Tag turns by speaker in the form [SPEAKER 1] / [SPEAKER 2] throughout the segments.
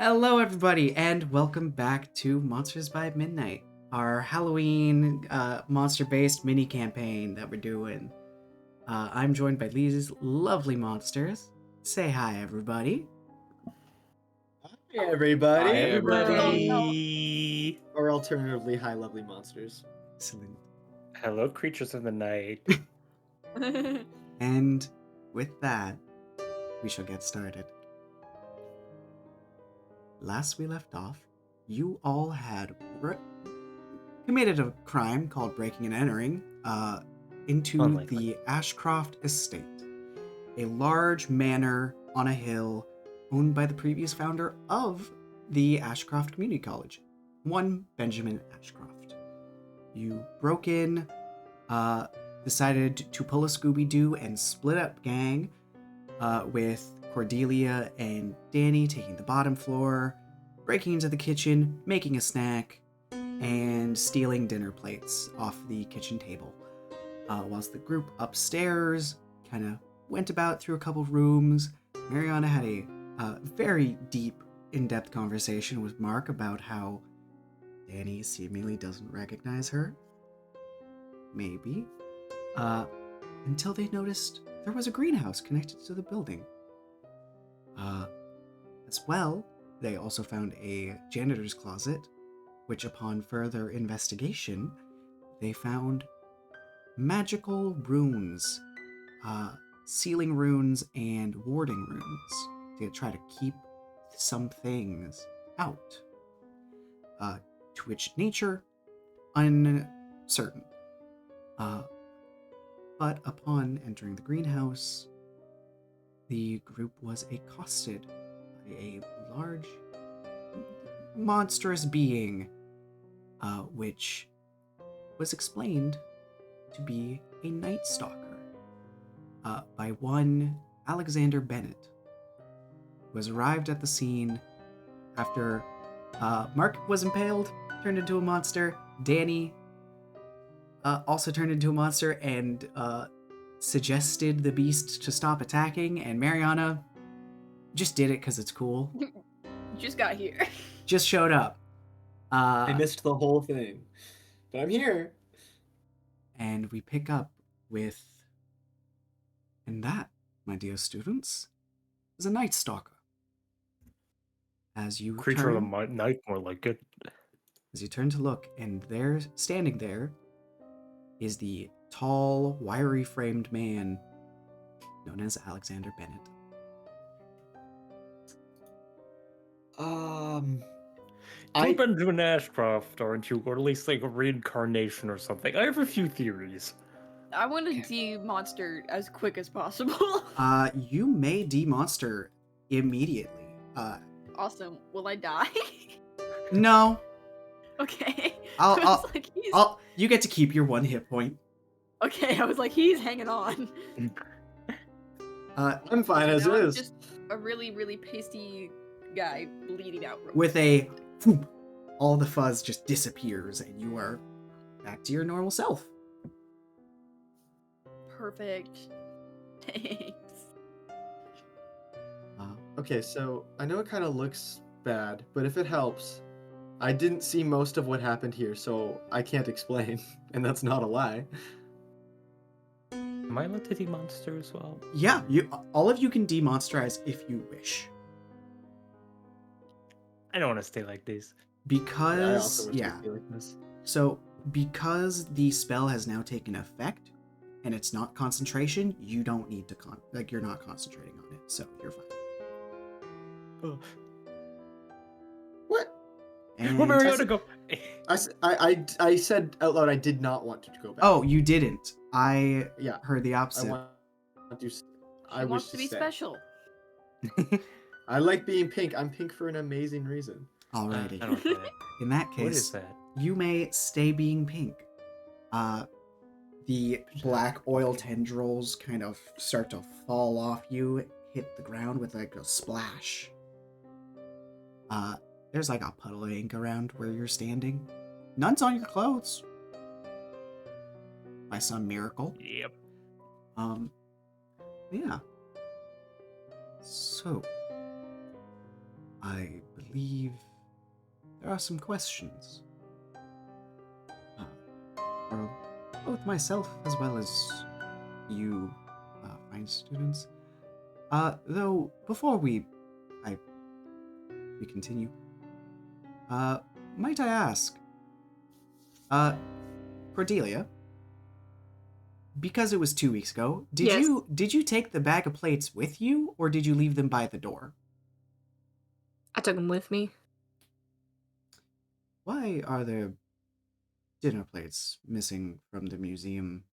[SPEAKER 1] Hello, everybody, and welcome back to Monsters by Midnight, our Halloween monster-based mini campaign that we're doing. I'm joined by these lovely monsters. Say hi, everybody.
[SPEAKER 2] Hi, everybody.
[SPEAKER 3] Hi,
[SPEAKER 4] everybody.
[SPEAKER 2] Or alternatively, hi, lovely monsters.
[SPEAKER 1] Excellent.
[SPEAKER 3] Hello, creatures of the night.
[SPEAKER 1] And with that, we shall get started. Last we left off, you all had committed a crime called breaking and entering into
[SPEAKER 3] Unlikely.
[SPEAKER 1] the Ashcroft Estate, a large manor on a hill owned by the previous founder of the Ashcroft Community College, one Benjamin Ashcroft. You broke in, decided to pull a Scooby-Doo and split up gang with Cordelia and Danny taking the bottom floor, breaking into the kitchen, making a snack, and stealing dinner plates off the kitchen table. Whilst the group upstairs kind of went about through a couple rooms, Marianna had a very deep, in-depth conversation with Mark about how Danny seemingly doesn't recognize her. Maybe. Until they noticed there was a greenhouse connected to the building. As well, they also found a janitor's closet, which upon further investigation, they found magical runes, sealing runes and warding runes to try to keep some things out. To which nature, uncertain. But upon entering the greenhouse, the group was accosted by a large, monstrous being, which was explained to be a Night Stalker by one Alexander Bennett, who has arrived at the scene after Mark was impaled, turned into a monster. Danny also turned into a monster and suggested the beast to stop attacking, and Marianna just did it because it's cool.
[SPEAKER 4] Just got here.
[SPEAKER 1] Just showed up.
[SPEAKER 2] I missed the whole thing, but I'm here.
[SPEAKER 1] And we pick up with, and that, my dear students, is a Night Stalker. As you
[SPEAKER 3] Creature
[SPEAKER 1] turn,
[SPEAKER 3] of the night, more like it.
[SPEAKER 1] as you turn to look, and there, standing there, is the tall, wiry-framed man known as Alexander Bennett.
[SPEAKER 3] You Benjamin Ashcroft, aren't you? Or at least like a reincarnation or something. I have a few theories.
[SPEAKER 4] I want to de-monster as quick as possible.
[SPEAKER 1] You may demonster immediately.
[SPEAKER 4] Awesome. Will I die?
[SPEAKER 1] No.
[SPEAKER 4] Okay.
[SPEAKER 1] You get to keep your 1 hit point.
[SPEAKER 4] Okay, I was like, he's hanging on.
[SPEAKER 2] I'm fine as
[SPEAKER 4] now I'm
[SPEAKER 2] is.
[SPEAKER 4] just a really, really pasty guy bleeding out.
[SPEAKER 1] With a whoop, all the fuzz just disappears, and you are back to your normal self.
[SPEAKER 4] Perfect. Thanks.
[SPEAKER 2] Okay, so I know it kind of looks bad, but if it helps, I didn't see most of what happened here, so I can't explain, and that's not a lie.
[SPEAKER 3] Am I allowed to demonster as well?
[SPEAKER 1] Yeah, all of you can demonsterize if you wish.
[SPEAKER 3] I don't want to stay like this.
[SPEAKER 2] I also
[SPEAKER 1] Because,
[SPEAKER 2] wish
[SPEAKER 1] yeah.
[SPEAKER 2] to feel like this.
[SPEAKER 1] So, because the spell has now taken effect, and it's not concentration, you don't need to, you're not concentrating on it, so you're fine.
[SPEAKER 2] What?
[SPEAKER 1] And
[SPEAKER 3] Where Marianna go?
[SPEAKER 2] I said out loud I did not want to go back.
[SPEAKER 1] Oh, you didn't. I
[SPEAKER 2] Yeah.
[SPEAKER 1] heard the
[SPEAKER 2] I
[SPEAKER 1] opposite.
[SPEAKER 2] want to.
[SPEAKER 4] She
[SPEAKER 2] I wish
[SPEAKER 4] wants to be
[SPEAKER 2] stay.
[SPEAKER 4] special.
[SPEAKER 2] I like being pink. I'm pink for an amazing reason.
[SPEAKER 1] Alrighty.
[SPEAKER 3] I don't get it.
[SPEAKER 1] In that
[SPEAKER 3] What is
[SPEAKER 1] case,
[SPEAKER 3] that?
[SPEAKER 1] you may stay being pink. The black oil tendrils kind of start to fall off you, hit the ground with like a splash. There's like a puddle of ink around where you're standing. None's on your clothes. By some miracle.
[SPEAKER 3] Yep.
[SPEAKER 1] Yeah. So, I believe there are some questions. For both myself as well as you, fine students. Though, before we continue, might I ask, Cordelia, because it was 2 weeks ago, did you take the bag of plates with you, or did you leave them by the door?
[SPEAKER 5] I took them with me.
[SPEAKER 1] Why are there dinner plates missing from the museum?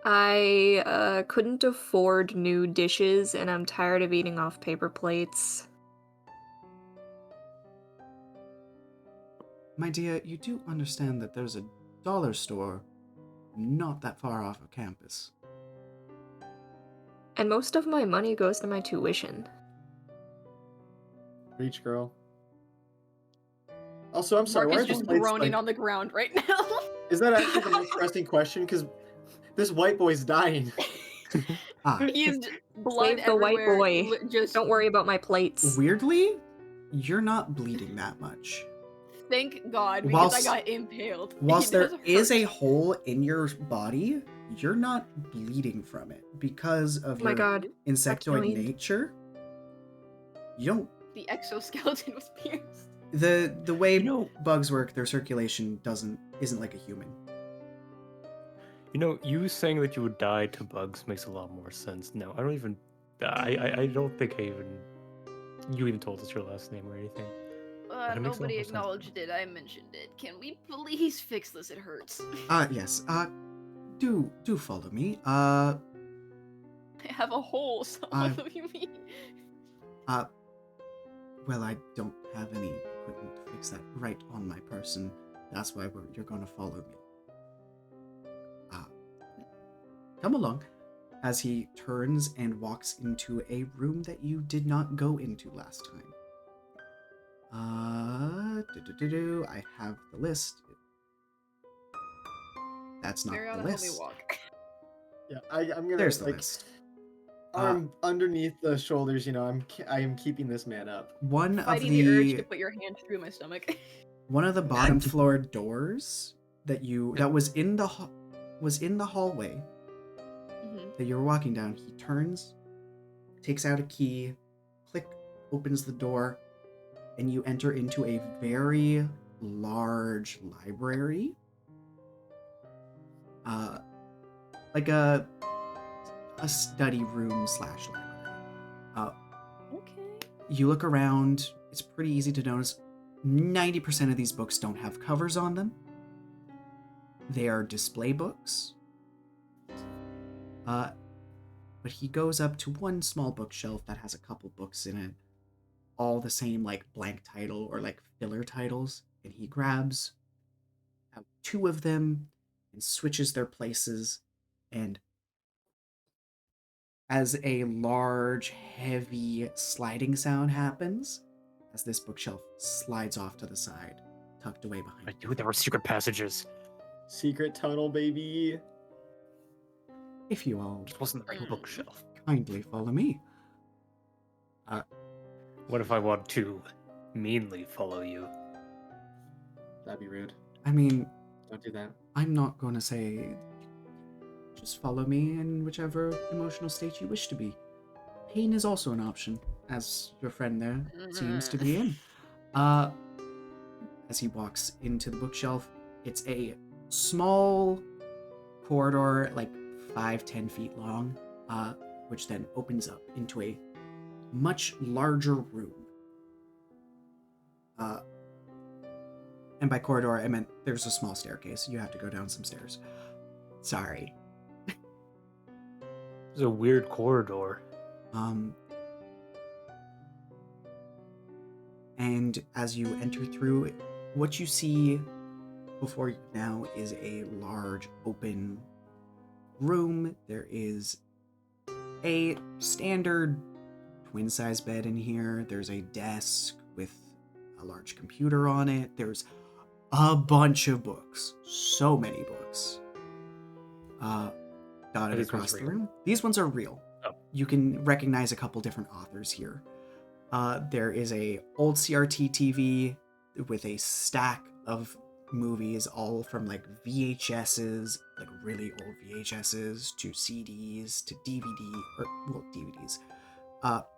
[SPEAKER 5] I couldn't afford new dishes, and I'm tired of eating off paper plates.
[SPEAKER 1] My dear, you do understand that there's a dollar store not that far off of campus.
[SPEAKER 5] And most of my money goes to my tuition.
[SPEAKER 2] Reach, girl. Also, I'm sorry.
[SPEAKER 4] Mark
[SPEAKER 2] Why
[SPEAKER 4] is
[SPEAKER 2] are these
[SPEAKER 4] just
[SPEAKER 2] plates,
[SPEAKER 4] groaning
[SPEAKER 2] like,
[SPEAKER 4] on the ground right now.
[SPEAKER 2] is that actually the most pressing question? Because this white boy's dying.
[SPEAKER 4] He's blood
[SPEAKER 5] Save the white
[SPEAKER 4] everywhere.
[SPEAKER 5] boy.
[SPEAKER 4] Just
[SPEAKER 5] Don't worry about my plates.
[SPEAKER 1] Weirdly, you're not bleeding that much.
[SPEAKER 4] thank God, because
[SPEAKER 1] Whilst-
[SPEAKER 4] I got impaled.
[SPEAKER 1] Whilst
[SPEAKER 4] It
[SPEAKER 1] there
[SPEAKER 4] does
[SPEAKER 1] is a
[SPEAKER 4] hurt.
[SPEAKER 1] hole in your body, you're not bleeding from it because of
[SPEAKER 5] Oh my
[SPEAKER 1] your
[SPEAKER 5] god.
[SPEAKER 1] insectoid
[SPEAKER 5] brilliant.
[SPEAKER 1] nature. You don't.
[SPEAKER 4] The exoskeleton was pierced.
[SPEAKER 1] The way
[SPEAKER 3] You know-
[SPEAKER 1] bugs work, their circulation isn't like a human.
[SPEAKER 3] You know, you saying that you would die to bugs makes a lot more sense. No, I don't even. I don't think you even told us your last name or anything. But it makes a lot
[SPEAKER 4] Nobody
[SPEAKER 3] more sense now.
[SPEAKER 4] acknowledged it. I mentioned it. Can we please fix this? It hurts.
[SPEAKER 1] Yes. Do follow me.
[SPEAKER 4] I have a hole, so
[SPEAKER 1] I-
[SPEAKER 4] what do you mean?
[SPEAKER 1] Well, I don't have any equipment to fix that right on my person. That's why you're gonna follow me. Come along. As he turns and walks into a room that you did not go into last time. I have the list. That's not
[SPEAKER 4] Marianna,
[SPEAKER 1] the
[SPEAKER 4] help me
[SPEAKER 1] list.
[SPEAKER 4] walk.
[SPEAKER 2] Yeah, I'm gonna
[SPEAKER 1] There's the
[SPEAKER 2] like
[SPEAKER 1] list.
[SPEAKER 2] arm underneath the shoulders. You know, I am keeping this man up.
[SPEAKER 1] One of
[SPEAKER 4] Fighting the urge to
[SPEAKER 1] the
[SPEAKER 4] put your hand through my stomach.
[SPEAKER 1] one of the bottom floor doors that was in the hallway that you were walking down. He turns, takes out a key, click, opens the door, and you enter into a very large library. Like a study room / library.
[SPEAKER 4] Okay.
[SPEAKER 1] You look around, it's pretty easy to notice 90% of these books don't have covers on them. They are display books. But he goes up to one small bookshelf that has a couple books in it, all the same like blank title or like filler titles, and he grabs out two of them and switches their places, and as a large, heavy sliding sound happens, as this bookshelf slides off to the side, tucked away behind
[SPEAKER 3] I
[SPEAKER 1] you.
[SPEAKER 3] knew there were secret passages.
[SPEAKER 2] Secret tunnel, baby.
[SPEAKER 1] If you all
[SPEAKER 3] It wasn't the right bookshelf.
[SPEAKER 1] kindly follow me.
[SPEAKER 3] What if I want to meanly follow you?
[SPEAKER 2] That'd be rude.
[SPEAKER 1] I mean,
[SPEAKER 2] Don't do that.
[SPEAKER 1] I'm not going to say just follow me in whichever emotional state you wish to be. Pain is also an option, as your friend there seems to be in. As he walks into the bookshelf, it's a small corridor, like 5-10 feet long, which then opens up into a much larger room. And by corridor, I meant there's a small staircase. You have to go down some stairs. Sorry.
[SPEAKER 3] It's a weird corridor.
[SPEAKER 1] And as you enter through, what you see before you now is a large open room. There is a standard twin-size bed in here. There's a desk with a large computer on it. There's a bunch of books. So many books. Dotted
[SPEAKER 3] Are these
[SPEAKER 1] across
[SPEAKER 3] ones
[SPEAKER 1] the
[SPEAKER 3] real?
[SPEAKER 1] room. These ones are real.
[SPEAKER 3] Oh.
[SPEAKER 1] You can recognize a couple different authors here. There is a old CRT TV with a stack of movies, all from like VHSs, like really old VHSs, to CDs, to DVDs,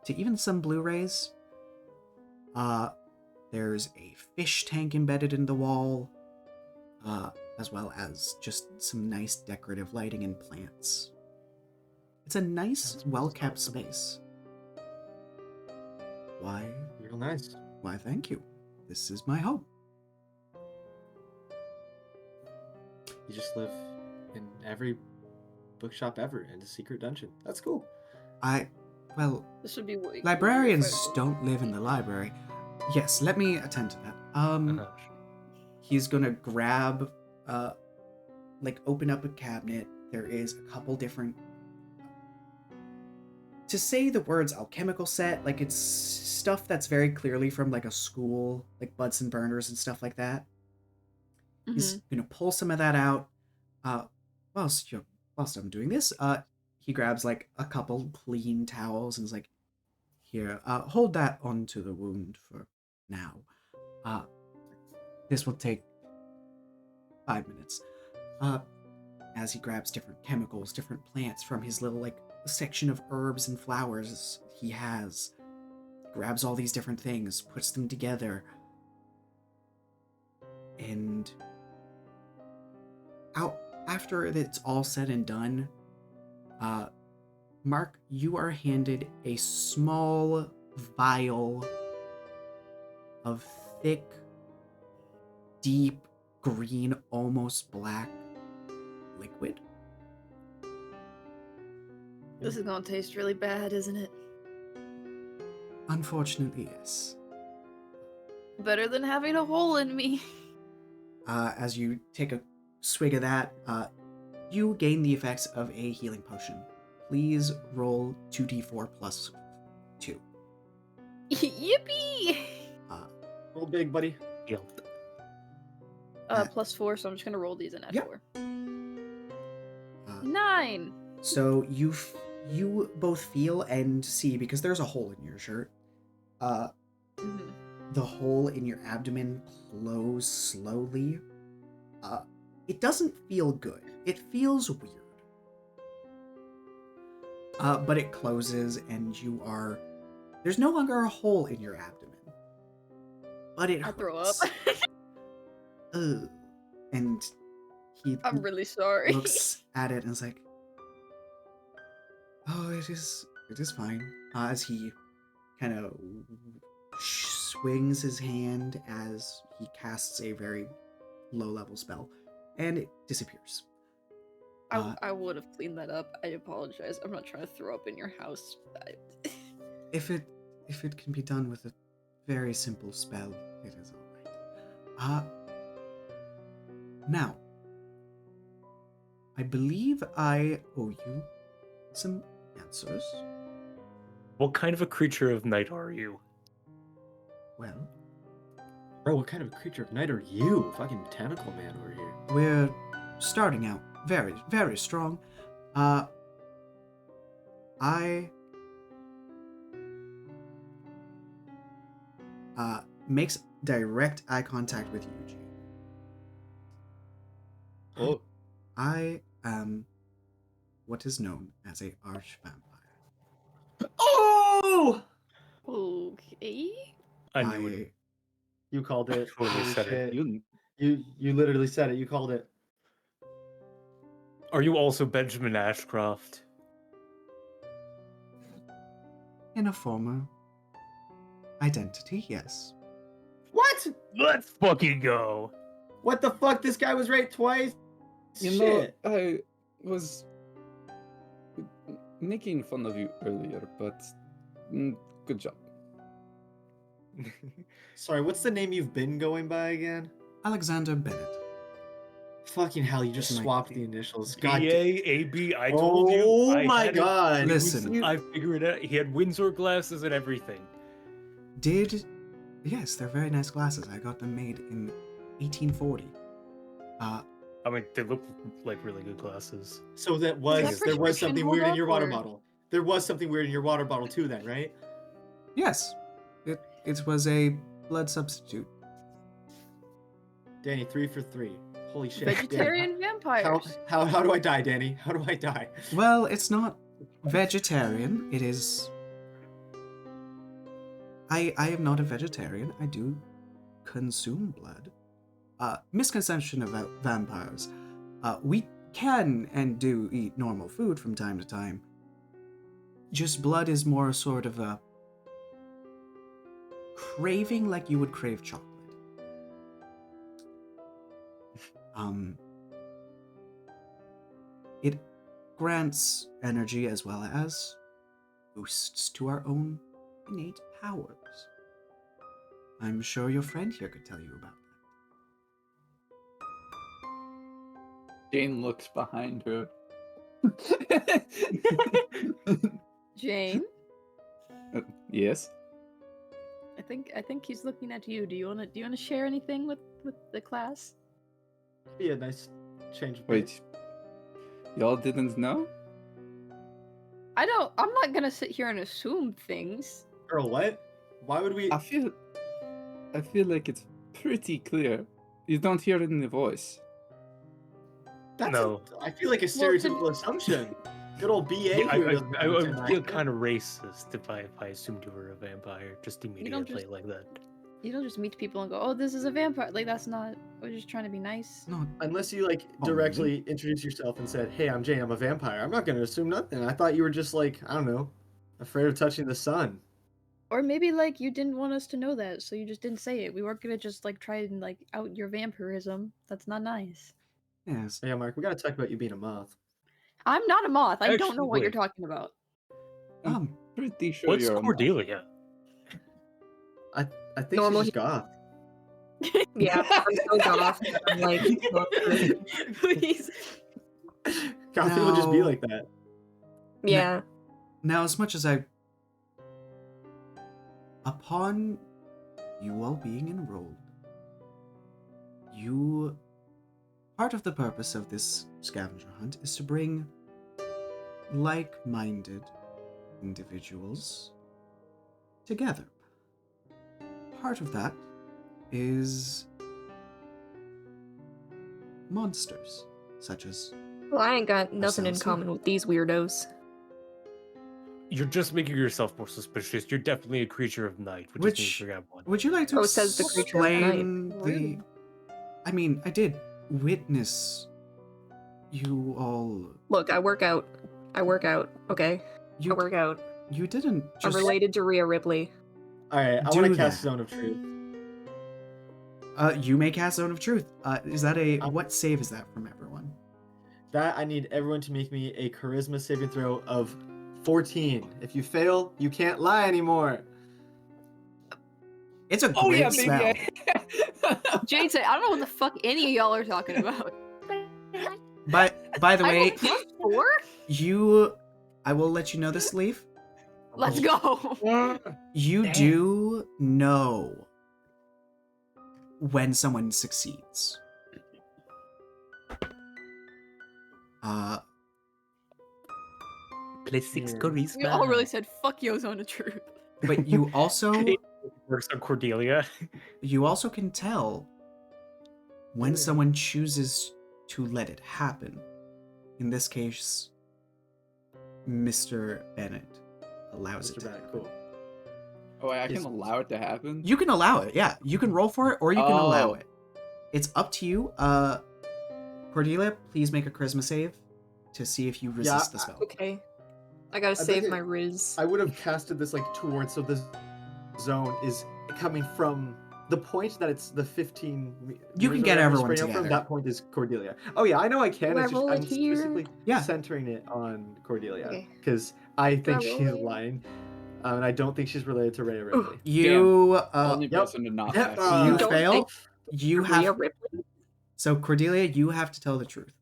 [SPEAKER 1] to even some Blu-rays. There's a fish tank embedded in the wall, as well as just some nice decorative lighting and plants. It's a nice, well-kept space. Why?
[SPEAKER 2] Real nice.
[SPEAKER 1] Why, thank you. This is my home.
[SPEAKER 2] You just live in every bookshop ever in a secret dungeon. That's cool.
[SPEAKER 1] Well,
[SPEAKER 4] This would be way
[SPEAKER 1] librarians
[SPEAKER 4] cooler if I-
[SPEAKER 1] don't live in the library. Yes, let me attend to that. He's gonna grab, open up a cabinet. There is a couple different... To say the words alchemical set, like, it's stuff that's very clearly from, like, a school, like Bunsen burners and stuff like that. He's gonna pull some of that out. Whilst I'm doing this, he grabs, like, a couple clean towels and is like, here, hold that onto the wound for now. This will take 5 minutes. As he grabs different chemicals, different plants from his little, like, section of herbs and flowers he has. Grabs all these different things, puts them together. And after it's all said and done, Mark, you are handed a small vial of thick, deep green, almost black liquid.
[SPEAKER 4] This is gonna taste really bad, isn't it?
[SPEAKER 1] Unfortunately, yes.
[SPEAKER 4] Better than having a hole in me.
[SPEAKER 1] As you take a swig of that, you gain the effects of a healing potion. Please roll 2d4 plus 2.
[SPEAKER 4] Yippee!
[SPEAKER 2] Roll big, buddy.
[SPEAKER 3] Guilt.
[SPEAKER 4] Plus 4, so I'm just gonna roll these in at
[SPEAKER 1] Yep.
[SPEAKER 4] 4. 9!
[SPEAKER 1] So you both feel and see, because there's a hole in your shirt, the hole in your abdomen close slowly. It doesn't feel good. It feels weird. But it closes and there's no longer a hole in your abdomen. But it
[SPEAKER 4] I'll
[SPEAKER 1] hurts.
[SPEAKER 4] throw up.
[SPEAKER 1] Ugh. And he
[SPEAKER 4] I'm really sorry.
[SPEAKER 1] looks at it and is like, oh, it is fine. As he kind of swings his hand as he casts a very low-level spell, and it disappears.
[SPEAKER 4] I would have cleaned that up. I apologize. I'm not trying to throw up in your house.
[SPEAKER 1] If it can be done with a very simple spell, it is all right. Now, I believe I owe you some answers.
[SPEAKER 3] What kind of a creature of night are you?
[SPEAKER 1] Well,
[SPEAKER 2] Bro, what kind of a creature of night are you? Fucking tentacle man over here.
[SPEAKER 1] we're starting out very, very strong. I makes direct eye contact with you, Eugene.
[SPEAKER 2] Oh,
[SPEAKER 1] I am what is known as a arch vampire.
[SPEAKER 2] oh!
[SPEAKER 4] Okay.
[SPEAKER 3] I knew it.
[SPEAKER 2] You called it.
[SPEAKER 3] Totally
[SPEAKER 2] Holy
[SPEAKER 3] said
[SPEAKER 2] shit.
[SPEAKER 3] it.
[SPEAKER 2] You literally said it. You called it.
[SPEAKER 3] Are you also Benjamin Ashcroft?
[SPEAKER 1] In a former identity, yes.
[SPEAKER 2] What?
[SPEAKER 3] Let's fucking go.
[SPEAKER 2] What the fuck? This guy was right twice.
[SPEAKER 6] You know,
[SPEAKER 2] Shit.
[SPEAKER 6] I was making fun of you earlier, but good job.
[SPEAKER 2] Sorry, what's the name you've been going by again?
[SPEAKER 1] Alexander Bennett.
[SPEAKER 2] Fucking hell, you just
[SPEAKER 1] My-
[SPEAKER 2] swapped the initials. God
[SPEAKER 3] B.A., A.B., I told you.
[SPEAKER 2] Oh
[SPEAKER 3] I
[SPEAKER 2] my
[SPEAKER 3] had it.
[SPEAKER 2] god.
[SPEAKER 3] It was-
[SPEAKER 1] Listen.
[SPEAKER 3] I figured it out. He had Windsor glasses and everything.
[SPEAKER 1] Yes, they're very nice glasses. I got them made in 1840.
[SPEAKER 3] I mean, they look like really good glasses.
[SPEAKER 2] So there
[SPEAKER 4] that
[SPEAKER 2] was
[SPEAKER 4] prescription
[SPEAKER 2] something
[SPEAKER 4] hold
[SPEAKER 2] weird in
[SPEAKER 4] up,
[SPEAKER 2] your water
[SPEAKER 4] or-
[SPEAKER 2] bottle. There was something weird in your water bottle too then, right?
[SPEAKER 1] Yes, It was a blood substitute.
[SPEAKER 2] Danny, 3 for 3. Holy shit.
[SPEAKER 4] Vegetarian vampires.
[SPEAKER 2] How do I die, Danny? How do I die?
[SPEAKER 1] Well, it's not vegetarian. It is. I am not a vegetarian. I do consume blood. Misconception about vampires. We can and do eat normal food from time to time. Just blood is more sort of a craving, like you would crave chocolate. It grants energy as well as boosts to our own innate powers. I'm sure your friend here could tell you about that.
[SPEAKER 6] Jane looks behind her.
[SPEAKER 4] Jane,
[SPEAKER 6] Yes.
[SPEAKER 4] I think he's looking at you. Do you wanna share anything with the class?
[SPEAKER 2] Be a nice change of
[SPEAKER 6] Wait.
[SPEAKER 2] pace.
[SPEAKER 6] Y'all didn't know?
[SPEAKER 4] I'm not gonna sit here and assume things.
[SPEAKER 2] Girl, what? Why would we?
[SPEAKER 6] I feel like it's pretty clear. You don't hear it in the voice.
[SPEAKER 2] That's
[SPEAKER 3] No.
[SPEAKER 2] I feel like a stereotypical assumption. Good old BA
[SPEAKER 3] Yeah,
[SPEAKER 2] here. doesn't
[SPEAKER 3] I would
[SPEAKER 2] understand
[SPEAKER 3] feel
[SPEAKER 2] that.
[SPEAKER 3] kind of racist if I assumed you were a vampire just immediately
[SPEAKER 4] just-
[SPEAKER 3] like that.
[SPEAKER 4] You don't just meet people and go, "Oh, this is a vampire." Like that's not. We're just trying to be nice.
[SPEAKER 1] No,
[SPEAKER 2] Unless you like
[SPEAKER 1] Oh,
[SPEAKER 2] directly introduce yourself and said, "Hey, I'm Jane. I'm a vampire." I'm not going to assume nothing. I thought you were just like, I don't know, afraid of touching the sun.
[SPEAKER 4] Or maybe like you didn't want us to know that, so you just didn't say it. We weren't gonna just like try and like out your vampirism. That's not nice.
[SPEAKER 1] yes.
[SPEAKER 2] Yeah, Mark, we got to talk about you being a moth.
[SPEAKER 4] I'm not a moth. I don't know
[SPEAKER 3] Actually,
[SPEAKER 4] what you're
[SPEAKER 3] wait.
[SPEAKER 4] talking about.
[SPEAKER 6] Pretty sure
[SPEAKER 3] What's
[SPEAKER 6] you're a moth.
[SPEAKER 3] Cordelia?
[SPEAKER 2] I think
[SPEAKER 5] Normal
[SPEAKER 2] she's just goth.
[SPEAKER 5] Yeah, I'm so goth. I'm like,
[SPEAKER 4] Please.
[SPEAKER 2] Goth people just be
[SPEAKER 1] No.
[SPEAKER 2] like that.
[SPEAKER 5] yeah.
[SPEAKER 1] Now, as much as upon you all being enrolled, part of the purpose of this scavenger hunt is to bring like-minded individuals together. Part of that is monsters, such as
[SPEAKER 5] Well, I ain't got nothing in
[SPEAKER 1] Ourselves.
[SPEAKER 5] common with these weirdos.
[SPEAKER 3] You're just making yourself more suspicious. You're definitely a creature of night. We just need
[SPEAKER 1] Which-
[SPEAKER 3] to figure out one.
[SPEAKER 1] Would you like to
[SPEAKER 5] Oh, says the creature of the night.
[SPEAKER 1] explain the?
[SPEAKER 4] Really?
[SPEAKER 1] I mean, I did witness you all.
[SPEAKER 5] Look, I work out. Okay,
[SPEAKER 1] You
[SPEAKER 5] I work out.
[SPEAKER 1] You didn't
[SPEAKER 5] I'm
[SPEAKER 1] just.
[SPEAKER 5] related to Rhea Ripley.
[SPEAKER 2] All right, I
[SPEAKER 1] Do
[SPEAKER 2] want to cast
[SPEAKER 1] that.
[SPEAKER 2] Zone of Truth.
[SPEAKER 1] You may cast Zone of Truth. Is that a
[SPEAKER 2] Um,
[SPEAKER 1] what save is that from everyone?
[SPEAKER 2] That I need everyone to make me a charisma saving throw of 14. If you fail, you can't lie anymore.
[SPEAKER 1] It's a
[SPEAKER 6] Oh
[SPEAKER 1] great
[SPEAKER 6] yeah,
[SPEAKER 1] spell.
[SPEAKER 6] baby.
[SPEAKER 4] Jade said, "I don't know what the fuck any of y'all are talking about."
[SPEAKER 1] By the
[SPEAKER 4] I
[SPEAKER 1] way,
[SPEAKER 4] rolled +4?
[SPEAKER 1] I will let you know this, Leaf.
[SPEAKER 4] Let's go.
[SPEAKER 1] You
[SPEAKER 6] Damn.
[SPEAKER 1] do know when someone succeeds.
[SPEAKER 3] Plus 6
[SPEAKER 2] Yeah.
[SPEAKER 3] charisma.
[SPEAKER 4] We all really said, "Fuck yo, Zone of Truth."
[SPEAKER 1] But you also
[SPEAKER 3] It works on Cordelia.
[SPEAKER 1] can tell when someone chooses to let it happen. In this case, Mr. Bennett allows it
[SPEAKER 2] Mr.
[SPEAKER 1] to
[SPEAKER 2] Bennett,
[SPEAKER 1] happen.
[SPEAKER 2] cool.
[SPEAKER 6] Oh, I
[SPEAKER 2] Yes.
[SPEAKER 6] can allow it to happen?
[SPEAKER 1] You can allow it, yeah. You can roll for it or you can allow
[SPEAKER 6] Oh.
[SPEAKER 1] it. It's up to you. Cordelia, please make a charisma save to see if you resist the spell.
[SPEAKER 5] Okay. I gotta
[SPEAKER 2] I
[SPEAKER 5] save
[SPEAKER 2] bet
[SPEAKER 5] my
[SPEAKER 2] it-
[SPEAKER 5] riz.
[SPEAKER 2] I would have casted this like towards, so this zone is coming from the point that it's the 15.
[SPEAKER 1] You can get everyone
[SPEAKER 2] From,
[SPEAKER 1] together.
[SPEAKER 2] that point is Cordelia. Oh yeah, I know I can.
[SPEAKER 5] Do I
[SPEAKER 2] It's just
[SPEAKER 5] roll it
[SPEAKER 2] I'm
[SPEAKER 5] here?
[SPEAKER 2] specifically
[SPEAKER 1] Yeah.
[SPEAKER 2] centering it on Cordelia
[SPEAKER 5] Okay.
[SPEAKER 2] because I
[SPEAKER 5] Do I
[SPEAKER 2] think
[SPEAKER 5] roll
[SPEAKER 2] she's
[SPEAKER 5] it?
[SPEAKER 2] lying, and I don't think she's related to Rhea Ripley.
[SPEAKER 1] You
[SPEAKER 6] Only
[SPEAKER 2] Yep.
[SPEAKER 6] person to not
[SPEAKER 2] Yep,
[SPEAKER 6] pass.
[SPEAKER 1] you
[SPEAKER 5] don't
[SPEAKER 1] fail.
[SPEAKER 5] think
[SPEAKER 1] You
[SPEAKER 5] Rhea
[SPEAKER 1] have
[SPEAKER 5] Ripley?
[SPEAKER 1] so Cordelia, you have to tell the truth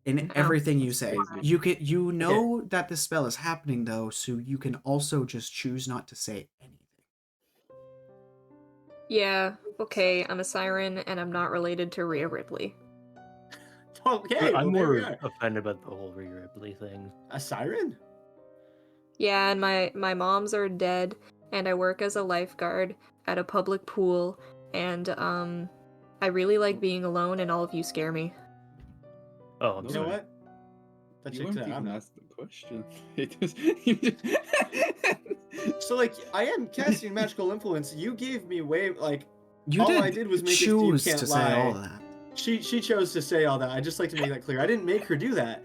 [SPEAKER 1] in everything you
[SPEAKER 6] That's
[SPEAKER 1] say.
[SPEAKER 6] crazy.
[SPEAKER 1] You know that this spell is happening though, so you can also just choose not to say anything.
[SPEAKER 5] Yeah, okay, I'm a siren and I'm not related to Rhea Ripley.
[SPEAKER 2] Okay,
[SPEAKER 3] I'm
[SPEAKER 2] well, there we
[SPEAKER 3] more
[SPEAKER 2] are.
[SPEAKER 3] offended by the whole Rhea Ripley thing.
[SPEAKER 2] A siren.
[SPEAKER 5] Yeah, and my moms are dead, and I work as a lifeguard at a public pool, and I really like being alone, and all of you scare me.
[SPEAKER 3] Oh, I'm
[SPEAKER 2] You know
[SPEAKER 3] sorry.
[SPEAKER 2] what? That
[SPEAKER 6] You
[SPEAKER 2] checks
[SPEAKER 6] weren't
[SPEAKER 2] out.
[SPEAKER 6] even
[SPEAKER 2] I'm-
[SPEAKER 6] asked the question. It was-
[SPEAKER 2] So like, I am casting magical influence. You gave me way like.
[SPEAKER 1] You
[SPEAKER 2] All
[SPEAKER 1] did
[SPEAKER 2] I did was make it so you
[SPEAKER 1] choose
[SPEAKER 2] can't
[SPEAKER 1] to say all
[SPEAKER 2] lie.
[SPEAKER 1] that.
[SPEAKER 2] She chose to say all that. I just like to make that clear. I didn't make her do that.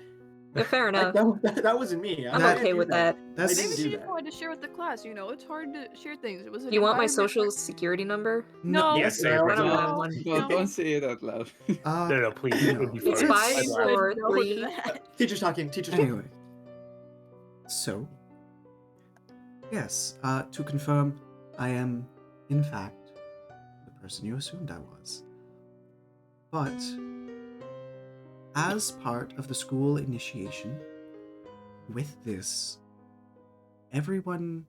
[SPEAKER 5] Yeah, fair enough.
[SPEAKER 2] That wasn't me.
[SPEAKER 5] I'm
[SPEAKER 1] That-
[SPEAKER 5] okay with that.
[SPEAKER 1] That's
[SPEAKER 2] I didn't
[SPEAKER 4] Maybe
[SPEAKER 2] do
[SPEAKER 4] she just
[SPEAKER 2] that.
[SPEAKER 4] wanted to share with the class. You know, it's hard to share things. It was.
[SPEAKER 5] Do you want my social security number?
[SPEAKER 4] No.
[SPEAKER 3] Yes,
[SPEAKER 2] say it
[SPEAKER 5] I
[SPEAKER 2] right
[SPEAKER 5] don't
[SPEAKER 2] now.
[SPEAKER 5] have one.
[SPEAKER 6] No, don't say it out loud.
[SPEAKER 3] No, please. It would be
[SPEAKER 1] no.
[SPEAKER 5] It's
[SPEAKER 3] fine.
[SPEAKER 5] five,
[SPEAKER 3] I'd rather-
[SPEAKER 5] four,
[SPEAKER 4] No to
[SPEAKER 5] 3.
[SPEAKER 4] that.
[SPEAKER 2] Teacher's talking. Teacher's talking.
[SPEAKER 1] Anyway. So, yes, to confirm, I am, in fact, the person you assumed I was. But, as part of the school initiation, with this, everyone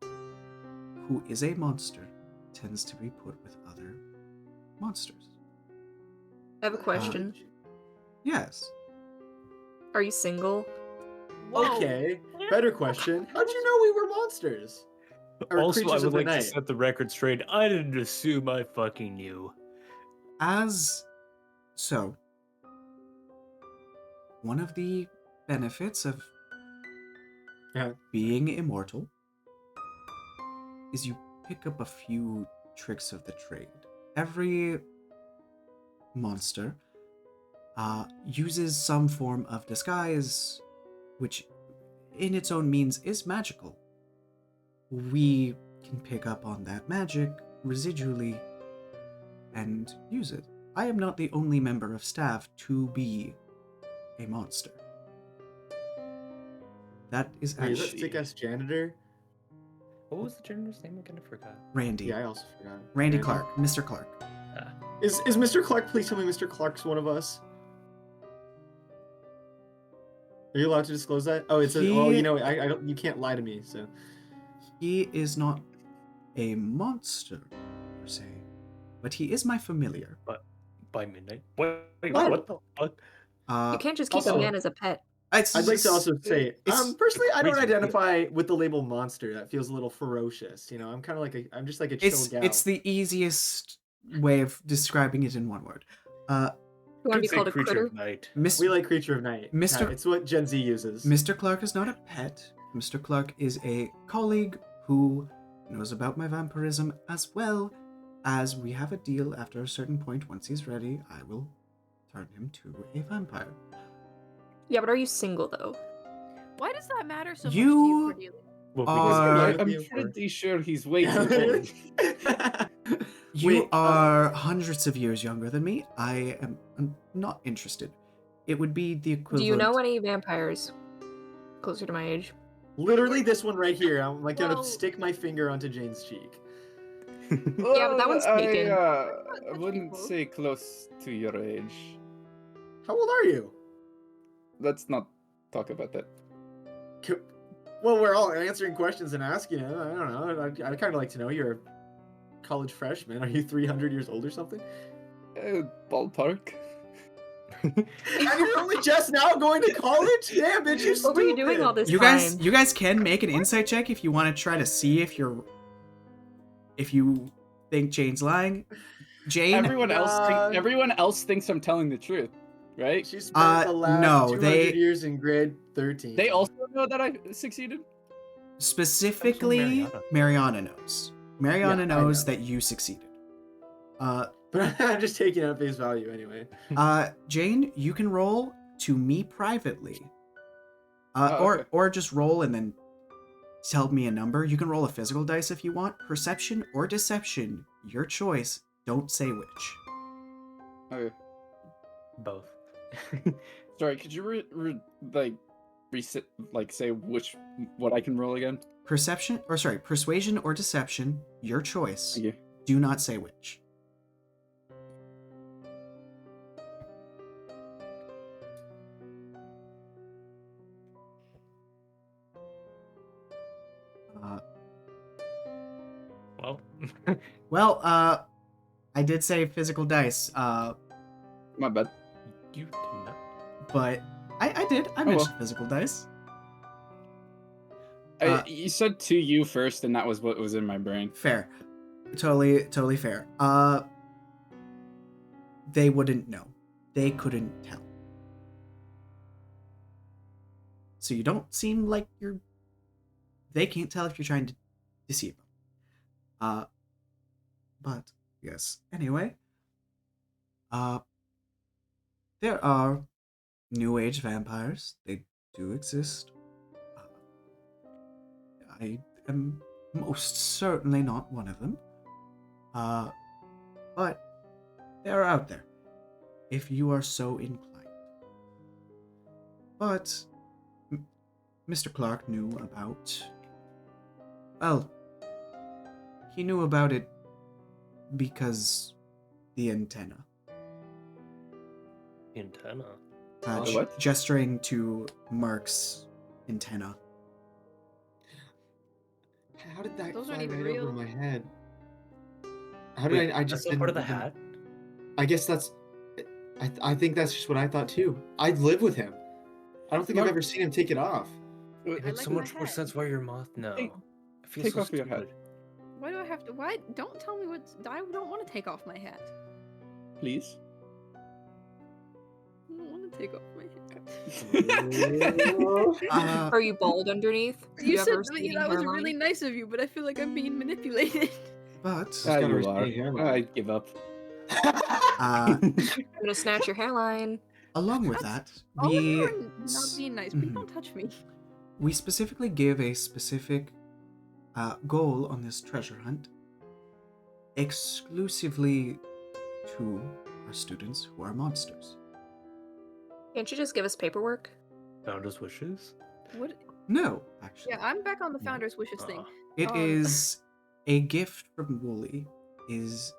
[SPEAKER 1] who is a monster tends to be put with other monsters.
[SPEAKER 5] I have a question.
[SPEAKER 1] Yes.
[SPEAKER 5] Are you single?
[SPEAKER 4] Whoa.
[SPEAKER 2] Okay. Better question. How'd you know we were monsters? Or
[SPEAKER 3] Also, I
[SPEAKER 2] creatures
[SPEAKER 3] would
[SPEAKER 2] of the
[SPEAKER 3] like to
[SPEAKER 2] night?
[SPEAKER 3] set the record straight. I didn't assume I fucking knew.
[SPEAKER 1] So, one of the benefits of
[SPEAKER 2] Yeah.
[SPEAKER 1] being immortal is you pick up a few tricks of the trade. Every monster uses some form of disguise, which in its own means is magical. We can pick up on that magic residually and use it. I am not the only member of staff to be a monster. That is
[SPEAKER 2] Wait, is that
[SPEAKER 1] actually
[SPEAKER 2] sick-ass janitor?
[SPEAKER 3] What was the janitor's name again? I forgot.
[SPEAKER 1] Randy.
[SPEAKER 2] Yeah, I also forgot.
[SPEAKER 1] Randy Clark. Mr. Clark.
[SPEAKER 2] Is Mr. Clark? Please tell me Mr. Clark's one of us. Are you allowed to disclose that? Oh, it's well,
[SPEAKER 1] He-
[SPEAKER 2] you know, I don't. You can't lie to me. So
[SPEAKER 1] He is not a monster, per se, but he is my familiar.
[SPEAKER 3] By midnight. Wait,
[SPEAKER 2] What?
[SPEAKER 3] what the fuck?
[SPEAKER 5] You can't just keep
[SPEAKER 2] also-
[SPEAKER 5] a man as a pet.
[SPEAKER 2] I'd like to also say,
[SPEAKER 1] it's-
[SPEAKER 2] personally, I don't
[SPEAKER 3] crazy.
[SPEAKER 2] identify with the label monster. That feels a little ferocious. You know, I'm kind of like I'm just like a chill gal.
[SPEAKER 1] It's the easiest way of describing it in one word.
[SPEAKER 5] You want to
[SPEAKER 3] Could
[SPEAKER 5] be
[SPEAKER 3] say
[SPEAKER 5] called a
[SPEAKER 3] creature
[SPEAKER 5] critter?
[SPEAKER 3] of night.
[SPEAKER 2] We like creature of night.
[SPEAKER 1] Mr.
[SPEAKER 2] Yeah, it's what Gen Z uses.
[SPEAKER 1] Mr. Clark is not a pet. Mr. Clark is a colleague who knows about my vampirism, as well as we have a deal. After a certain point, once he's ready, I will turn him to a vampire.
[SPEAKER 5] Yeah, but are you single though?
[SPEAKER 4] Why does that matter so
[SPEAKER 1] You-
[SPEAKER 4] much to you, Cordelia?
[SPEAKER 3] Well,
[SPEAKER 1] Are-
[SPEAKER 3] because
[SPEAKER 6] I'm
[SPEAKER 2] you-
[SPEAKER 6] pretty sure he's way too old.
[SPEAKER 1] You
[SPEAKER 2] Wait,
[SPEAKER 1] are hundreds of years younger than me. I'm not interested. It would be the equivalent.
[SPEAKER 5] Do you know any vampires closer to my age?
[SPEAKER 2] Literally this one right here. I'm like gonna
[SPEAKER 4] Well-
[SPEAKER 2] stick my finger onto Jane's cheek.
[SPEAKER 5] Yeah, but that one's taken.
[SPEAKER 6] I
[SPEAKER 4] That's
[SPEAKER 6] wouldn't
[SPEAKER 4] people.
[SPEAKER 6] say close to your age.
[SPEAKER 2] How old are you?
[SPEAKER 6] Let's not talk about that.
[SPEAKER 2] Well, we're all answering questions and asking it. I don't know. I'd kind of like to know. You're a college freshman. Are you 300 years old or something?
[SPEAKER 6] Ballpark.
[SPEAKER 2] And you're only just now going to college? Damn, bitch, you're
[SPEAKER 5] What were you doing all
[SPEAKER 2] stupid.
[SPEAKER 5] this
[SPEAKER 1] You
[SPEAKER 5] time?
[SPEAKER 1] guys can make an insight check if you want to try to see if you think Jane's lying. Jane,
[SPEAKER 6] Everyone
[SPEAKER 2] Uh,
[SPEAKER 6] else thinks I'm telling the truth, right?
[SPEAKER 2] She spent the last
[SPEAKER 1] no,
[SPEAKER 2] 200
[SPEAKER 1] they-
[SPEAKER 2] years in grade 13.
[SPEAKER 6] They also know that I succeeded.
[SPEAKER 1] specifically,
[SPEAKER 3] Marianna.
[SPEAKER 1] Marianna knows. Marianna
[SPEAKER 2] Yeah, I
[SPEAKER 1] knows
[SPEAKER 2] know.
[SPEAKER 1] that you succeeded.
[SPEAKER 2] But I'm just taking it at face value anyway.
[SPEAKER 1] Jane, you can roll to me privately.
[SPEAKER 6] Oh, okay.
[SPEAKER 1] Or just roll and then tell me a number. You can roll a physical dice if you want. Perception or deception, your choice. Don't say which.
[SPEAKER 6] Okay.
[SPEAKER 3] Both.
[SPEAKER 6] Sorry, could you reset, say what I can roll again?
[SPEAKER 1] Persuasion or deception, your choice.
[SPEAKER 6] Thank you.
[SPEAKER 1] Do not say which.
[SPEAKER 3] Well,
[SPEAKER 1] Well, I did say physical dice,
[SPEAKER 6] My bad.
[SPEAKER 3] you did not.
[SPEAKER 1] but I did. I
[SPEAKER 6] well.
[SPEAKER 1] mentioned physical dice.
[SPEAKER 6] You said to you first, and that was what was in my brain.
[SPEAKER 1] Fair. Totally fair. They wouldn't know. They couldn't tell. So you don't seem like you're... They can't tell if you're trying to deceive them. But, yes. Anyway. There are New Age vampires. They do exist. I am most certainly not one of them. But they're out there, if you are so inclined. But Mr. Clark knew about... Well, he knew about it because the antenna.
[SPEAKER 3] Antenna.
[SPEAKER 6] What?
[SPEAKER 1] Gesturing to Mark's antenna.
[SPEAKER 2] How did that
[SPEAKER 4] Those
[SPEAKER 2] fly
[SPEAKER 4] aren't
[SPEAKER 2] right
[SPEAKER 4] even
[SPEAKER 2] over
[SPEAKER 4] real.
[SPEAKER 2] my head? How did
[SPEAKER 3] Wait,
[SPEAKER 2] I just
[SPEAKER 3] that's not part of the
[SPEAKER 2] didn't even-
[SPEAKER 3] hat?
[SPEAKER 2] I guess that's... I think that's just what I thought too. I live with him. I don't think I've
[SPEAKER 6] Mark-
[SPEAKER 2] ever seen him take it off.
[SPEAKER 3] It makes
[SPEAKER 4] like
[SPEAKER 3] so
[SPEAKER 4] my
[SPEAKER 3] much more
[SPEAKER 4] hat.
[SPEAKER 3] sense why you're moth now.
[SPEAKER 6] Take-
[SPEAKER 3] I feel
[SPEAKER 6] take
[SPEAKER 3] so
[SPEAKER 6] off your hat.
[SPEAKER 3] stupid.
[SPEAKER 4] Why do I have to? Why? Don't tell me what. I don't want to take off my hat.
[SPEAKER 6] Please.
[SPEAKER 4] I don't want to take off my hat.
[SPEAKER 5] Are you bald underneath? Do
[SPEAKER 4] You
[SPEAKER 5] have
[SPEAKER 4] said
[SPEAKER 5] a
[SPEAKER 4] that
[SPEAKER 5] receding
[SPEAKER 4] that was
[SPEAKER 5] hairline?
[SPEAKER 4] really nice of you, but I feel like I'm being manipulated.
[SPEAKER 1] But
[SPEAKER 2] got a
[SPEAKER 6] You are.
[SPEAKER 2] receding hairline.
[SPEAKER 6] I give up.
[SPEAKER 5] I'm gonna snatch your hairline.
[SPEAKER 1] along with
[SPEAKER 4] That's-
[SPEAKER 1] that,
[SPEAKER 4] All of you
[SPEAKER 1] we
[SPEAKER 4] are not being nice. Please
[SPEAKER 1] Mhm.
[SPEAKER 4] don't touch me.
[SPEAKER 1] we specifically give a specific goal on this treasure hunt exclusively to our students who are monsters.
[SPEAKER 5] Can't you just give us paperwork?
[SPEAKER 3] Founder's wishes?
[SPEAKER 4] What?
[SPEAKER 1] No, actually.
[SPEAKER 4] Yeah, I'm back on the
[SPEAKER 3] No.
[SPEAKER 4] founder's wishes thing.
[SPEAKER 3] Uh,
[SPEAKER 1] It
[SPEAKER 4] Um,
[SPEAKER 1] is a gift from Woolie is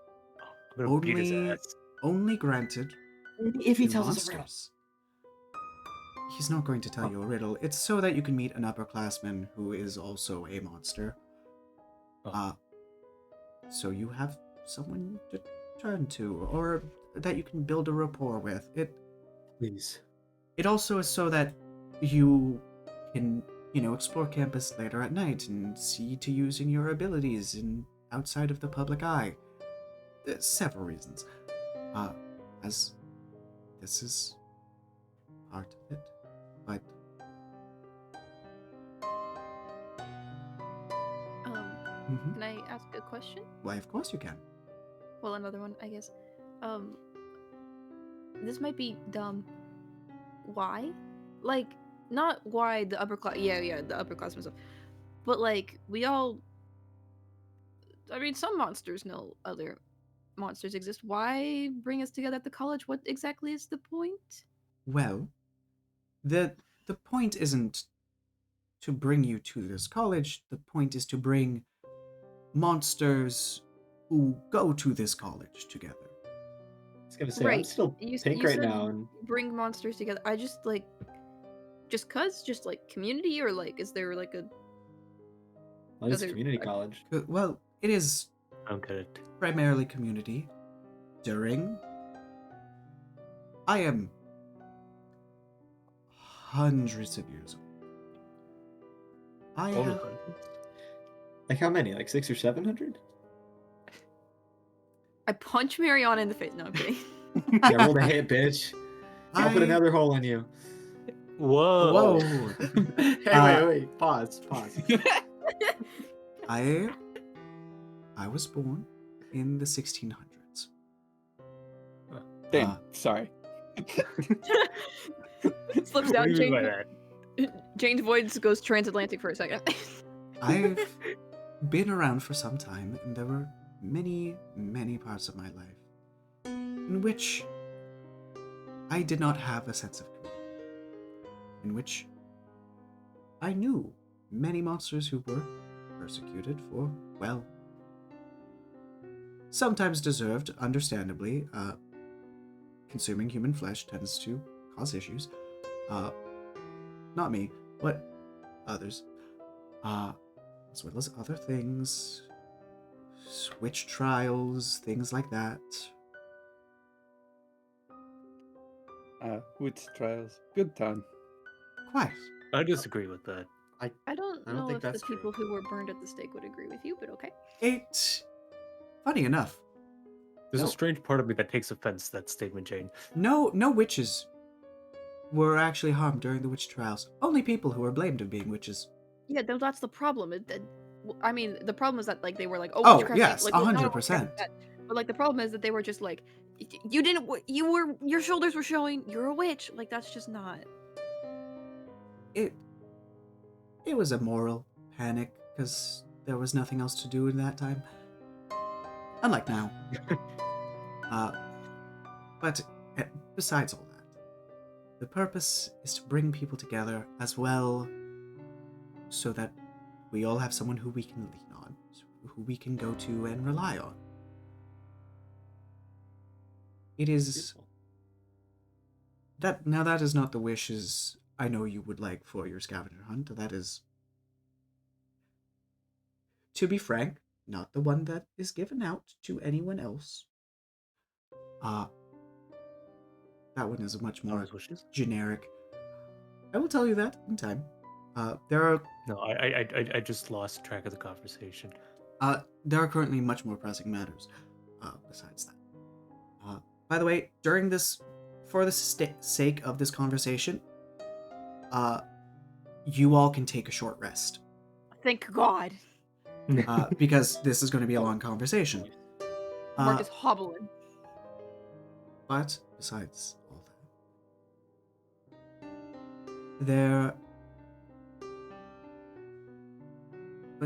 [SPEAKER 3] I'm gonna beat his
[SPEAKER 1] Only-
[SPEAKER 3] ass.
[SPEAKER 1] only granted
[SPEAKER 2] If he
[SPEAKER 1] to
[SPEAKER 2] tells us a riddle.
[SPEAKER 1] monsters. He's not going to tell you a riddle. It's so that you can meet an upperclassman who is also a monster.
[SPEAKER 3] Oh.
[SPEAKER 1] So you have someone to turn to, or that you can build a rapport with.
[SPEAKER 3] Please.
[SPEAKER 1] It also is so that you can, explore campus later at night and see to using your abilities outside of the public eye. There's several reasons. As this is part of it, but
[SPEAKER 4] Can I ask a question?
[SPEAKER 1] why, of course you can.
[SPEAKER 4] Well, another one, I guess. This might be dumb. Why? Like, not why the upper class. Yeah, the upperclassmen stuff. But like, we all. I mean, some monsters know other monsters exist. Why bring us together at the college? What exactly is the point?
[SPEAKER 1] Well, the point isn't to bring you to this college. The point is to bring monsters who go to this college together.
[SPEAKER 2] I was gonna say I'm
[SPEAKER 4] Right.
[SPEAKER 2] still
[SPEAKER 4] You
[SPEAKER 2] pink right
[SPEAKER 4] said
[SPEAKER 2] now, and
[SPEAKER 4] bring monsters together. I just like, just like community, or like, is there like a
[SPEAKER 2] well, it's
[SPEAKER 4] other-
[SPEAKER 2] community college.
[SPEAKER 1] Well, it is
[SPEAKER 3] I don't get it.
[SPEAKER 1] primarily community. I am hundreds of years old. I
[SPEAKER 3] Only
[SPEAKER 1] have,
[SPEAKER 3] hundreds?
[SPEAKER 2] Like how many? Like 600 or 700?
[SPEAKER 4] I punch Marianna in the face. No, I'm kidding.
[SPEAKER 2] Yeah, roll the hit, bitch. I'll put
[SPEAKER 1] I-
[SPEAKER 2] another hole in you.
[SPEAKER 3] Whoa.
[SPEAKER 1] Whoa.
[SPEAKER 2] Hey, wait. Pause.
[SPEAKER 1] I was born in the 1600s.
[SPEAKER 6] Damn, sorry.
[SPEAKER 4] Slips
[SPEAKER 3] What
[SPEAKER 4] out.
[SPEAKER 3] do you mean by
[SPEAKER 4] Jane,
[SPEAKER 3] that?
[SPEAKER 4] Jane's voice goes transatlantic for a second.
[SPEAKER 1] I've been around for some time, and there were many, many parts of my life in which I did not have a sense of community, in which I knew many monsters who were persecuted for, well, sometimes deserved, understandably. Consuming human flesh tends to cause issues. Not me, but others. As well as other things. Witch trials, things like that.
[SPEAKER 6] Witch trials. Good time.
[SPEAKER 1] Quite.
[SPEAKER 3] I disagree with that.
[SPEAKER 4] I don't
[SPEAKER 2] I don't
[SPEAKER 4] know
[SPEAKER 2] think
[SPEAKER 4] if the
[SPEAKER 2] that's true.
[SPEAKER 4] people who were burned at the stake would agree with you, but okay.
[SPEAKER 1] Funny enough,
[SPEAKER 3] There's
[SPEAKER 1] No.
[SPEAKER 3] a strange part of me that takes offense to that statement, Jane.
[SPEAKER 1] no witches were actually harmed during the witch trials. Only people who were blamed of being witches.
[SPEAKER 4] Yeah, that's the problem. I mean, the problem is that like they were like, oh,
[SPEAKER 1] Oh,
[SPEAKER 4] witchcraft,
[SPEAKER 1] yes,
[SPEAKER 4] like well, not
[SPEAKER 1] 100%.
[SPEAKER 4] that, but like the problem is that they were just like, you didn't, your shoulders were showing, you're a witch. Like that's just not.
[SPEAKER 1] It was a moral panic because there was nothing else to do in that time. Unlike now. But besides all that, the purpose is to bring people together as well so that we all have someone who we can lean on, who we can go to and rely on. It is
[SPEAKER 2] Beautiful.
[SPEAKER 1] that is not the wishes I know you would like for your scavenger hunt. That is, to be frank, not the one that is given out to anyone else. That one is a much more
[SPEAKER 3] His wishes?
[SPEAKER 1] generic. I will tell you that in time. There are
[SPEAKER 3] No, I just lost track of the conversation.
[SPEAKER 1] there are currently much more pressing matters. Besides that, by the way, during this, for the sake of this conversation, you all can take a short rest
[SPEAKER 4] Thank God.
[SPEAKER 1] because this is going to be a long conversation.
[SPEAKER 4] Mark is hobbling.
[SPEAKER 1] But besides all that,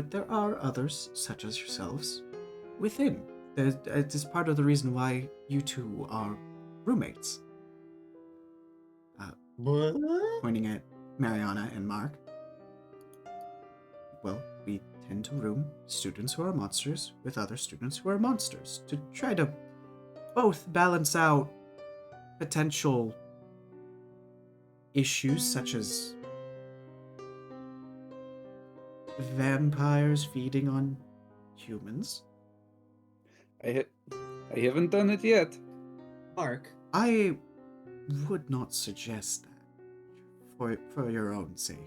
[SPEAKER 1] there are others, such as yourselves, within. It is part of the reason why you two are roommates.
[SPEAKER 2] What?
[SPEAKER 1] Pointing at Marianna and Mark. Well, we tend to room students who are monsters with other students who are monsters to try to both balance out potential issues such as vampires feeding on humans.
[SPEAKER 6] I haven't done it yet.
[SPEAKER 2] Mark.
[SPEAKER 1] I would not suggest that for your own sake.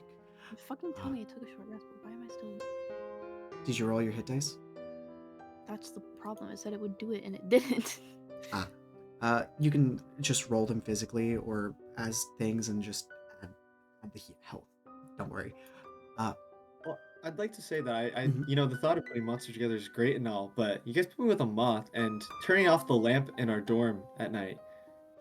[SPEAKER 4] You fucking tell me I took a short rest, but why am I still?
[SPEAKER 1] Did you roll your hit dice?
[SPEAKER 4] That's the problem. I said it would do it, and it didn't.
[SPEAKER 1] You can just roll them physically or as things and just add the health. Don't worry.
[SPEAKER 2] Well, I'd like to say that I
[SPEAKER 1] Mhm.
[SPEAKER 2] you know, the thought of putting monsters together is great and all, but you guys put me with a moth, and turning off the lamp in our dorm at night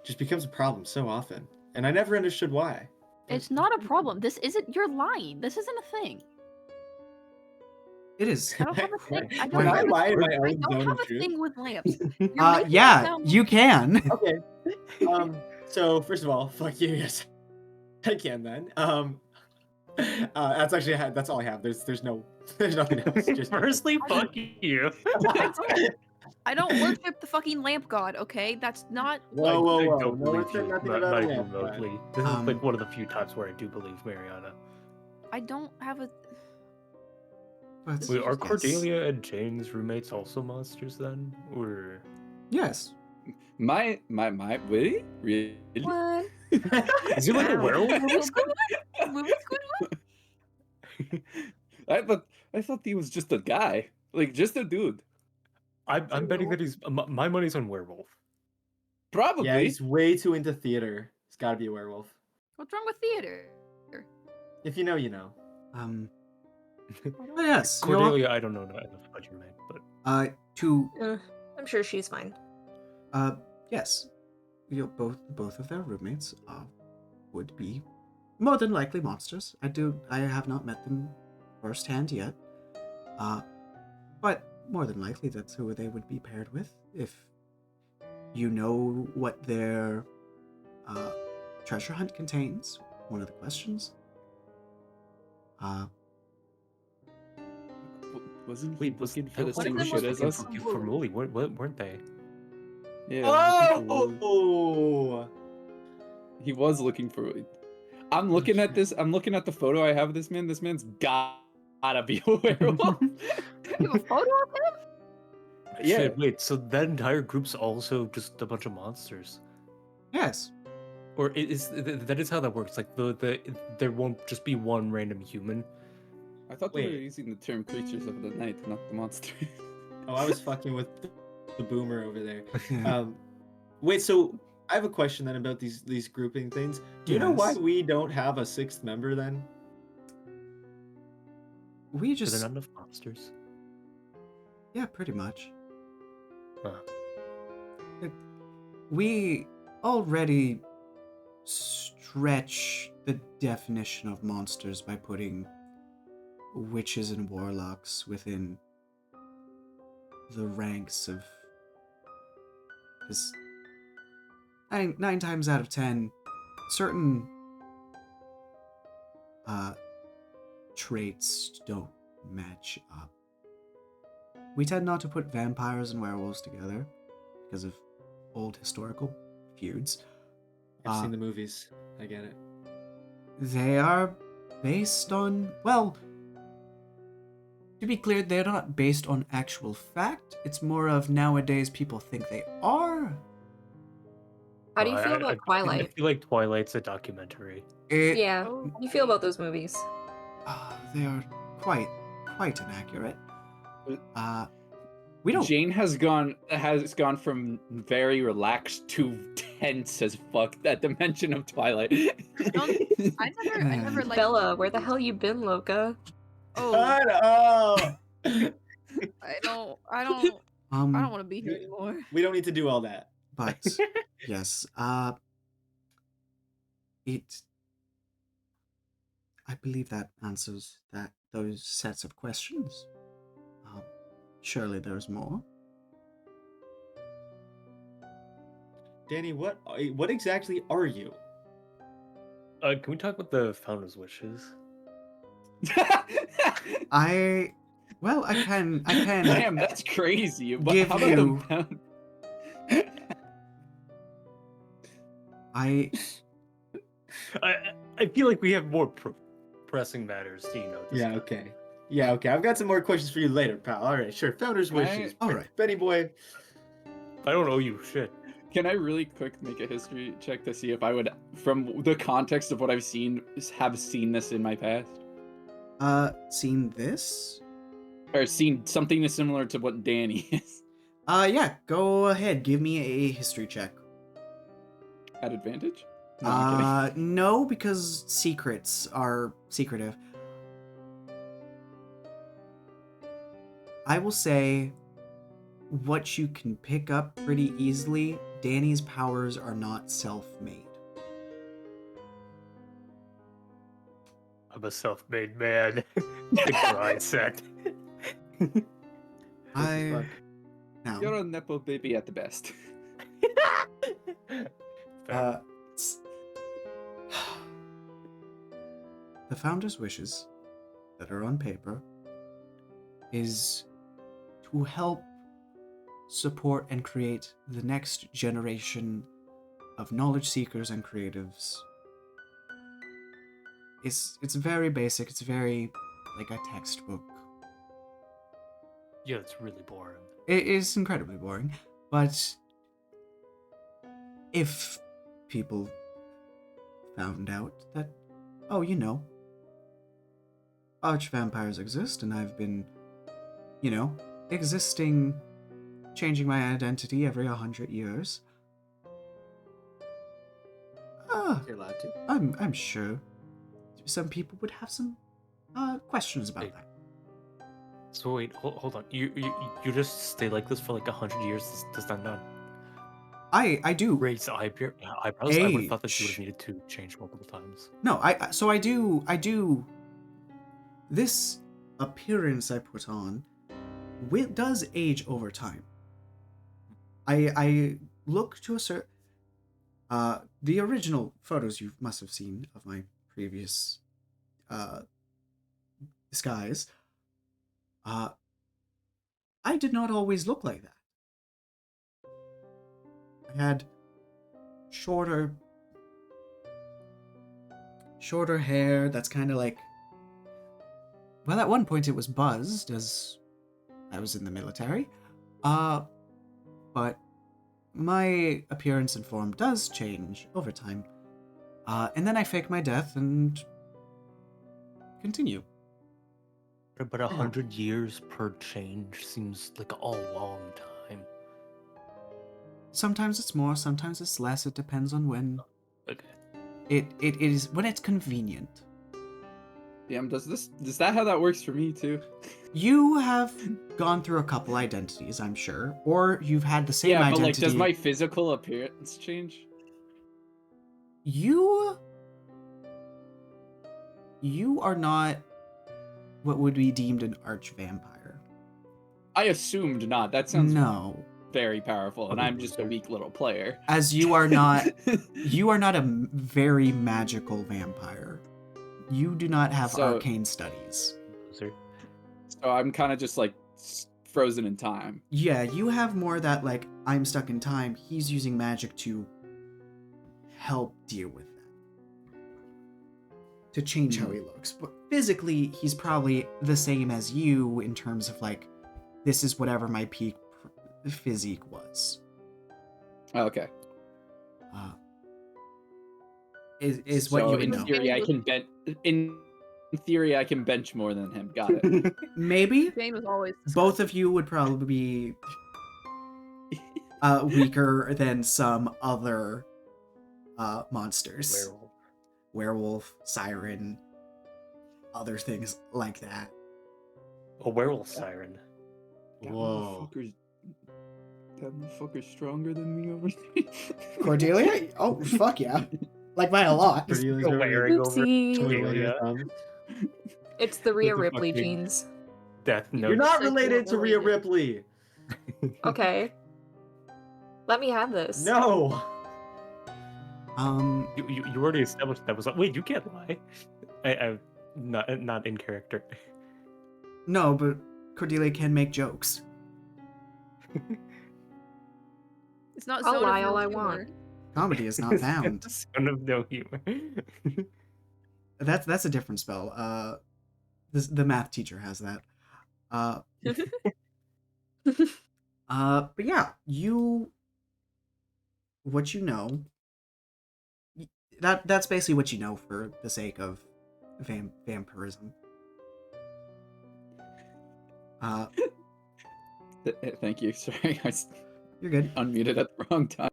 [SPEAKER 2] just becomes a problem so often, and I never understood why.
[SPEAKER 4] It's not a problem. This isn't. You're lying. This isn't a thing.
[SPEAKER 1] It is.
[SPEAKER 4] I don't have a thing. I
[SPEAKER 1] Wait.
[SPEAKER 4] don't
[SPEAKER 2] Can I
[SPEAKER 4] have
[SPEAKER 2] lie in my
[SPEAKER 4] I
[SPEAKER 2] own
[SPEAKER 4] don't
[SPEAKER 2] zone
[SPEAKER 4] have
[SPEAKER 2] of
[SPEAKER 4] a
[SPEAKER 2] truth?
[SPEAKER 4] thing with lamps. You're making it
[SPEAKER 1] Yeah,
[SPEAKER 4] sound
[SPEAKER 1] you can.
[SPEAKER 2] Okay. So first of all, fuck you. Yes, I can then. That's actually that's all I have. There's nothing else. Just
[SPEAKER 3] Firstly, fuck you.
[SPEAKER 4] I don't worship the fucking lamp god. Okay, that's not.
[SPEAKER 2] Whoa,
[SPEAKER 3] I
[SPEAKER 2] whoa, whoa!
[SPEAKER 3] don't
[SPEAKER 2] No one
[SPEAKER 3] believe
[SPEAKER 2] said
[SPEAKER 3] you,
[SPEAKER 2] nothing
[SPEAKER 3] not
[SPEAKER 2] about a
[SPEAKER 3] even
[SPEAKER 2] lamp. God.
[SPEAKER 3] remotely. This is like one of the few times where I do believe Marianna.
[SPEAKER 4] I don't have a.
[SPEAKER 1] But
[SPEAKER 3] Wait, are
[SPEAKER 1] yes.
[SPEAKER 3] Cordelia and Jane's roommates also monsters then? Or
[SPEAKER 1] Yes.
[SPEAKER 6] My really? Really?
[SPEAKER 4] What?
[SPEAKER 3] is he like a
[SPEAKER 4] Wow.
[SPEAKER 3] werewolf?
[SPEAKER 4] Movie school? Movie school?
[SPEAKER 6] I thought he was just a guy. Like just a dude.
[SPEAKER 3] I'm betting that he's my money's on werewolf.
[SPEAKER 6] Probably.
[SPEAKER 2] Yeah, he's way too into theater. He's got to be a werewolf.
[SPEAKER 4] What's wrong with theater?
[SPEAKER 2] If you know, you know.
[SPEAKER 1] But yes.
[SPEAKER 3] Cordelia, I don't know enough about your roommate, but
[SPEAKER 5] I'm sure she's fine.
[SPEAKER 1] Yes. Both of their roommates would be more than likely monsters. I have not met them firsthand yet. But more than likely that's who they would be paired with. If you know what their treasure hunt contains, one of the questions.
[SPEAKER 6] Wasn't
[SPEAKER 3] wait, was
[SPEAKER 6] looking for the
[SPEAKER 4] One
[SPEAKER 6] same
[SPEAKER 4] of them
[SPEAKER 6] shit
[SPEAKER 4] was
[SPEAKER 6] as
[SPEAKER 4] looking
[SPEAKER 6] us?
[SPEAKER 3] for Woolie, weren't they?
[SPEAKER 6] Yeah. looking for Woolie.
[SPEAKER 2] Oh!
[SPEAKER 6] He was looking for it. I'm looking at this. I'm looking at the photo I have of this man. This man's gotta be a werewolf.
[SPEAKER 4] You have a photo of him?
[SPEAKER 6] Yeah.
[SPEAKER 3] Shit, wait, so that entire group's also just a bunch of monsters?
[SPEAKER 1] Yes.
[SPEAKER 3] Or that is how that works? Like there won't just be one random human.
[SPEAKER 6] I thought they were
[SPEAKER 2] Wait.
[SPEAKER 6] using the term creatures of the night, not the monster.
[SPEAKER 2] Oh, I was fucking with the boomer over there. Wait, so I have a question then about these grouping things. Do you know why
[SPEAKER 1] Yes.
[SPEAKER 2] we don't have a sixth member then?
[SPEAKER 1] We
[SPEAKER 3] Are there
[SPEAKER 1] just
[SPEAKER 3] not enough monsters?
[SPEAKER 1] yeah, pretty much.
[SPEAKER 3] Huh.
[SPEAKER 1] We already stretch the definition of monsters by putting witches and warlocks within the ranks of, because nine times out of 10 certain traits don't match up. We tend not to put vampires and werewolves together because of old historical feuds.
[SPEAKER 2] I've seen the movies. I get it.
[SPEAKER 1] They are based on, well, to be clear, they're not based on actual fact. It's more of nowadays people think they are.
[SPEAKER 5] How do you
[SPEAKER 3] Well,
[SPEAKER 5] feel about
[SPEAKER 3] I
[SPEAKER 5] Twilight?
[SPEAKER 3] feel like Twilight's a documentary.
[SPEAKER 5] Yeah,
[SPEAKER 4] Oh.
[SPEAKER 5] how do you feel about those movies?
[SPEAKER 1] They are quite inaccurate. We don't.
[SPEAKER 6] Jane has gone from very relaxed to tense as fuck at the mention of Twilight.
[SPEAKER 4] I never liked.
[SPEAKER 5] Bella, where the hell you been, Loca?
[SPEAKER 4] Oh,
[SPEAKER 2] Shut up!
[SPEAKER 4] I don't want to be here anymore.
[SPEAKER 2] We don't need to do all that.
[SPEAKER 1] But yes, I believe that answers those sets of questions. Surely there's more.
[SPEAKER 2] Danny, what exactly are you?
[SPEAKER 3] Can we talk about the founder's wishes?
[SPEAKER 1] I can
[SPEAKER 6] Damn, that's crazy. But
[SPEAKER 1] Give
[SPEAKER 6] how about
[SPEAKER 1] you-
[SPEAKER 6] the found-
[SPEAKER 1] I
[SPEAKER 3] I feel like we have more pressing matters to
[SPEAKER 2] Yeah,
[SPEAKER 3] discuss.
[SPEAKER 2] okay. Yeah, okay. I've got some more questions for you later, pal. All right, sure. Founder's wishes.
[SPEAKER 1] all right.
[SPEAKER 2] Benny boy.
[SPEAKER 3] I don't owe you shit.
[SPEAKER 6] Can I really quick make a history check to see if I would, from the context of what I've seen, have seen this in my past?
[SPEAKER 1] Seen this?
[SPEAKER 6] Or seen something similar to what Danny is?
[SPEAKER 1] Yeah, go ahead. Give me a history check.
[SPEAKER 6] At advantage? No, I'm kidding.
[SPEAKER 1] No, because secrets are secretive. I will say what you can pick up pretty easily, Danny's powers are not self-made.
[SPEAKER 3] I'm a self-made man. The grind set.
[SPEAKER 1] Now,
[SPEAKER 6] You're a nepo baby at the best.
[SPEAKER 1] s- the founder's wishes that are on paper is to help support and create the next generation of knowledge seekers and creatives. It's very basic. It's very like a textbook.
[SPEAKER 3] Yeah, it's really boring.
[SPEAKER 1] It is incredibly boring, but if people found out that, oh, you know, arch vampires exist, and I've been, you know, existing, changing my identity every 100 years.
[SPEAKER 2] You're allowed to.
[SPEAKER 1] I'm sure some people would have some questions about
[SPEAKER 3] Hey.
[SPEAKER 1] that.
[SPEAKER 3] So wait, hold on. You just stay like this for like 100 years. Does that not
[SPEAKER 1] I do.
[SPEAKER 3] raise eyebrows? I would have thought that you would
[SPEAKER 1] Age.
[SPEAKER 3] have needed to change multiple times.
[SPEAKER 1] No, I do. This appearance I put on does age over time. I look to a certain. The original photos you must have seen of my previous disguise. I did not always look like that. I had shorter hair that's kind of like, well, at one point it was buzzed as I was in the military. But my appearance and form does change over time. And then I fake my death and continue.
[SPEAKER 3] But 100 years per change seems like a long time.
[SPEAKER 1] Sometimes it's more, sometimes it's less. It depends on when.
[SPEAKER 3] Okay.
[SPEAKER 1] It is when it's convenient.
[SPEAKER 6] Damn, does that how that works for me too?
[SPEAKER 1] You have gone through a couple identities, I'm sure, or you've had the same
[SPEAKER 6] Yeah, but
[SPEAKER 1] identity.
[SPEAKER 6] like, does my physical appearance change?
[SPEAKER 1] You are not what would be deemed an arch-vampire.
[SPEAKER 6] I assumed not. That sounds
[SPEAKER 1] No.
[SPEAKER 6] very powerful, and I'm just a weak little player.
[SPEAKER 1] As you are not a very magical vampire. You do not have arcane studies.
[SPEAKER 6] So I'm kind of just like frozen in time.
[SPEAKER 1] Yeah, you have more that like, I'm stuck in time. He's using magic to help deal with that. To change how he looks. But physically, he's probably the same as you in terms of like, this is whatever my peak physique was.
[SPEAKER 6] Okay.
[SPEAKER 1] Is what you would know.
[SPEAKER 6] In theory, I can bench more than him. Got it.
[SPEAKER 1] Maybe.
[SPEAKER 4] Jane was always
[SPEAKER 1] Both of you would probably be weaker than some other monsters. Werewolf, siren, other things like that.
[SPEAKER 3] A werewolf siren.
[SPEAKER 2] Whoa.
[SPEAKER 6] That motherfucker's stronger than me over there.
[SPEAKER 1] Cordelia? Oh, fuck yeah. Like by a lot.
[SPEAKER 2] Cordelia's
[SPEAKER 3] Wearing over
[SPEAKER 5] Oopsie.
[SPEAKER 3] Cordelia.
[SPEAKER 5] It's the Rhea
[SPEAKER 3] With the
[SPEAKER 5] Ripley
[SPEAKER 3] fucking-
[SPEAKER 5] genes.
[SPEAKER 3] Death Note.
[SPEAKER 2] You're not
[SPEAKER 4] Like,
[SPEAKER 2] related to Rhea
[SPEAKER 4] related.
[SPEAKER 2] Ripley.
[SPEAKER 5] Okay. Let me have this.
[SPEAKER 2] No.
[SPEAKER 3] You already established that was. Wait, you can't lie. I not in character.
[SPEAKER 1] No, but Cordelia can make jokes.
[SPEAKER 4] It's not
[SPEAKER 5] I'll
[SPEAKER 4] zone of
[SPEAKER 5] lie
[SPEAKER 4] no
[SPEAKER 5] all I
[SPEAKER 4] humor.
[SPEAKER 5] want.
[SPEAKER 1] Comedy is not found.
[SPEAKER 3] Son of no humor.
[SPEAKER 1] That's a different spell. The math teacher has that. But yeah, what you know. That's basically what you know for the sake of vampirism.
[SPEAKER 6] Thank you. Sorry, I
[SPEAKER 1] You're good.
[SPEAKER 6] unmuted at the wrong time.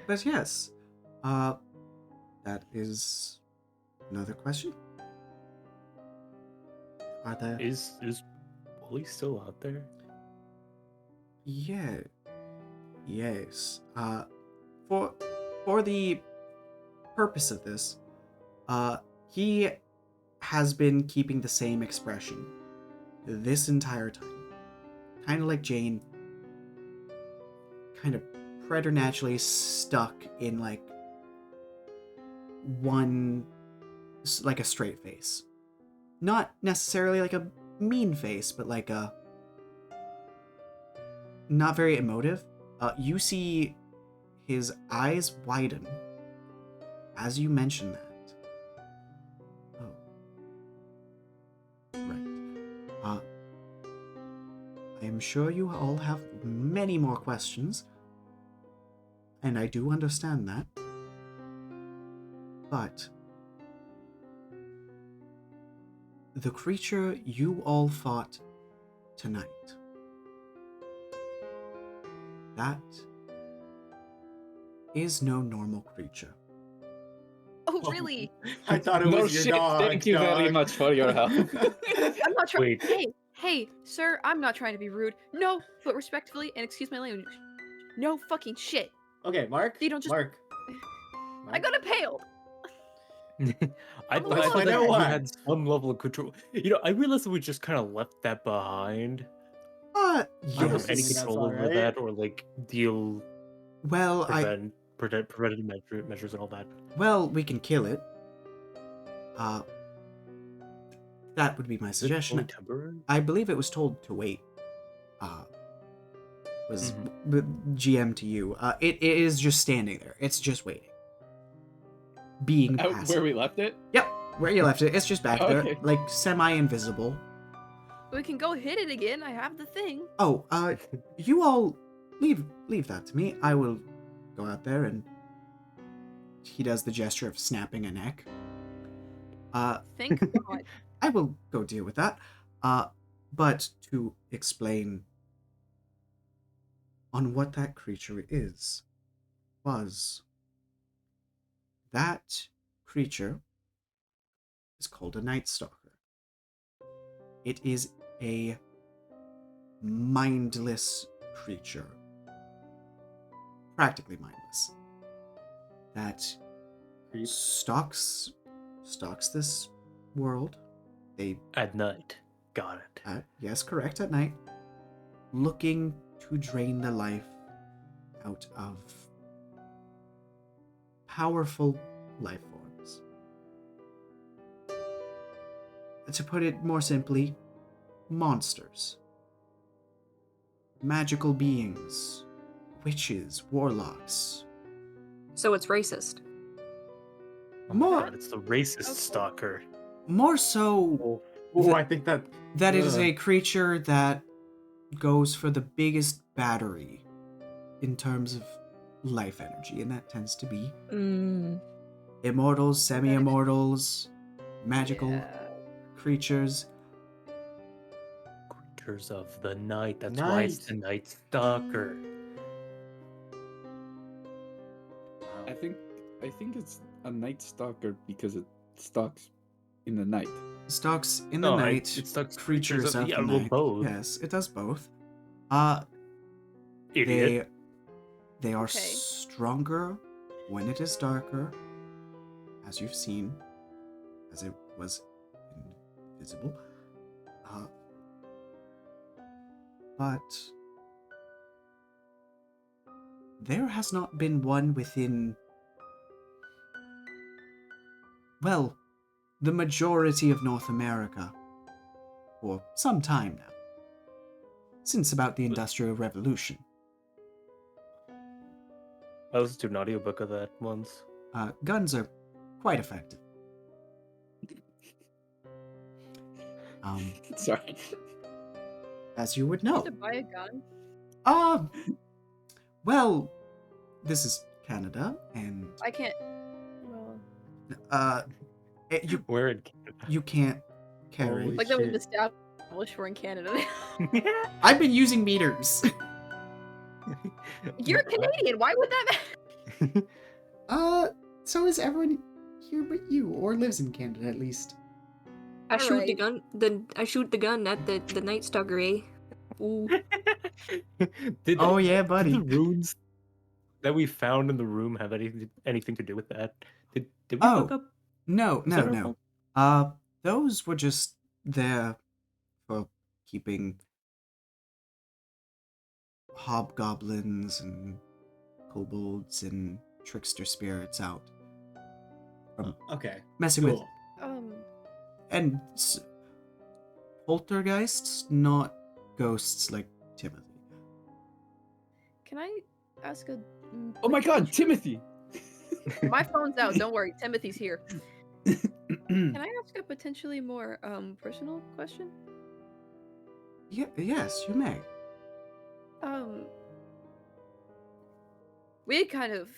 [SPEAKER 1] But yes, that is another question. Are there?
[SPEAKER 3] Is Woolie still out there?
[SPEAKER 1] Yeah. Yes. For the purpose of this, he has been keeping the same expression this entire time. Kind of like Jane, kind of preternaturally stuck in like like a straight face. Not necessarily like a mean face, but like a not very emotive. You see his eyes widen as you mention that. Oh. Right. I am sure you all have many more questions, and I do understand that. But the creature you all fought tonight, that is no normal creature.
[SPEAKER 4] Oh, really?
[SPEAKER 2] I thought it
[SPEAKER 6] No
[SPEAKER 2] was your
[SPEAKER 6] shit.
[SPEAKER 2] dog.
[SPEAKER 6] Thank you very
[SPEAKER 2] dog.
[SPEAKER 6] much for your help.
[SPEAKER 4] I'm not trying.
[SPEAKER 3] Wait.
[SPEAKER 4] Hey, sir, I'm not trying to be rude. No, but respectfully, and excuse my language, no fucking shit.
[SPEAKER 2] Okay, Mark.
[SPEAKER 4] You don't just-
[SPEAKER 2] Mark.
[SPEAKER 4] I got impaled.
[SPEAKER 3] I
[SPEAKER 4] Oh,
[SPEAKER 3] thought
[SPEAKER 2] I
[SPEAKER 3] that
[SPEAKER 2] know
[SPEAKER 3] you
[SPEAKER 2] why.
[SPEAKER 3] had some level of control. You know, I realized that we just kind of left that behind.
[SPEAKER 1] Yes.
[SPEAKER 3] I don't have any
[SPEAKER 2] Yes.
[SPEAKER 3] control
[SPEAKER 2] That's
[SPEAKER 3] over
[SPEAKER 2] alright.
[SPEAKER 3] that, or like deal
[SPEAKER 1] Well,
[SPEAKER 3] preventative measures and all that.
[SPEAKER 1] Well, we can kill it. That would be my
[SPEAKER 3] Is it only
[SPEAKER 1] suggestion.
[SPEAKER 3] temporary?
[SPEAKER 1] I believe it was told to wait. Was
[SPEAKER 3] Mm-hmm.
[SPEAKER 1] the GM to you. It is just standing there. It's just waiting. Being passive.
[SPEAKER 6] Where we left it?
[SPEAKER 1] Yep, where you left it. It's just back there,
[SPEAKER 6] Okay.
[SPEAKER 1] like semi-invisible.
[SPEAKER 4] We can go hit it again. I have the thing.
[SPEAKER 1] Oh, you all leave that to me. I will go out there and he does the gesture of snapping a neck.
[SPEAKER 4] Thank God.
[SPEAKER 1] I will go deal with that. But to explain on what that creature was, that creature is called a Night Stalker. It is a mindless creature, practically mindless, that
[SPEAKER 2] Creep.
[SPEAKER 1] stalks this world. They
[SPEAKER 3] At night. Got it.
[SPEAKER 1] yes, correct, at night, looking to drain the life out of powerful life forms. To put it more simply, monsters, magical beings, witches, warlocks.
[SPEAKER 5] So it's racist.
[SPEAKER 3] Oh my
[SPEAKER 1] More-
[SPEAKER 3] god, it's the racist
[SPEAKER 4] Okay.
[SPEAKER 3] stalker.
[SPEAKER 1] More so
[SPEAKER 2] Oh, I think that
[SPEAKER 1] that it is
[SPEAKER 2] Ugh.
[SPEAKER 1] a creature that goes for the biggest battery in terms of life energy, and that tends to be immortals, semi-immortals, magical
[SPEAKER 4] Yeah.
[SPEAKER 1] creatures.
[SPEAKER 3] Creatures of the night. That's why it's the night stalker.
[SPEAKER 6] I think it's a night stalker because it stalks in the night.
[SPEAKER 1] Stalks in the
[SPEAKER 3] No,
[SPEAKER 1] night,
[SPEAKER 3] it stalks
[SPEAKER 1] creatures of
[SPEAKER 3] yeah,
[SPEAKER 1] the
[SPEAKER 3] well,
[SPEAKER 1] night.
[SPEAKER 3] both.
[SPEAKER 1] Yes, it does both.
[SPEAKER 3] Idiot.
[SPEAKER 1] They are
[SPEAKER 4] Okay.
[SPEAKER 1] stronger when it is darker, as you've seen, as it was invisible. But there has not been one within, well, the majority of North America for some time now, since about the Industrial Revolution.
[SPEAKER 3] I listened to an audiobook of that once.
[SPEAKER 1] Guns are quite effective.
[SPEAKER 6] Sorry.
[SPEAKER 1] As you would
[SPEAKER 4] You
[SPEAKER 1] know.
[SPEAKER 4] have to buy a gun.
[SPEAKER 1] Well, this is Canada, and
[SPEAKER 4] I can't. Well,
[SPEAKER 3] Where in
[SPEAKER 1] you can't carry.
[SPEAKER 2] Holy
[SPEAKER 4] like that we've
[SPEAKER 2] shit.
[SPEAKER 4] established we're in Canada.
[SPEAKER 1] I've been using meters.
[SPEAKER 4] You're Canadian. Why would that matter?
[SPEAKER 1] So is everyone here but you, or lives in Canada at least.
[SPEAKER 5] I shoot the
[SPEAKER 4] Alright.
[SPEAKER 5] gun. I shoot the gun at the night stalker. Eh? Ooh.
[SPEAKER 1] Oh yeah, buddy.
[SPEAKER 3] Did the runes that we found in the room have anything to do with that? Did we
[SPEAKER 1] Oh.
[SPEAKER 3] look up?
[SPEAKER 1] No,
[SPEAKER 3] Is that our
[SPEAKER 1] no.
[SPEAKER 3] fault?
[SPEAKER 1] Those were just there for keeping hobgoblins and kobolds and trickster spirits out.
[SPEAKER 2] Okay.
[SPEAKER 1] Messing with
[SPEAKER 2] Cool.
[SPEAKER 1] and poltergeists, not ghosts like Timothy.
[SPEAKER 4] Can I ask a?
[SPEAKER 6] Oh my god, Timothy!
[SPEAKER 4] My phone's out. Don't worry. Timothy's here. Can I ask a potentially more personal question?
[SPEAKER 1] Yes, you may.
[SPEAKER 4] We kind of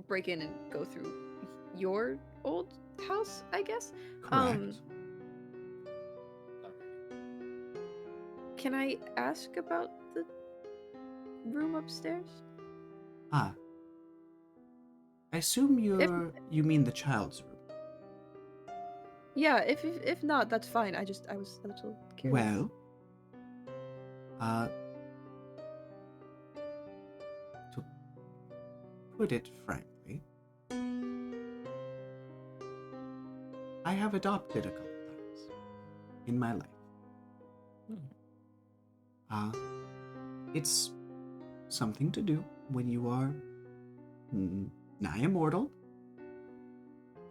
[SPEAKER 4] break in and go through your old house, I guess.
[SPEAKER 1] Correct.
[SPEAKER 4] Can I ask about the room upstairs?
[SPEAKER 1] I assume you mean the child's room.
[SPEAKER 4] Yeah, if not, that's fine. I was a little curious.
[SPEAKER 1] Well, to put it frankly, I have adopted a couple times in my life. It's something to do when you are nigh immortal,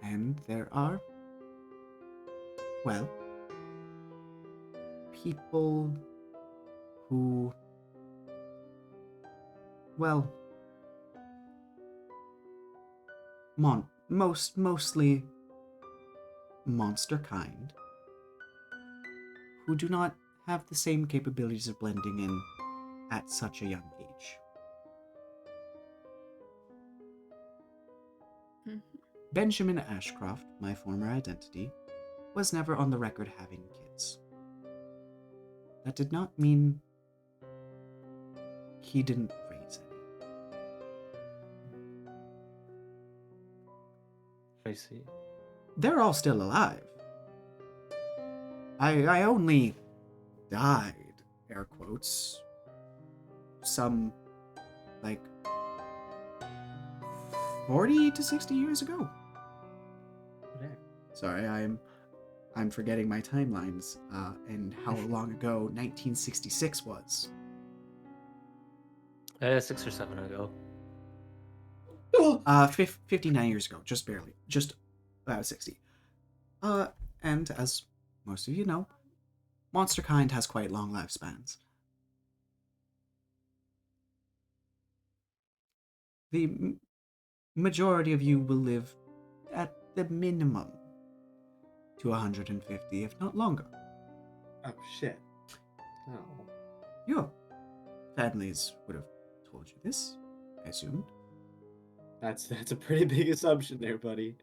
[SPEAKER 1] and there are, well, people who, well, mostly monster kind, who do not have the same capabilities of blending in at such a young age. Benjamin Ashcroft, my former identity, was never on the record having kids. that did not mean he didn't raise any.
[SPEAKER 3] I see.
[SPEAKER 1] They're all still alive. I only died, air quotes, some, like, 40 to 60 years ago. Sorry, I'm forgetting my timelines, and how long ago 1966 was.
[SPEAKER 3] 6 or 7 ago.
[SPEAKER 1] 59 years ago, just barely, just about 60. And as most of you know, monsterkind has quite long lifespans. The majority of you will live at the minimum to 150, if not longer.
[SPEAKER 2] Oh shit. Oh.
[SPEAKER 1] Your families would have told you this, I assumed.
[SPEAKER 2] That's a pretty big assumption there, buddy.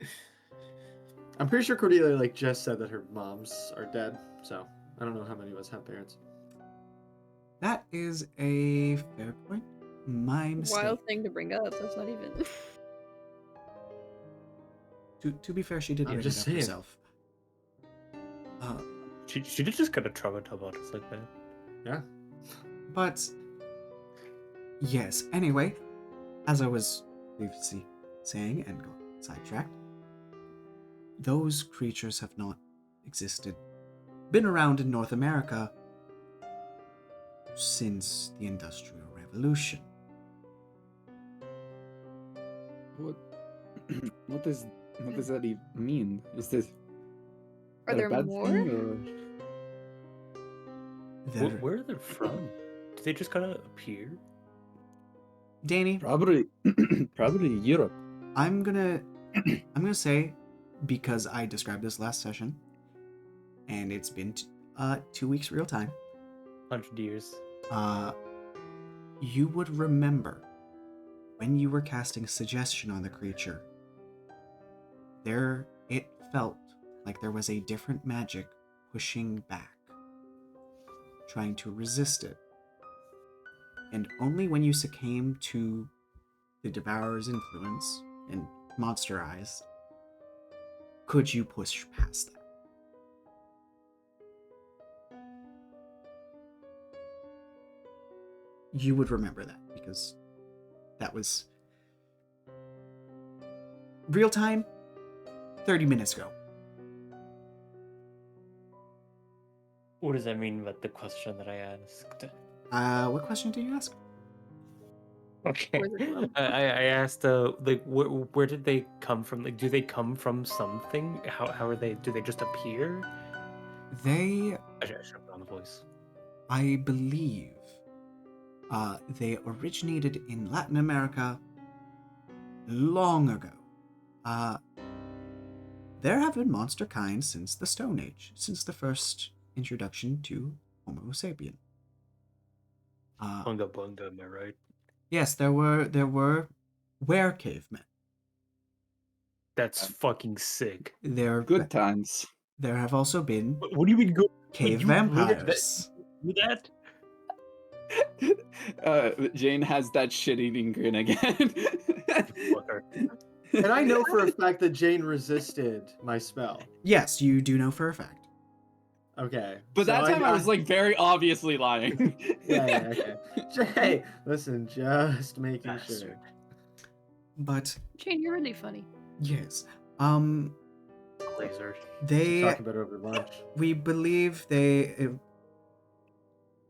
[SPEAKER 2] I'm pretty sure Cordelia just said that her moms are dead, so I don't know how many of us have parents.
[SPEAKER 1] That is a fair point. My mistake.
[SPEAKER 4] Wild thing to bring up. That's not even.
[SPEAKER 1] To be fair, she did
[SPEAKER 2] I'm
[SPEAKER 1] bring it
[SPEAKER 2] just
[SPEAKER 1] up
[SPEAKER 2] saying.
[SPEAKER 1] herself.
[SPEAKER 3] She did just kind of trouble about us like that.
[SPEAKER 2] Yeah.
[SPEAKER 1] But yes, anyway, as I was previously saying and got sidetracked, those creatures have not been around in North America since the Industrial Revolution.
[SPEAKER 6] What does that even mean? Is this
[SPEAKER 4] Are
[SPEAKER 6] that a
[SPEAKER 4] there
[SPEAKER 6] bad
[SPEAKER 4] more?
[SPEAKER 6] thing, or-
[SPEAKER 3] Where are they from? Did they just kind of appear?
[SPEAKER 1] Danny,
[SPEAKER 6] Probably Europe.
[SPEAKER 1] I'm gonna say, because I described this last session, and it's been 2 weeks real time.
[SPEAKER 3] 100 years.
[SPEAKER 1] You would remember when you were casting suggestion on the creature. It felt like there was a different magic pushing back, trying to resist it. And only when you succumbed to the Devourer's influence and Monster Eyes could you push past that. You would remember that because that was real time 30 minutes ago.
[SPEAKER 3] What does that mean about the question that I asked?
[SPEAKER 1] What question did you ask?
[SPEAKER 3] Okay.
[SPEAKER 4] Where's it from?
[SPEAKER 3] I asked, where did they come from? Like, do they come from something? How are they? Do they just appear?
[SPEAKER 1] They,
[SPEAKER 3] I should have put on the voice.
[SPEAKER 1] I believe, they originated in Latin America long ago. There have been monster kinds since the Stone Age, since the first introduction to Homo sapien.
[SPEAKER 3] Bunga bunga, am I right?
[SPEAKER 1] Yes, there were were-cavemen.
[SPEAKER 3] That's fucking sick.
[SPEAKER 6] Good times.
[SPEAKER 1] There have also been
[SPEAKER 3] What do you mean good?
[SPEAKER 1] cave
[SPEAKER 3] You
[SPEAKER 1] vampires.
[SPEAKER 3] Do that?
[SPEAKER 6] Jane has that shit-eating grin again.
[SPEAKER 2] And I know for a fact that Jane resisted my spell.
[SPEAKER 1] Yes, you do know for a fact.
[SPEAKER 2] Okay.
[SPEAKER 6] But
[SPEAKER 2] so
[SPEAKER 6] that time I was very obviously lying.
[SPEAKER 2] Yeah, okay. Hey, listen, just making sure.
[SPEAKER 3] Bastard.
[SPEAKER 1] But
[SPEAKER 4] Jane, you're really funny.
[SPEAKER 1] yes,
[SPEAKER 3] Laser.
[SPEAKER 1] they
[SPEAKER 2] Talking about it over lunch.
[SPEAKER 1] we believe they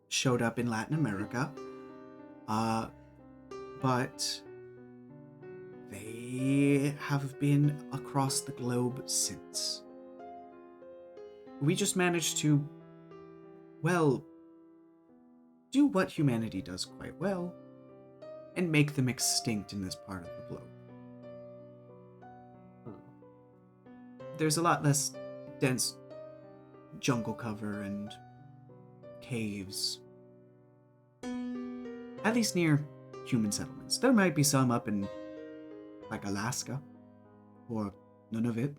[SPEAKER 1] showed up in Latin America, but they have been across the globe since. We just managed to, well, do what humanity does quite well, and make them extinct in this part of the globe. There's a lot less dense jungle cover and caves. At least near human settlements. There might be some up in, like, Alaska, or Nunavut.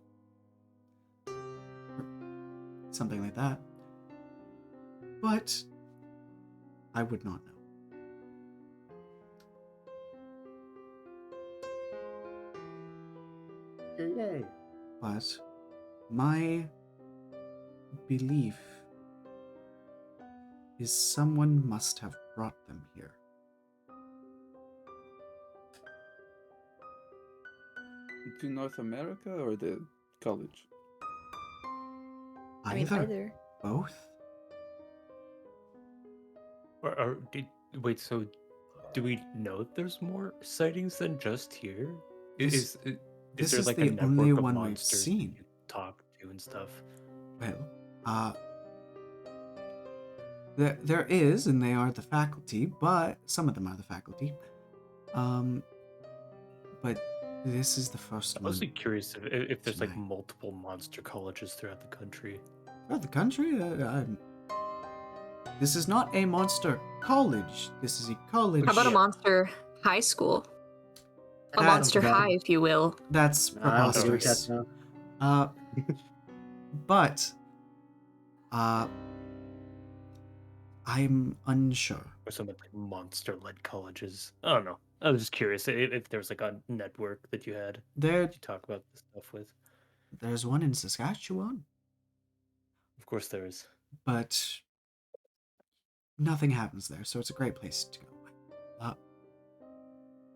[SPEAKER 1] Something like that. But I would not know.
[SPEAKER 2] Yay.
[SPEAKER 1] But my belief is someone must have brought them here.
[SPEAKER 6] To North America or the college?
[SPEAKER 4] I mean, either.
[SPEAKER 1] Both?
[SPEAKER 3] Wait, so do we know that there's more sightings than just here?
[SPEAKER 1] This-
[SPEAKER 3] Is
[SPEAKER 1] this
[SPEAKER 3] there
[SPEAKER 1] is
[SPEAKER 3] like
[SPEAKER 1] the
[SPEAKER 3] a network
[SPEAKER 1] only
[SPEAKER 3] of
[SPEAKER 1] one we've
[SPEAKER 3] monsters
[SPEAKER 1] seen.
[SPEAKER 3] you talk to and stuff?
[SPEAKER 1] Well, there is, and they are the faculty, but some of them are the faculty. But this is the first
[SPEAKER 3] I'm
[SPEAKER 1] one.
[SPEAKER 3] mostly curious if there's like
[SPEAKER 1] tonight.
[SPEAKER 3] multiple monster colleges throughout the country.
[SPEAKER 1] Throughout the country? This is not a monster college. This is a college.
[SPEAKER 5] How about a monster high school? A
[SPEAKER 1] That-
[SPEAKER 5] monster
[SPEAKER 2] bad.
[SPEAKER 5] high, if you will.
[SPEAKER 1] That's
[SPEAKER 2] I don't think we
[SPEAKER 1] preposterous.
[SPEAKER 2] catch now.
[SPEAKER 1] But I'm unsure.
[SPEAKER 3] Or some like monster-led colleges. I don't know. I was just curious if there was like a network that you had
[SPEAKER 1] There,
[SPEAKER 3] to talk about this stuff with.
[SPEAKER 1] there's one in Saskatchewan,
[SPEAKER 3] Of course there is.
[SPEAKER 1] but nothing happens there, so it's a great place to go.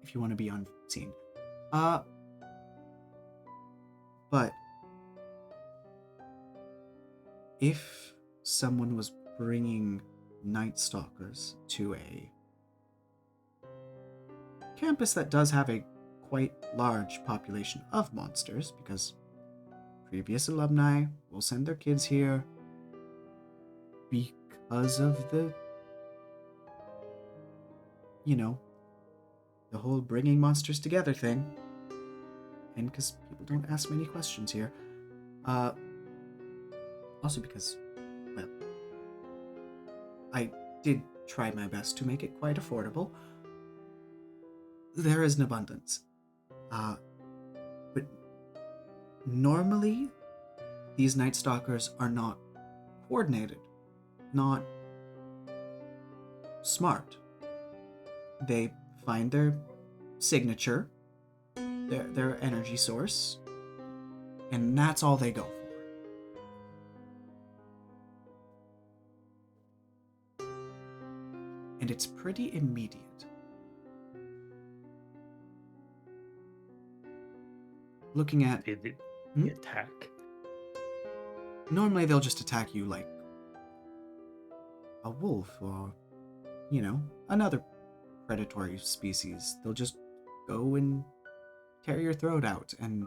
[SPEAKER 1] If you want to be unseen. But if someone was bringing Night Stalkers to a campus that does have a quite large population of monsters, because previous alumni will send their kids here because of the, the whole bringing monsters together thing, and because people don't ask many questions here. Also because, well, I did try my best to make it quite affordable. There is an abundance. But normally, these Night Stalkers are not coordinated, not smart. They find their signature, their energy source, and that's all they go for. And it's pretty immediate. Looking at
[SPEAKER 3] The attack.
[SPEAKER 1] normally they'll just attack you like a wolf or, another predatory species. They'll just go and tear your throat out and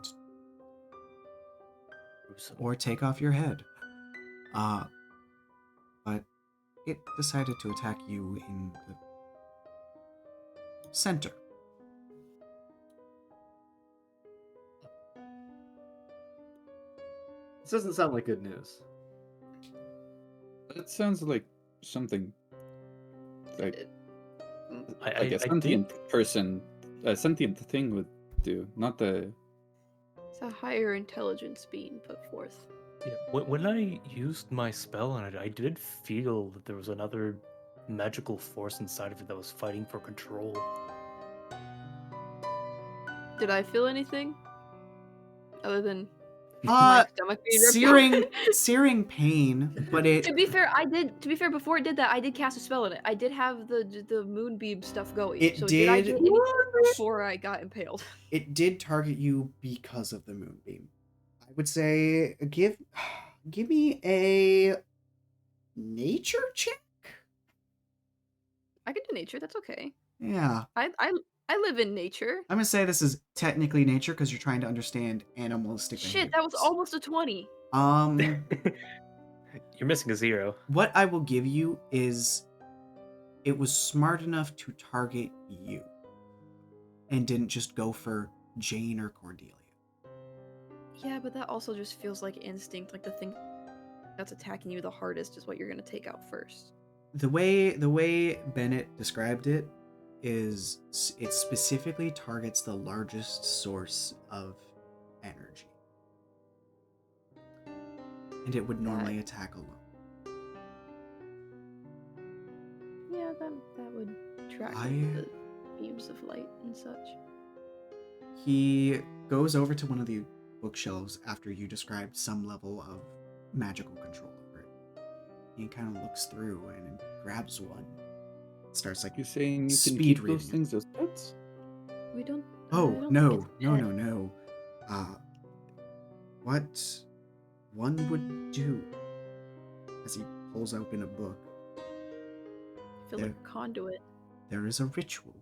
[SPEAKER 1] or take off your head. But it decided to attack you in the center.
[SPEAKER 2] This doesn't sound like good news.
[SPEAKER 6] That sounds like something like
[SPEAKER 3] I
[SPEAKER 6] a sentient person, a sentient thing would do, not the.
[SPEAKER 4] It's a higher intelligence being put forth.
[SPEAKER 3] Yeah, when I used my spell on it, I did feel that there was another magical force inside of it that was fighting for control.
[SPEAKER 4] Did I feel anything? Other than my stomach being ripped out?
[SPEAKER 1] searing pain, but it
[SPEAKER 4] To be fair, before it did that, I did cast a spell on it. I did have the moonbeam stuff going.
[SPEAKER 1] It
[SPEAKER 4] so did I
[SPEAKER 1] did-
[SPEAKER 4] get anything before I got impaled?
[SPEAKER 1] it did target you because of the moonbeam. I would say give me a nature check.
[SPEAKER 4] I could do nature. That's okay.
[SPEAKER 1] Yeah,
[SPEAKER 4] I live in nature.
[SPEAKER 1] I'm gonna say this is technically nature because you're trying to understand animalistic
[SPEAKER 4] Shit, that was
[SPEAKER 1] behaviors.
[SPEAKER 4] almost a 20.
[SPEAKER 3] You're missing a 0.
[SPEAKER 1] What I will give you is it was smart enough to target you and didn't just go for Jane or Cordelia.
[SPEAKER 4] Yeah, but that also just feels like instinct. Like the thing that's attacking you the hardest is what you're gonna take out first.
[SPEAKER 1] The way Bennett described it is it specifically targets the largest source of energy. And it would normally attack alone.
[SPEAKER 4] Yeah, that would track with
[SPEAKER 1] I-
[SPEAKER 4] the beams of light and such.
[SPEAKER 1] He goes over to one of the bookshelves after you described some level of magical control over it. He kind of looks through and grabs one. Starts like
[SPEAKER 6] You're saying you can
[SPEAKER 1] speed
[SPEAKER 6] keep
[SPEAKER 1] reading
[SPEAKER 6] those
[SPEAKER 1] it.
[SPEAKER 6] things as pets?
[SPEAKER 4] We don't.
[SPEAKER 1] Oh,
[SPEAKER 4] I don't think
[SPEAKER 1] no,
[SPEAKER 4] it's
[SPEAKER 1] no,
[SPEAKER 4] bad.
[SPEAKER 1] no, no. What one would do as he pulls open a book,
[SPEAKER 4] I feel like a conduit.
[SPEAKER 1] there is a ritual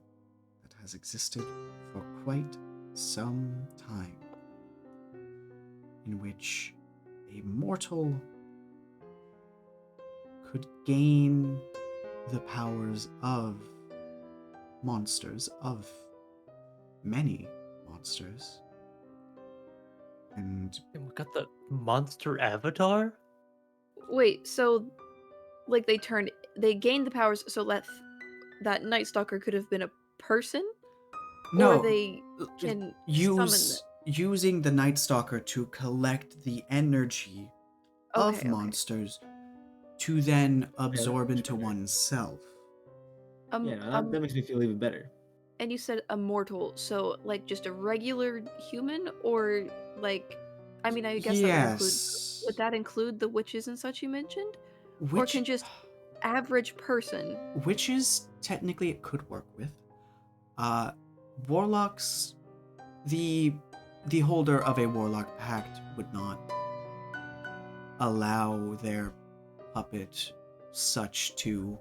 [SPEAKER 1] that has existed for quite some time in which a mortal could gain the powers of monsters, of many monsters. And
[SPEAKER 3] And we got the monster avatar?
[SPEAKER 4] Wait, so like they gained the powers so that Night Stalker could have been a person?
[SPEAKER 1] no,
[SPEAKER 4] Or they can summon them?
[SPEAKER 1] using the Night Stalker to collect the energy of
[SPEAKER 4] Okay.
[SPEAKER 1] monsters to then absorb
[SPEAKER 2] that's
[SPEAKER 1] into
[SPEAKER 2] better.
[SPEAKER 1] oneself.
[SPEAKER 2] Yeah, that makes me feel even better.
[SPEAKER 4] And you said immortal, so like just a regular human, or like, I mean, I guess
[SPEAKER 1] Yes.
[SPEAKER 4] would that include the witches and such you mentioned, or
[SPEAKER 1] Which
[SPEAKER 4] can just average person?
[SPEAKER 1] witches technically it could work with. Warlocks, the holder of a warlock pact would not allow their puppet such to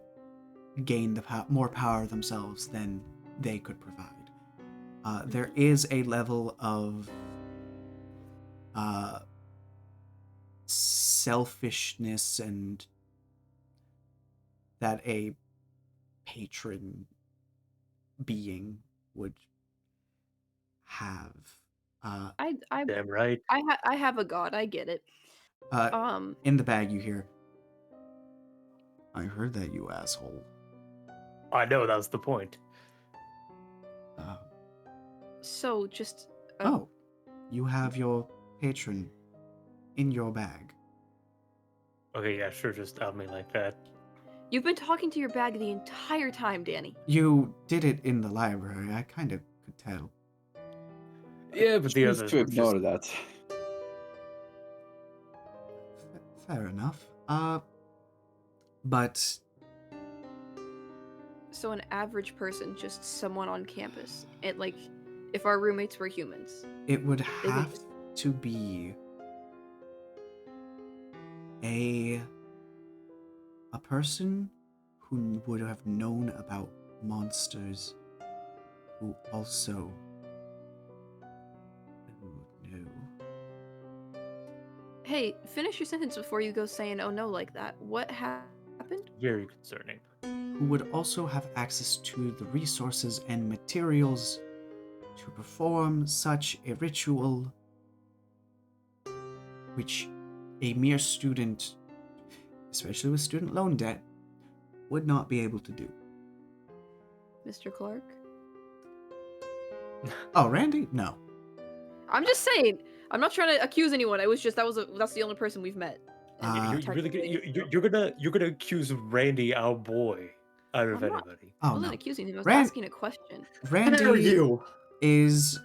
[SPEAKER 1] gain more power themselves than they could provide. There is a level of selfishness and that a patron being would have.
[SPEAKER 3] Damn right.
[SPEAKER 4] I have a god. I get it.
[SPEAKER 1] In the bag you hear, I heard that, you asshole.
[SPEAKER 3] I know, that was the point.
[SPEAKER 4] So just
[SPEAKER 1] Oh, you have your patron in your bag.
[SPEAKER 3] Okay, yeah, sure, just out me like that.
[SPEAKER 4] You've been talking to your bag the entire time, Danny.
[SPEAKER 1] You did it in the library. I kind of could tell.
[SPEAKER 6] Yeah, but
[SPEAKER 3] the
[SPEAKER 6] choose
[SPEAKER 3] others
[SPEAKER 6] to
[SPEAKER 3] were
[SPEAKER 6] ignore
[SPEAKER 3] just-
[SPEAKER 6] that.
[SPEAKER 1] Fair enough. But
[SPEAKER 4] So an average person, just someone on campus. It like, if our roommates were humans.
[SPEAKER 1] it would
[SPEAKER 4] They would
[SPEAKER 1] have
[SPEAKER 4] just-
[SPEAKER 1] to be a person who would have known about monsters, who also knew.
[SPEAKER 4] Hey, finish your sentence before you go saying "oh no" like that. What happened?
[SPEAKER 3] Very concerning.
[SPEAKER 1] Who would also have access to the resources and materials to perform such a ritual, which a mere student, especially with student loan debt, would not be able to do.
[SPEAKER 4] Mr. Clark?
[SPEAKER 1] Oh, Randy? No.
[SPEAKER 4] I'm just saying. I'm not trying to accuse anyone. I was just that's the only person we've met. And
[SPEAKER 3] You're really
[SPEAKER 4] technically-
[SPEAKER 3] you're gonna accuse Randy, our boy, out of
[SPEAKER 4] I'm not-
[SPEAKER 3] anybody.
[SPEAKER 4] I
[SPEAKER 1] Oh,
[SPEAKER 4] wasn't
[SPEAKER 1] no.
[SPEAKER 4] accusing him. I was
[SPEAKER 1] Ran-
[SPEAKER 4] asking a question.
[SPEAKER 2] Dare
[SPEAKER 1] Randy
[SPEAKER 2] you?
[SPEAKER 1] is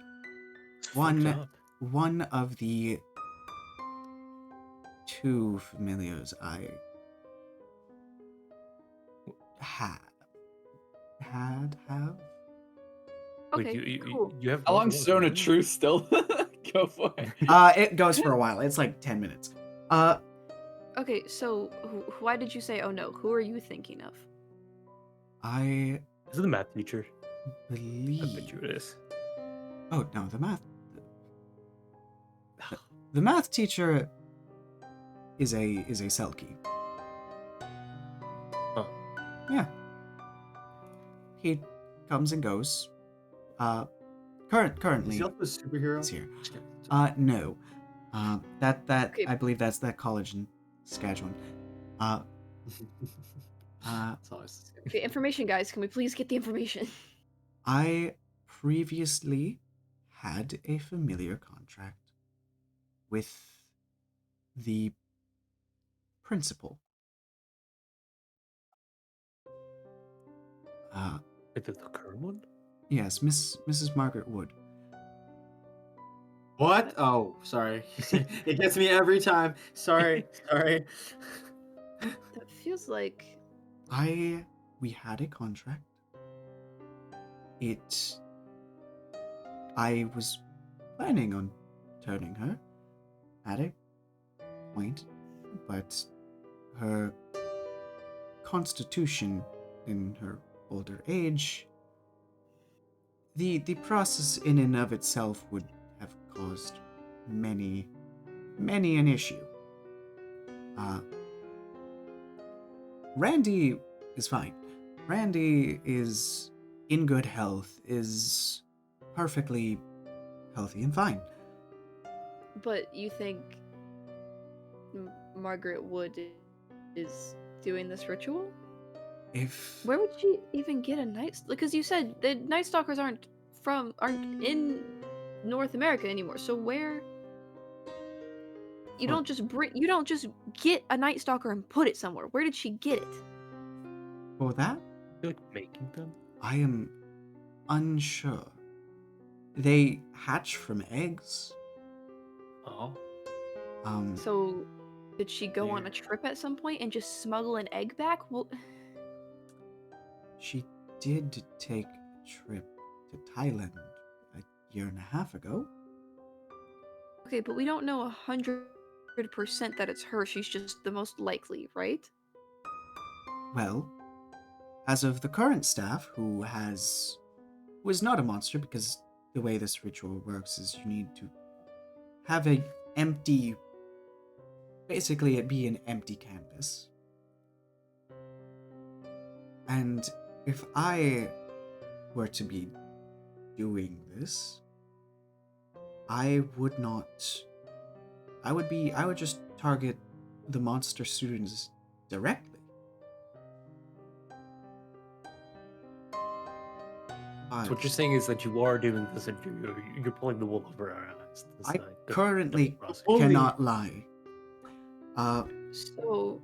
[SPEAKER 3] It's fucked
[SPEAKER 1] one
[SPEAKER 3] up.
[SPEAKER 1] one of the two familiars I have.
[SPEAKER 3] Wait,
[SPEAKER 4] Okay, cool.
[SPEAKER 3] you have
[SPEAKER 6] How
[SPEAKER 3] more
[SPEAKER 6] long's
[SPEAKER 3] than
[SPEAKER 6] Zone
[SPEAKER 3] one
[SPEAKER 6] of Truth still? Go for it.
[SPEAKER 1] It goes for a while. It's like 10 minutes.
[SPEAKER 4] Okay, so why did you say "oh no"? Who are you thinking of?
[SPEAKER 1] I
[SPEAKER 3] Is it the math teacher? I bet
[SPEAKER 1] believe.
[SPEAKER 3] you it is.
[SPEAKER 1] Oh no, the math teacher is a Selkie.
[SPEAKER 3] Huh.
[SPEAKER 1] Yeah. He comes and goes. Currently
[SPEAKER 2] Is he also a superhero?
[SPEAKER 1] he's here.
[SPEAKER 2] Just kidding.
[SPEAKER 1] No. That
[SPEAKER 4] Okay.
[SPEAKER 1] I believe that's that college in Saskatchewan.
[SPEAKER 2] That's always
[SPEAKER 4] Okay, information, guys. Can we please get the information?
[SPEAKER 1] I previously had a familiar contract with the principal.
[SPEAKER 3] Wait, the current one?
[SPEAKER 1] Yes, Mrs. Margaret Wood.
[SPEAKER 2] What? Oh, sorry. It gets me every time. Sorry.
[SPEAKER 4] That feels like
[SPEAKER 1] We had a contract. I was planning on turning her at a point, but her constitution in her older age, the process in and of itself would have caused many an issue. Randy is fine. Randy is in good health, is perfectly healthy and fine.
[SPEAKER 4] But you think Margaret Wood is doing this ritual?
[SPEAKER 1] If
[SPEAKER 4] Where would she even get a night? Because you said the Night Stalkers aren't in North America anymore. So where? You don't just get a Night Stalker and put it somewhere. Where did she get it?
[SPEAKER 1] for that,
[SPEAKER 3] You're like making them?
[SPEAKER 1] I am unsure. They hatch from eggs.
[SPEAKER 3] Oh.
[SPEAKER 4] So did she go on a trip at some point and just smuggle an egg back? Well,
[SPEAKER 1] She did take a trip to Thailand a year and a half ago.
[SPEAKER 4] okay, but we don't know 100% that it's her. She's just the most likely, right?
[SPEAKER 1] Well, as of the current staff, who is not a monster, because the way this ritual works is you need to have basically it be an empty canvas. And if I were to be doing this, I would just target the monster students directly.
[SPEAKER 3] So what you're saying is that you are doing this and you're pulling the wool over our eyes.
[SPEAKER 1] I currently cannot lie.
[SPEAKER 4] So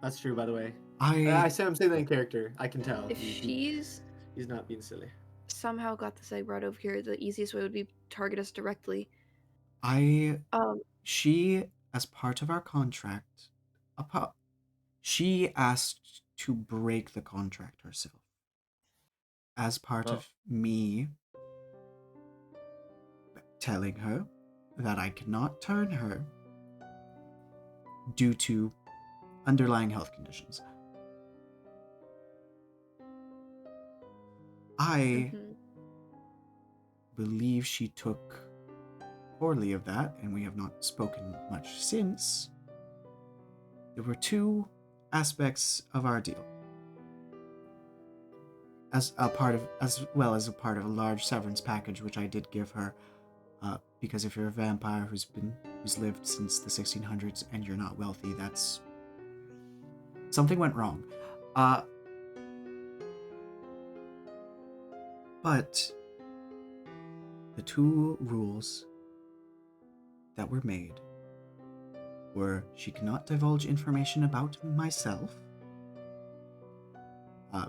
[SPEAKER 2] That's true, by the way.
[SPEAKER 1] I
[SPEAKER 2] I'm saying that in character. I can tell.
[SPEAKER 4] if
[SPEAKER 2] He's not being silly.
[SPEAKER 4] somehow got this egg brought over here, the easiest way would be target us directly.
[SPEAKER 1] She, as part of our contract, she asked to break the contract herself. As part of me telling her that I cannot turn her due to underlying health conditions. I believe she took poorly of that, and we have not spoken much since. There were two aspects of our deal. As well as a part of a large severance package, which I did give her, because if you're a vampire who's lived since the 1600s and you're not wealthy, that's something went wrong. But the two rules that were made were she cannot divulge information about myself,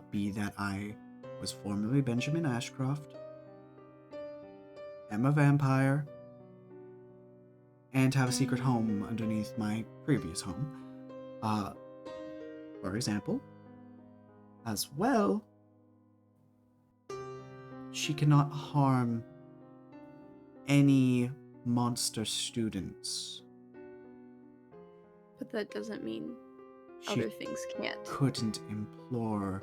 [SPEAKER 1] be that I was formerly Benjamin Ashcroft, am a vampire, and have a secret home underneath my previous home. For example, as well, she cannot harm any monster students.
[SPEAKER 4] But that doesn't mean
[SPEAKER 1] She
[SPEAKER 4] other things can't.
[SPEAKER 1] couldn't implore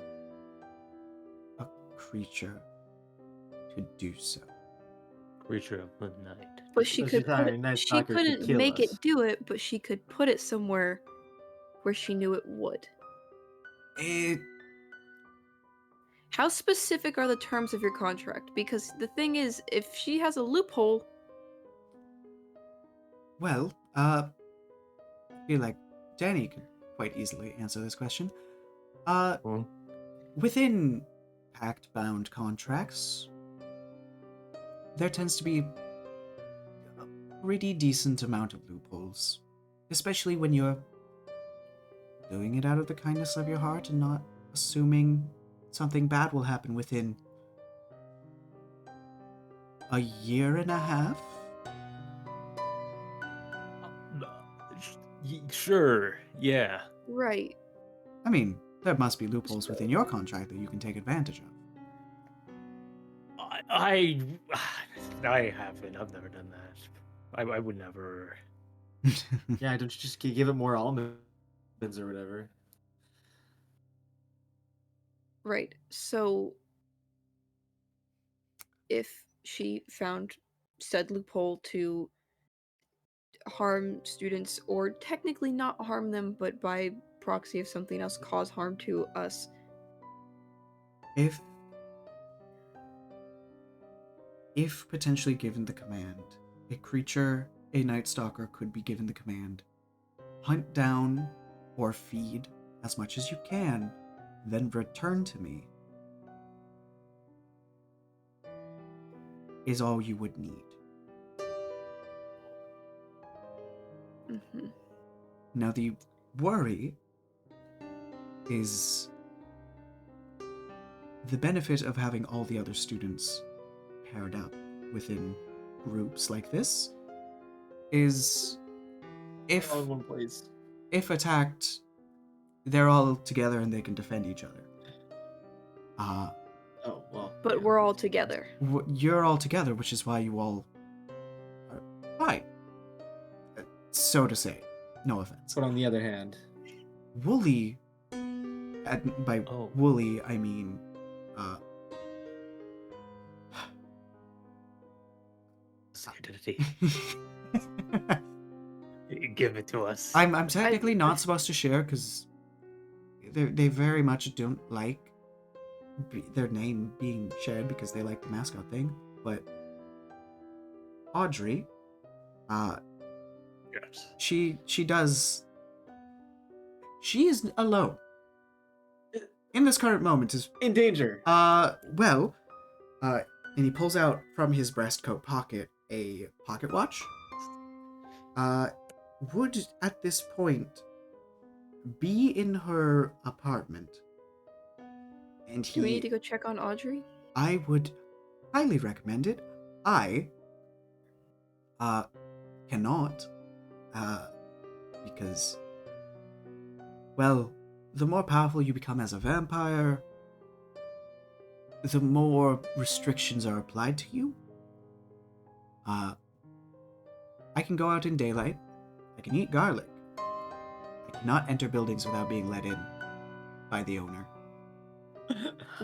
[SPEAKER 1] a creature to do so.
[SPEAKER 3] Creature of the night.
[SPEAKER 4] But she
[SPEAKER 2] So
[SPEAKER 4] could
[SPEAKER 2] she's having Night
[SPEAKER 4] she
[SPEAKER 2] Stalker to
[SPEAKER 4] couldn't
[SPEAKER 2] kill
[SPEAKER 4] make
[SPEAKER 2] us.
[SPEAKER 4] it do it, but she could put it somewhere where she knew it would. How specific are the terms of your contract? Because the thing is, if she has a loophole,
[SPEAKER 1] Well, I feel like Danny could quite easily answer this question. Within pact-bound contracts, there tends to be a pretty decent amount of loopholes, especially when you're doing it out of the kindness of your heart and not assuming something bad will happen within a year and a half.
[SPEAKER 3] Sure, yeah.
[SPEAKER 4] Right.
[SPEAKER 1] I mean, there must be loopholes within your contract that you can take advantage of.
[SPEAKER 3] I haven't. I've never done that. I would never.
[SPEAKER 2] Yeah, don't you just give it more almonds or whatever?
[SPEAKER 4] Right. So if she found said loophole to harm students, or technically not harm them, but by proxy of something else cause harm to us.
[SPEAKER 1] If potentially given the command, a creature, a Night Stalker, could be given the command, hunt down or feed as much as you can, then return to me, is all you would need.
[SPEAKER 4] Mm-hmm.
[SPEAKER 1] Now the worry is the benefit of having all the other students paired up within groups like this is if
[SPEAKER 2] All in one place.
[SPEAKER 1] if attacked, they're all together and they can defend each other.
[SPEAKER 2] Oh, well.
[SPEAKER 4] But
[SPEAKER 2] yeah.
[SPEAKER 4] we're all together.
[SPEAKER 1] You're all together, which is why you all are fine. So to say. No offense.
[SPEAKER 2] But on the other hand,
[SPEAKER 1] Woolie, by
[SPEAKER 3] Oh.
[SPEAKER 1] Woolie, I mean,
[SPEAKER 3] Identity. Give it to us.
[SPEAKER 1] I'm technically not supposed to share because they very much don't like their name being shared because they like the mascot thing. But Audrey,
[SPEAKER 3] Yes.
[SPEAKER 1] she is alone in this current moment. Is
[SPEAKER 2] in danger.
[SPEAKER 1] well, and he pulls out from his breast coat pocket a pocket watch. Would at this point be in her apartment, and
[SPEAKER 4] Do we need to go check on Audrey?
[SPEAKER 1] I would highly recommend it. I cannot, because, well, the more powerful you become as a vampire, the more restrictions are applied to you. I can go out in daylight. I can eat garlic. I cannot enter buildings without being let in by the owner.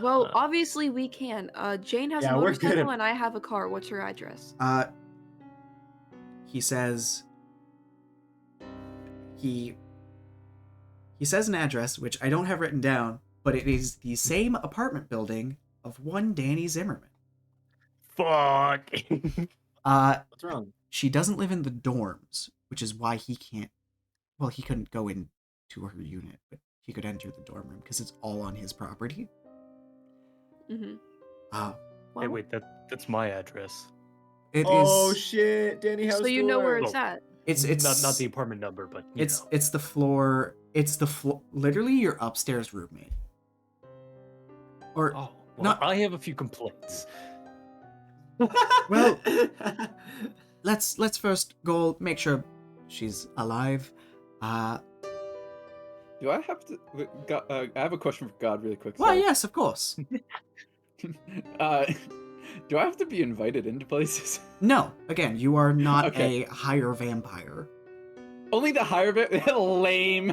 [SPEAKER 4] Well, obviously we can. Jane has
[SPEAKER 2] Yeah,
[SPEAKER 4] a
[SPEAKER 2] we're good
[SPEAKER 4] motorcycle
[SPEAKER 2] at-
[SPEAKER 4] and I have a car. What's her address?
[SPEAKER 1] He says he says an address which I don't have written down, but it is the same apartment building of one Danny Zimmerman.
[SPEAKER 3] Fuck.
[SPEAKER 2] What's wrong?
[SPEAKER 1] She doesn't live in the dorms, which is why he can't. Well, he couldn't go into her unit, but he could enter the dorm room because it's all on his property.
[SPEAKER 4] Mm-hmm.
[SPEAKER 3] Hey, wait, that's my address.
[SPEAKER 1] It
[SPEAKER 2] Oh
[SPEAKER 1] is.
[SPEAKER 2] shit, Danny House.
[SPEAKER 4] So you know where
[SPEAKER 2] door.
[SPEAKER 4] it's at.
[SPEAKER 1] It's
[SPEAKER 3] not the apartment number, but
[SPEAKER 1] it's the floor. It's the floor. Literally, your upstairs roommate. Or
[SPEAKER 3] Oh, well,
[SPEAKER 1] not-
[SPEAKER 3] I have a few complaints.
[SPEAKER 1] Well, let's first go make sure she's alive.
[SPEAKER 6] Do I have to? I have a question for God, really quick.
[SPEAKER 1] Well,
[SPEAKER 6] sorry.
[SPEAKER 1] yes, of course.
[SPEAKER 6] Do I have to be invited into places?
[SPEAKER 1] No, again, you are not
[SPEAKER 6] Okay.
[SPEAKER 1] a higher vampire.
[SPEAKER 6] Only the higher bit. Lame.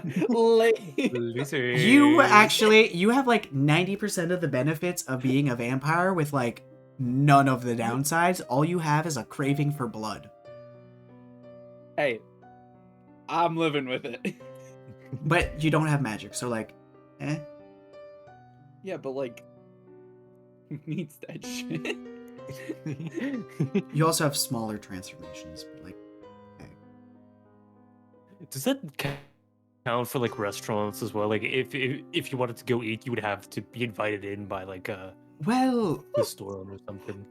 [SPEAKER 1] You have like 90% of the benefits of being a vampire with like none of the downsides. All you have is a craving for blood.
[SPEAKER 6] Hey, I'm living with it.
[SPEAKER 1] But you don't have magic, so like, eh.
[SPEAKER 6] Yeah, but like, who needs that shit?
[SPEAKER 1] You also have smaller transformations, but like,
[SPEAKER 3] Does that count for like restaurants as well? Like, if you wanted to go eat, you would have to be invited in by like
[SPEAKER 1] well,
[SPEAKER 3] the store owner or something.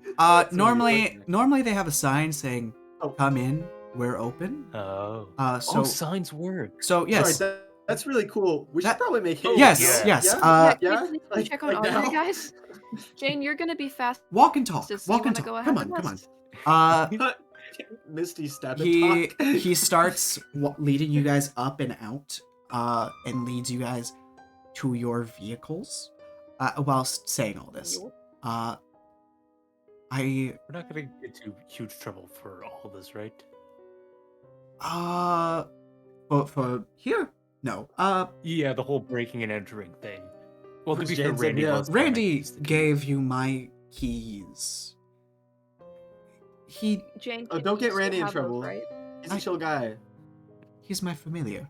[SPEAKER 1] normally they have a sign saying,
[SPEAKER 2] Oh.
[SPEAKER 1] "Come in, we're open."
[SPEAKER 3] Oh.
[SPEAKER 1] So
[SPEAKER 3] signs work.
[SPEAKER 1] yes,
[SPEAKER 2] Sorry, That's really cool. We should
[SPEAKER 1] That-
[SPEAKER 2] probably make
[SPEAKER 3] Oh,
[SPEAKER 2] haste.
[SPEAKER 1] Yes,
[SPEAKER 3] yeah.
[SPEAKER 1] yes.
[SPEAKER 2] Yeah?
[SPEAKER 4] Can
[SPEAKER 2] yeah?
[SPEAKER 4] we please
[SPEAKER 2] Like-
[SPEAKER 4] check on
[SPEAKER 2] like
[SPEAKER 4] Audrey,
[SPEAKER 2] now?
[SPEAKER 4] guys? Jane, you're gonna be fast.
[SPEAKER 1] Walk and talk.
[SPEAKER 4] So you
[SPEAKER 1] Walk and
[SPEAKER 4] wanna go
[SPEAKER 1] talk.
[SPEAKER 4] ahead
[SPEAKER 1] Come on,
[SPEAKER 4] of
[SPEAKER 1] come on.
[SPEAKER 4] us?
[SPEAKER 2] Misty step and
[SPEAKER 1] He
[SPEAKER 2] talk.
[SPEAKER 1] he starts leading you guys up and out, and leads you guys to your vehicles. Whilst saying all this, I
[SPEAKER 3] We're not gonna get into huge trouble for all this, right?
[SPEAKER 1] for here, no.
[SPEAKER 3] Yeah, the whole breaking and entering thing. Well, to be
[SPEAKER 2] Jane
[SPEAKER 3] fair,
[SPEAKER 2] said
[SPEAKER 3] Randy
[SPEAKER 2] yeah.
[SPEAKER 3] was the one that
[SPEAKER 1] Randy
[SPEAKER 3] used the key.
[SPEAKER 1] gave you my keys.
[SPEAKER 4] Jane,
[SPEAKER 2] Oh,
[SPEAKER 4] can
[SPEAKER 2] don't
[SPEAKER 4] you
[SPEAKER 2] get
[SPEAKER 4] still
[SPEAKER 2] Randy in
[SPEAKER 4] have those,
[SPEAKER 2] trouble.
[SPEAKER 4] right?
[SPEAKER 2] He's a chill guy.
[SPEAKER 1] He's my familiar.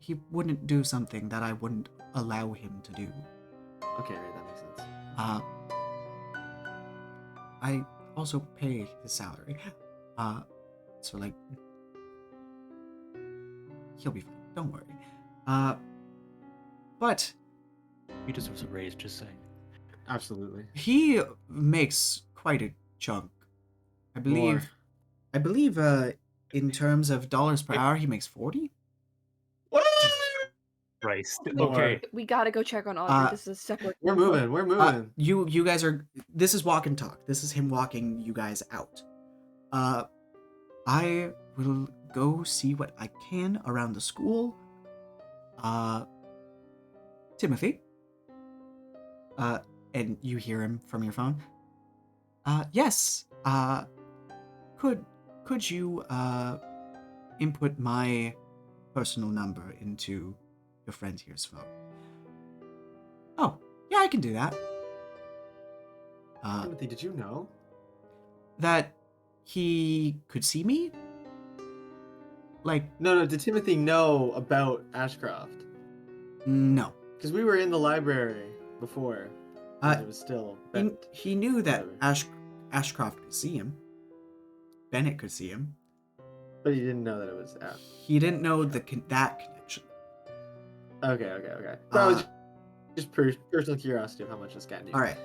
[SPEAKER 1] He wouldn't do something that I wouldn't allow him to do.
[SPEAKER 2] Okay, right, that makes sense.
[SPEAKER 1] I also pay his salary. So like, he'll be fine. Don't worry. But
[SPEAKER 3] He deserves a raise, just saying.
[SPEAKER 2] Absolutely.
[SPEAKER 1] he makes quite a chunk. I
[SPEAKER 2] More.
[SPEAKER 1] believe, in terms of dollars per hour, he makes 40.
[SPEAKER 2] What?
[SPEAKER 3] Christ.
[SPEAKER 2] More.
[SPEAKER 3] Okay.
[SPEAKER 4] We gotta go check on Audrey. This is a separate.
[SPEAKER 2] We're moving. We're moving.
[SPEAKER 1] You guys are. This is walk and talk. This is him walking you guys out. I will go see what I can around the school. Timothy. And you hear him from your phone. Yes. Could you input my personal number into your friend here's phone? Oh, yeah, I can do that.
[SPEAKER 2] Timothy, did you know?
[SPEAKER 1] That he could see me? Like,
[SPEAKER 2] No. Did Timothy know about Ashcroft?
[SPEAKER 1] no.
[SPEAKER 2] Because we were in the library before. and it was still.
[SPEAKER 1] He knew that
[SPEAKER 2] Whatever.
[SPEAKER 1] Ashcroft could see him. Bennett could see him.
[SPEAKER 2] But he didn't know that it was Ash.
[SPEAKER 1] He didn't know that connection.
[SPEAKER 2] Okay. That was just personal curiosity of how much this guy knew.
[SPEAKER 1] All right,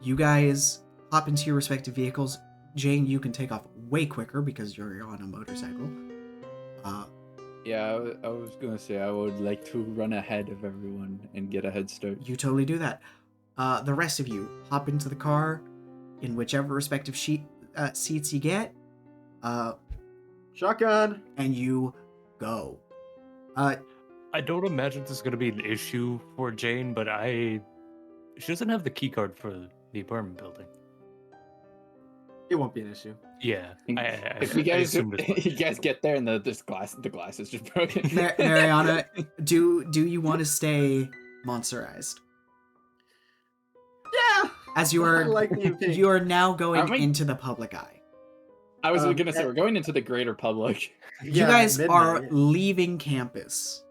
[SPEAKER 1] you guys hop into your respective vehicles. Jane, you can take off way quicker because you're on a motorcycle.
[SPEAKER 6] Yeah, I was gonna say I would like to run ahead of everyone and get a head start.
[SPEAKER 1] You totally do that. The rest of you hop into the car in whichever respective seats you get.
[SPEAKER 2] Shotgun.
[SPEAKER 1] And you go.
[SPEAKER 3] I don't imagine this is going to be an issue for Jane, but she doesn't have the key card for the apartment building.
[SPEAKER 2] It won't be an issue.
[SPEAKER 3] Yeah,
[SPEAKER 6] If you guys
[SPEAKER 3] assumed as much.
[SPEAKER 6] you guys get there and the glass is just broken.
[SPEAKER 1] Marianna, do you want to stay monsterized?
[SPEAKER 2] Yeah.
[SPEAKER 1] As you
[SPEAKER 2] I
[SPEAKER 1] are,
[SPEAKER 2] like the pink.
[SPEAKER 1] you are now going
[SPEAKER 6] Aren't we-
[SPEAKER 1] into the public eye.
[SPEAKER 6] I was gonna say
[SPEAKER 2] yeah.
[SPEAKER 6] we're going into the greater public.
[SPEAKER 1] You
[SPEAKER 2] Yeah,
[SPEAKER 1] guys
[SPEAKER 2] midnight,
[SPEAKER 1] are
[SPEAKER 2] yeah.
[SPEAKER 1] leaving campus.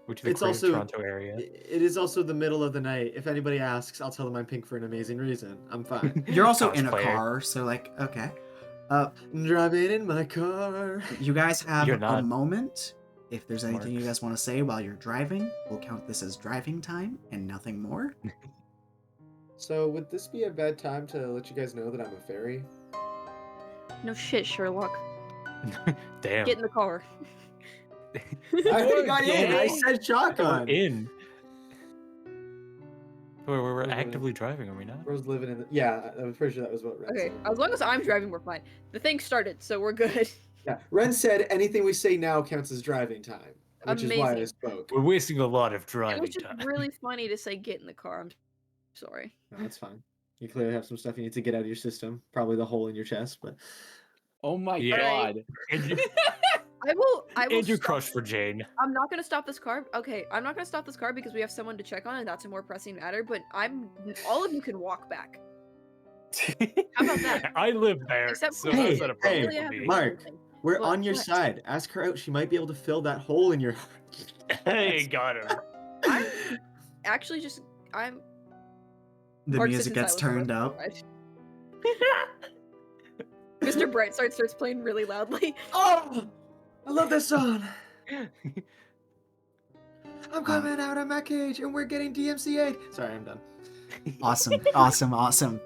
[SPEAKER 3] Which is the
[SPEAKER 2] It's
[SPEAKER 3] Greater
[SPEAKER 2] also
[SPEAKER 3] Toronto area.
[SPEAKER 2] It is also the middle of the night. If anybody asks, I'll tell them I'm pink for an amazing reason. I'm fine.
[SPEAKER 1] You're also in a
[SPEAKER 3] Cosplayer.
[SPEAKER 1] car, so like, okay.
[SPEAKER 2] Driving in my car.
[SPEAKER 1] You guys have
[SPEAKER 3] You're
[SPEAKER 1] a
[SPEAKER 3] not.
[SPEAKER 1] moment. If there's anything you
[SPEAKER 3] Marks.
[SPEAKER 1] guys want to say while you're driving, we'll count this as driving time and nothing more.
[SPEAKER 2] So would this be a bad time to let you guys know that I'm a fairy?
[SPEAKER 4] No shit, Sherlock.
[SPEAKER 3] Damn.
[SPEAKER 4] Get in the car.
[SPEAKER 2] I already got in. I
[SPEAKER 3] Yeah.
[SPEAKER 2] said shotgun.
[SPEAKER 3] We're in. We're
[SPEAKER 2] We're
[SPEAKER 3] actively driving, are we not?
[SPEAKER 2] Rose living in the... Yeah, I'm pretty sure that was what Ren
[SPEAKER 4] Okay,
[SPEAKER 2] said.
[SPEAKER 4] as long as I'm driving, we're fine. The thing started, so we're good.
[SPEAKER 2] Yeah, Ren said anything we say now counts as driving time, which is why I
[SPEAKER 4] Amazing.
[SPEAKER 2] spoke.
[SPEAKER 3] We're wasting a lot of
[SPEAKER 4] It
[SPEAKER 3] driving
[SPEAKER 4] was just
[SPEAKER 3] time.
[SPEAKER 4] really funny to say get in the car. I'm sorry.
[SPEAKER 2] No, that's fine. You clearly have some stuff you need to get out of your system. Probably the hole in your chest, but...
[SPEAKER 6] Oh my
[SPEAKER 3] Yeah.
[SPEAKER 6] god.
[SPEAKER 3] And, you,
[SPEAKER 4] I will
[SPEAKER 3] and your
[SPEAKER 4] stop-
[SPEAKER 3] crush for Jane.
[SPEAKER 4] I'm not gonna stop this car. Okay, I'm not gonna stop this car because we have someone to check on, and that's a more pressing matter. But all of you can walk back. How about that?
[SPEAKER 3] I live there,
[SPEAKER 4] Except
[SPEAKER 3] so
[SPEAKER 4] for
[SPEAKER 3] that's
[SPEAKER 2] Hey,
[SPEAKER 3] not a
[SPEAKER 2] hey,
[SPEAKER 3] problem
[SPEAKER 4] Really, I
[SPEAKER 3] for
[SPEAKER 4] have
[SPEAKER 3] me.
[SPEAKER 4] to do
[SPEAKER 2] Mark.
[SPEAKER 4] something.
[SPEAKER 2] We're
[SPEAKER 4] What-
[SPEAKER 2] on your
[SPEAKER 4] what?
[SPEAKER 2] side. Ask her out. She might be able to fill that hole in your heart.
[SPEAKER 3] Hey, got her.
[SPEAKER 4] I'm actually just I'm.
[SPEAKER 1] The
[SPEAKER 4] Mark
[SPEAKER 1] music
[SPEAKER 4] sits in
[SPEAKER 1] gets
[SPEAKER 4] silence
[SPEAKER 1] turned
[SPEAKER 4] for
[SPEAKER 1] up.
[SPEAKER 4] the rest of the ride. Mr. Brightside starts playing really loudly.
[SPEAKER 2] Oh! I love this song! I'm coming out of my cage and we're getting DMCA'd. Sorry, I'm done.
[SPEAKER 1] Awesome.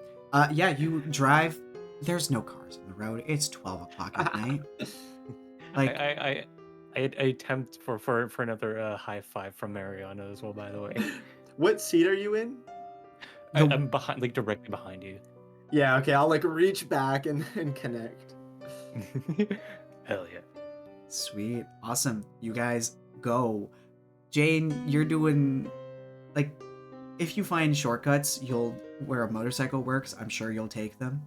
[SPEAKER 1] Yeah, you drive. There's no cars on the road. It's 12 o'clock at night. Like,
[SPEAKER 3] I attempt for another high five from Marianna as well. By the way,
[SPEAKER 2] What seat are you in?
[SPEAKER 3] I'm behind, like directly behind you.
[SPEAKER 2] Yeah, okay, I'll like reach back and connect.
[SPEAKER 3] Hell yeah.
[SPEAKER 1] Sweet. Awesome. You guys go. Jane, you're doing, like, if you find shortcuts, where a motorcycle works, I'm sure you'll take them.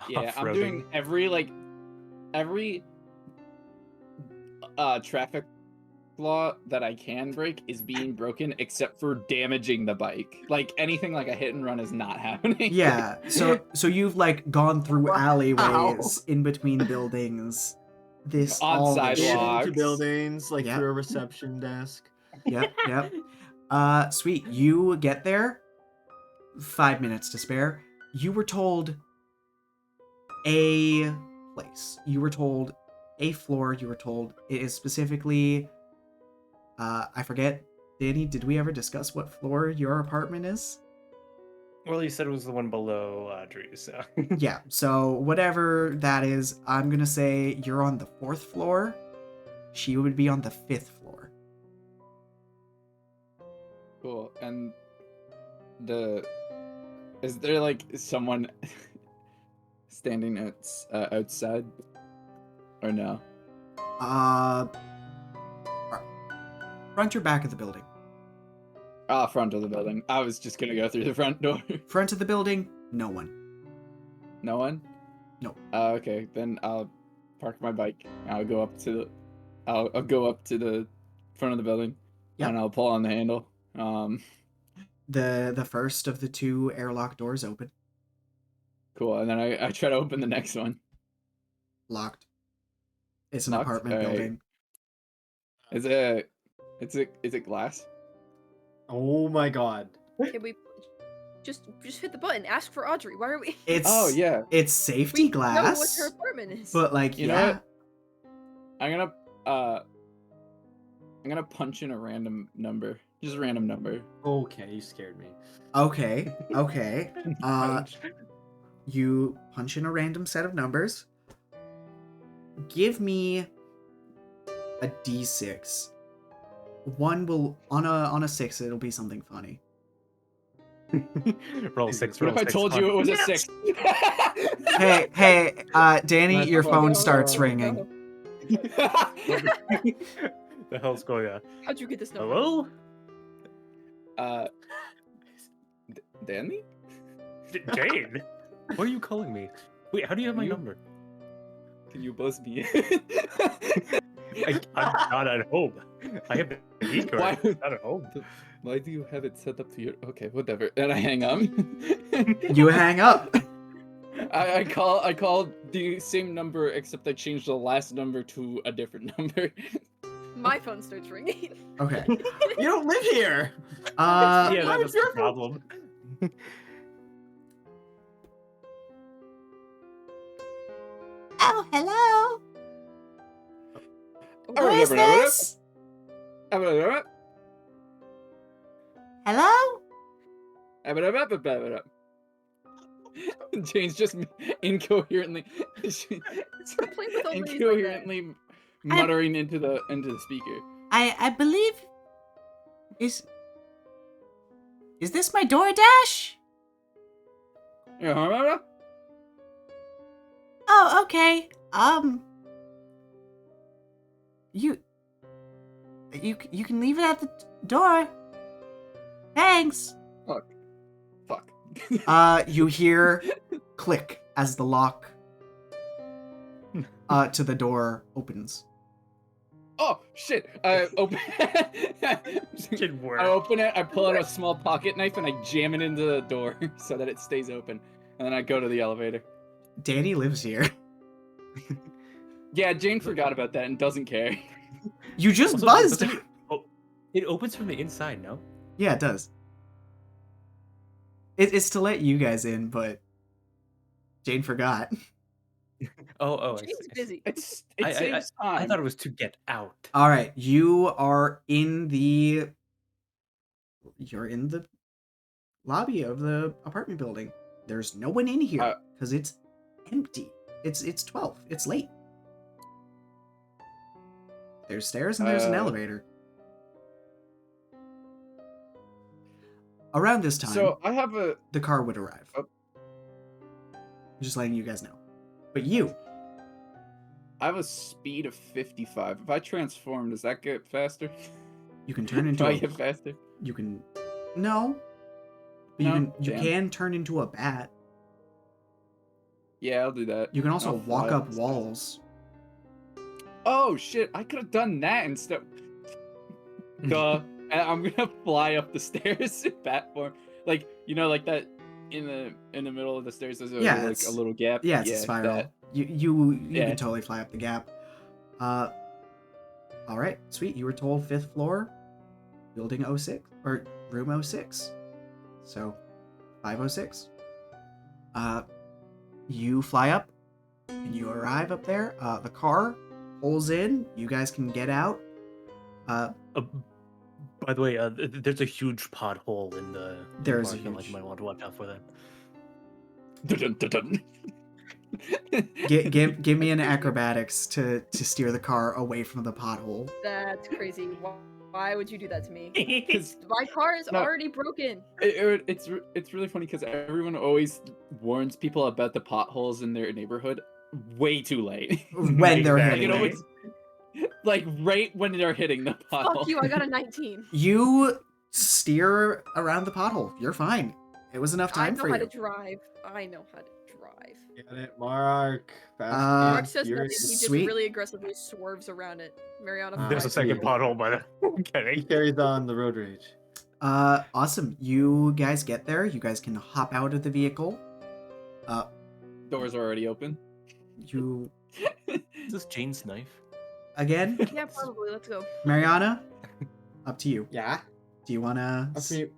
[SPEAKER 6] Yeah, I'm
[SPEAKER 3] Off-roading.
[SPEAKER 6] doing every traffic law that I can break is being broken except for damaging the bike. Like anything like a hit and run is not happening.
[SPEAKER 1] Yeah. So you've like gone through
[SPEAKER 2] Wow.
[SPEAKER 1] alleyways in between buildings. This
[SPEAKER 6] On
[SPEAKER 1] all this
[SPEAKER 6] sidewalks.
[SPEAKER 1] shit.
[SPEAKER 2] Into
[SPEAKER 6] Logs.
[SPEAKER 2] buildings, like
[SPEAKER 1] Yep.
[SPEAKER 2] through a reception desk.
[SPEAKER 1] Yep. Sweet. You get there. 5 minutes to spare. You were told a place. You were told a floor. You were told it is specifically. I forget. Danny, did we ever discuss what floor your apartment is?
[SPEAKER 3] Well, you said it was the one below Drew's, so.
[SPEAKER 1] Yeah, so whatever that is, I'm gonna say you're on the 4th floor. She would be on the 5th floor.
[SPEAKER 6] Cool. And is there like someone standing outside or no?
[SPEAKER 1] Front or back of the building?
[SPEAKER 6] Front of the building. I was just gonna go through the front door.
[SPEAKER 1] Front of the building, no one.
[SPEAKER 6] No one?
[SPEAKER 1] No.
[SPEAKER 6] Okay, then I'll park my bike. I'll go up to the front of the building.
[SPEAKER 1] Yep.
[SPEAKER 6] And I'll pull on the handle.
[SPEAKER 1] The first of the 2 airlock doors open.
[SPEAKER 6] Cool. And then I try to open the next one.
[SPEAKER 1] Locked. It's an
[SPEAKER 6] Locked?
[SPEAKER 1] apartment
[SPEAKER 6] Alright.
[SPEAKER 1] building.
[SPEAKER 6] Is it glass?
[SPEAKER 2] Oh my god.
[SPEAKER 4] Can we just hit the button? Ask for Audrey. Why are we?
[SPEAKER 1] It's
[SPEAKER 6] Oh yeah.
[SPEAKER 1] It's safety
[SPEAKER 4] We know what
[SPEAKER 1] glass.
[SPEAKER 4] her apartment is.
[SPEAKER 1] But like,
[SPEAKER 6] You know
[SPEAKER 1] yeah.
[SPEAKER 6] what? I'm gonna punch in a random number. Just a random number.
[SPEAKER 2] Okay, you scared me.
[SPEAKER 1] Okay. You punch in a random set of numbers. Give me a d6. One will on a 6. It'll be something funny.
[SPEAKER 3] Roll 6.
[SPEAKER 6] What
[SPEAKER 3] Roll
[SPEAKER 6] if I
[SPEAKER 3] 6.
[SPEAKER 6] told you it was a
[SPEAKER 4] Yes!
[SPEAKER 6] 6?
[SPEAKER 1] Hey, Danny,
[SPEAKER 2] That's
[SPEAKER 1] your
[SPEAKER 2] fine.
[SPEAKER 1] phone starts ringing.
[SPEAKER 3] The hell's going on?
[SPEAKER 4] How'd you get this number?
[SPEAKER 3] Hello?
[SPEAKER 6] Danny?
[SPEAKER 3] Jane? What are you calling me? Wait, how do you have my
[SPEAKER 6] You-
[SPEAKER 3] number?
[SPEAKER 6] Can you buzz me?
[SPEAKER 3] I'm not at home. I have the key card.
[SPEAKER 6] Why-
[SPEAKER 3] I'm not at home.
[SPEAKER 6] Why do you have it set up to your? Okay, whatever. And I hang up.
[SPEAKER 1] You hang up.
[SPEAKER 6] I call the same number except I changed the last number to a different number.
[SPEAKER 4] My phone starts ringing.
[SPEAKER 1] Okay.
[SPEAKER 2] You don't live here!
[SPEAKER 3] Yeah,
[SPEAKER 2] why
[SPEAKER 3] that's
[SPEAKER 2] is
[SPEAKER 3] the
[SPEAKER 2] your phone-
[SPEAKER 3] problem.
[SPEAKER 1] Oh, hello.
[SPEAKER 6] Who is this?
[SPEAKER 1] Hello?
[SPEAKER 6] Jane's just incoherently
[SPEAKER 4] Stop playing with old ladies like that.
[SPEAKER 6] incoherently muttering into the speaker.
[SPEAKER 1] I believe is this my DoorDash?
[SPEAKER 6] Yeah,
[SPEAKER 1] Oh, okay. You can leave it at the door. Thanks.
[SPEAKER 6] fuck.
[SPEAKER 1] You hear click as the lock to the door opens.
[SPEAKER 6] Oh shit! I open.
[SPEAKER 3] Didn't work.
[SPEAKER 6] I open it. I pull out a small pocket knife and I jam it into the door so that it stays open. And then I go to the elevator.
[SPEAKER 1] Danny lives here.
[SPEAKER 6] Yeah, Jane forgot about that and doesn't care.
[SPEAKER 1] You just
[SPEAKER 3] Also,
[SPEAKER 1] buzzed.
[SPEAKER 3] doesn't it opens from the inside, no?
[SPEAKER 1] Yeah, it does. It's to let you guys in, but Jane forgot.
[SPEAKER 3] Oh, I
[SPEAKER 4] Jane's
[SPEAKER 3] see.
[SPEAKER 4] busy.
[SPEAKER 6] It
[SPEAKER 3] I-
[SPEAKER 6] saves time.
[SPEAKER 3] I thought it was to get out.
[SPEAKER 1] All right, you're in the lobby of the apartment building. There's no one in here because it's empty. It's 12. It's late. There's stairs and there's an
[SPEAKER 6] Uh,
[SPEAKER 1] elevator. Around this time,
[SPEAKER 6] So I have a.
[SPEAKER 1] the car would arrive.
[SPEAKER 6] Oh.
[SPEAKER 1] Just letting you guys know. But you,
[SPEAKER 6] I have a speed of 55. If I transform, does that get faster?
[SPEAKER 1] you can turn
[SPEAKER 6] Do
[SPEAKER 1] into
[SPEAKER 6] I
[SPEAKER 1] a...
[SPEAKER 6] get faster?
[SPEAKER 1] You can... No. But
[SPEAKER 6] No?
[SPEAKER 1] you
[SPEAKER 6] Damn.
[SPEAKER 1] can turn into a bat.
[SPEAKER 6] Yeah, I'll do that.
[SPEAKER 1] You can also
[SPEAKER 6] I'll
[SPEAKER 1] walk
[SPEAKER 6] fly
[SPEAKER 1] up
[SPEAKER 6] instead.
[SPEAKER 1] walls.
[SPEAKER 6] Oh shit! I could have done that instead. Duh. And I'm gonna fly up the stairs in bat form, like like that in the middle of the stairs. There's
[SPEAKER 1] Yeah,
[SPEAKER 6] like
[SPEAKER 1] it's-
[SPEAKER 6] a little gap.
[SPEAKER 1] Yeah, it's a spiral.
[SPEAKER 6] that.
[SPEAKER 1] You
[SPEAKER 6] Yeah.
[SPEAKER 1] can totally fly up the gap. All right, sweet. You were told 5th floor, building 06 or room 06. So 506. You fly up and you arrive up there. The car pulls in. You guys can get out.
[SPEAKER 3] By the way, there's a huge pothole in the
[SPEAKER 1] There's a
[SPEAKER 3] parking lot.
[SPEAKER 1] huge-
[SPEAKER 3] You might want to watch out for that.
[SPEAKER 6] Dun, dun, dun, dun.
[SPEAKER 1] Give me an acrobatics to steer the car away from the pothole.
[SPEAKER 4] That's crazy. Why would you do that to me?
[SPEAKER 6] 'Cause
[SPEAKER 4] My car is
[SPEAKER 6] No.
[SPEAKER 4] already broken.
[SPEAKER 6] it's really funny because everyone always warns people about the potholes in their neighborhood way too late.
[SPEAKER 1] When they're
[SPEAKER 3] Like,
[SPEAKER 6] Like,
[SPEAKER 1] hitting
[SPEAKER 6] it
[SPEAKER 1] it.
[SPEAKER 6] always, like right when they're hitting the pothole.
[SPEAKER 4] Fuck you, I got a 19.
[SPEAKER 1] You steer around the pothole. You're fine. It was enough
[SPEAKER 4] I
[SPEAKER 1] time
[SPEAKER 4] know
[SPEAKER 1] for
[SPEAKER 4] how
[SPEAKER 1] you.
[SPEAKER 4] to drive. I know how to drive.
[SPEAKER 2] Get it, Mark. Fast
[SPEAKER 1] Uh,
[SPEAKER 4] Mark says that
[SPEAKER 2] furious.
[SPEAKER 4] he just
[SPEAKER 1] Sweet.
[SPEAKER 4] really aggressively swerves around it. Marianna,
[SPEAKER 3] There's a
[SPEAKER 4] fly.
[SPEAKER 3] second pothole by the. I'm
[SPEAKER 2] He
[SPEAKER 3] kidding.
[SPEAKER 2] carries on the road rage.
[SPEAKER 1] Awesome. You guys get there. You guys can hop out of the vehicle.
[SPEAKER 6] Doors are already open.
[SPEAKER 1] You
[SPEAKER 3] Is this Jane's knife?
[SPEAKER 1] again,
[SPEAKER 4] Yeah, probably. Let's go.
[SPEAKER 1] Mariana. Up to you.
[SPEAKER 2] Yeah.
[SPEAKER 1] Do you wanna
[SPEAKER 2] Up to you.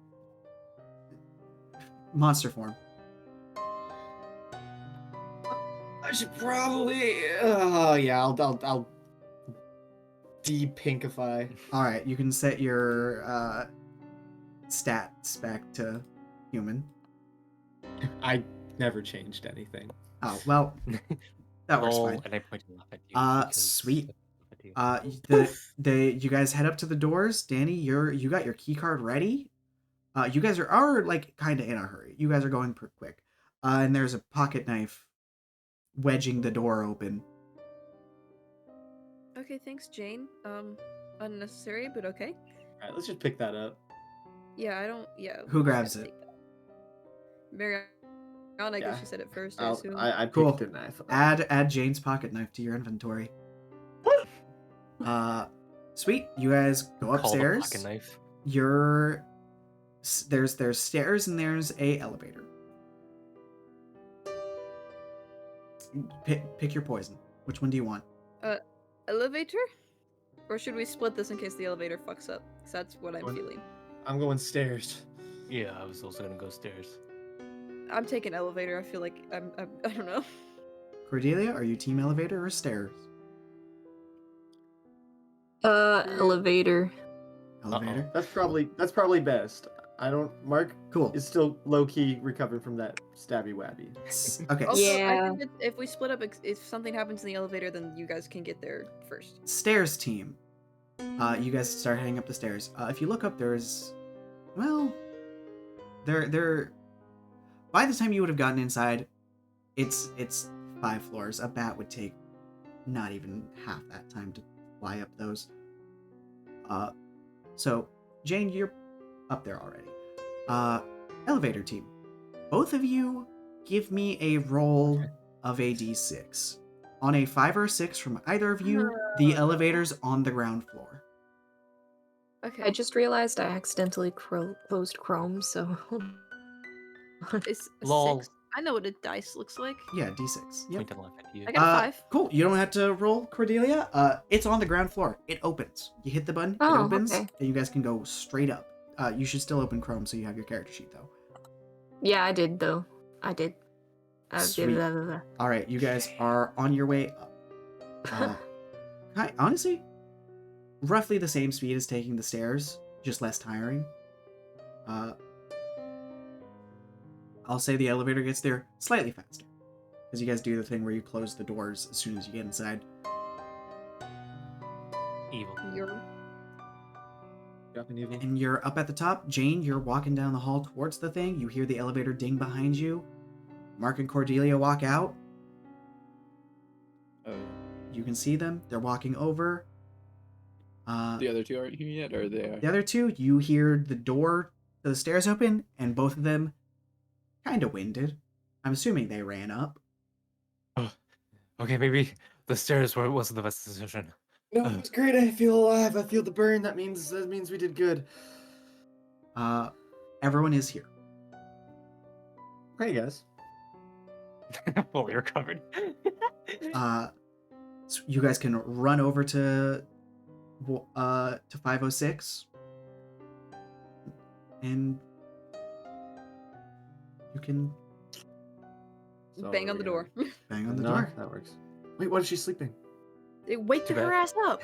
[SPEAKER 1] monster form?
[SPEAKER 2] I should probably. Oh yeah, I'll de-pinkify.
[SPEAKER 1] All right. You can set your stats back to human.
[SPEAKER 2] I never changed anything.
[SPEAKER 1] Oh well, that works
[SPEAKER 3] Oh,
[SPEAKER 1] fine.
[SPEAKER 3] and I pointed off at you. because
[SPEAKER 1] Sweet.
[SPEAKER 3] I laugh at you.
[SPEAKER 1] You guys head up to the doors. Danny, you got your key card ready. You guys are like kind of in a hurry. You guys are going pretty quick. And there's a pocket knife wedging the door open.
[SPEAKER 4] Okay, thanks, Jane. Unnecessary, but okay.
[SPEAKER 2] All right, let's just pick that up.
[SPEAKER 4] Yeah, I don't. Yeah.
[SPEAKER 1] Who
[SPEAKER 4] we
[SPEAKER 1] grabs
[SPEAKER 4] can't
[SPEAKER 1] it?
[SPEAKER 4] take that. Marianna, I
[SPEAKER 2] Yeah.
[SPEAKER 4] guess you said it first. I assume.
[SPEAKER 2] I picked
[SPEAKER 1] Cool.
[SPEAKER 2] the knife up.
[SPEAKER 1] Add Jane's pocket knife to your inventory. Sweet. You guys go
[SPEAKER 3] Call the
[SPEAKER 1] upstairs.
[SPEAKER 3] pocket knife.
[SPEAKER 1] There's stairs and there's a elevator. Pick your poison. Which one do you want?
[SPEAKER 4] Elevator? Or should we split this in case the elevator fucks up? 'Cause that's what I'm
[SPEAKER 2] What?
[SPEAKER 4] feeling.
[SPEAKER 2] I'm going stairs.
[SPEAKER 3] Yeah, I was also gonna go stairs.
[SPEAKER 4] I'm taking elevator. I feel like I don't know.
[SPEAKER 1] Cordelia, are you team elevator or stairs?
[SPEAKER 5] Elevator.
[SPEAKER 1] Elevator.
[SPEAKER 2] That's probably best. I don't. Mark
[SPEAKER 1] Cool.
[SPEAKER 2] is still low key recovering from that stabby wabby.
[SPEAKER 1] Okay.
[SPEAKER 4] Also,
[SPEAKER 5] Yeah.
[SPEAKER 4] I think if we split up, if something happens in the elevator, then you guys can get there first.
[SPEAKER 1] Stairs team. You guys start heading up the stairs. If you look up, there's, well, there. By the time you would have gotten inside, it's 5 floors. A bat would take not even half that time to fly up those. So Jane, you're up there already. Elevator team. Both of you give me a roll of a d6. On a 5 or 6 from either of you, the elevator's on the ground floor.
[SPEAKER 4] Okay.
[SPEAKER 5] I just realized I accidentally closed Chrome, so.
[SPEAKER 4] It's a
[SPEAKER 3] Lol.
[SPEAKER 4] 6. I know what a dice looks like.
[SPEAKER 1] Yeah, d6. Yep.
[SPEAKER 3] Point and laugh at you.
[SPEAKER 4] I got a 5.
[SPEAKER 1] Cool. You don't have to roll, Cordelia. It's on the ground floor. It opens. You hit the button, it
[SPEAKER 5] Oh,
[SPEAKER 1] opens,
[SPEAKER 5] okay.
[SPEAKER 1] and you guys can go straight up. You should still open Chrome so you have your character sheet, though.
[SPEAKER 5] Yeah, I did, though. I did.
[SPEAKER 1] Sweet. All right, you guys are on your way up. Honestly, roughly the same speed as taking the stairs, just less tiring. I'll say the elevator gets there slightly faster, because you guys do the thing where you close the doors as soon as you get inside.
[SPEAKER 3] Evil.
[SPEAKER 4] You're
[SPEAKER 2] Dropping evil.
[SPEAKER 1] And you're up at the top. Jane, you're walking down the hall towards the thing. You hear the elevator ding behind you. Mark and Cordelia walk out. You can see them. They're walking over.
[SPEAKER 6] The other two aren't here yet, or they are?
[SPEAKER 1] The other two, you hear the door to the stairs open, and both of them kind of winded. I'm assuming they ran up.
[SPEAKER 3] Okay, maybe the stairs wasn't the best decision.
[SPEAKER 2] No, it's great. I feel alive. I feel the burn. That means we did good.
[SPEAKER 1] Everyone is here.
[SPEAKER 2] Hey guys.
[SPEAKER 3] Fully recovered.
[SPEAKER 1] So you guys can run over to 506, and you can
[SPEAKER 2] So
[SPEAKER 4] bang on the door.
[SPEAKER 1] bang on the
[SPEAKER 2] Knock.
[SPEAKER 1] door.
[SPEAKER 2] That works. Wait, what is she sleeping?
[SPEAKER 4] Wake
[SPEAKER 3] Too
[SPEAKER 4] her
[SPEAKER 3] bad.
[SPEAKER 4] ass up.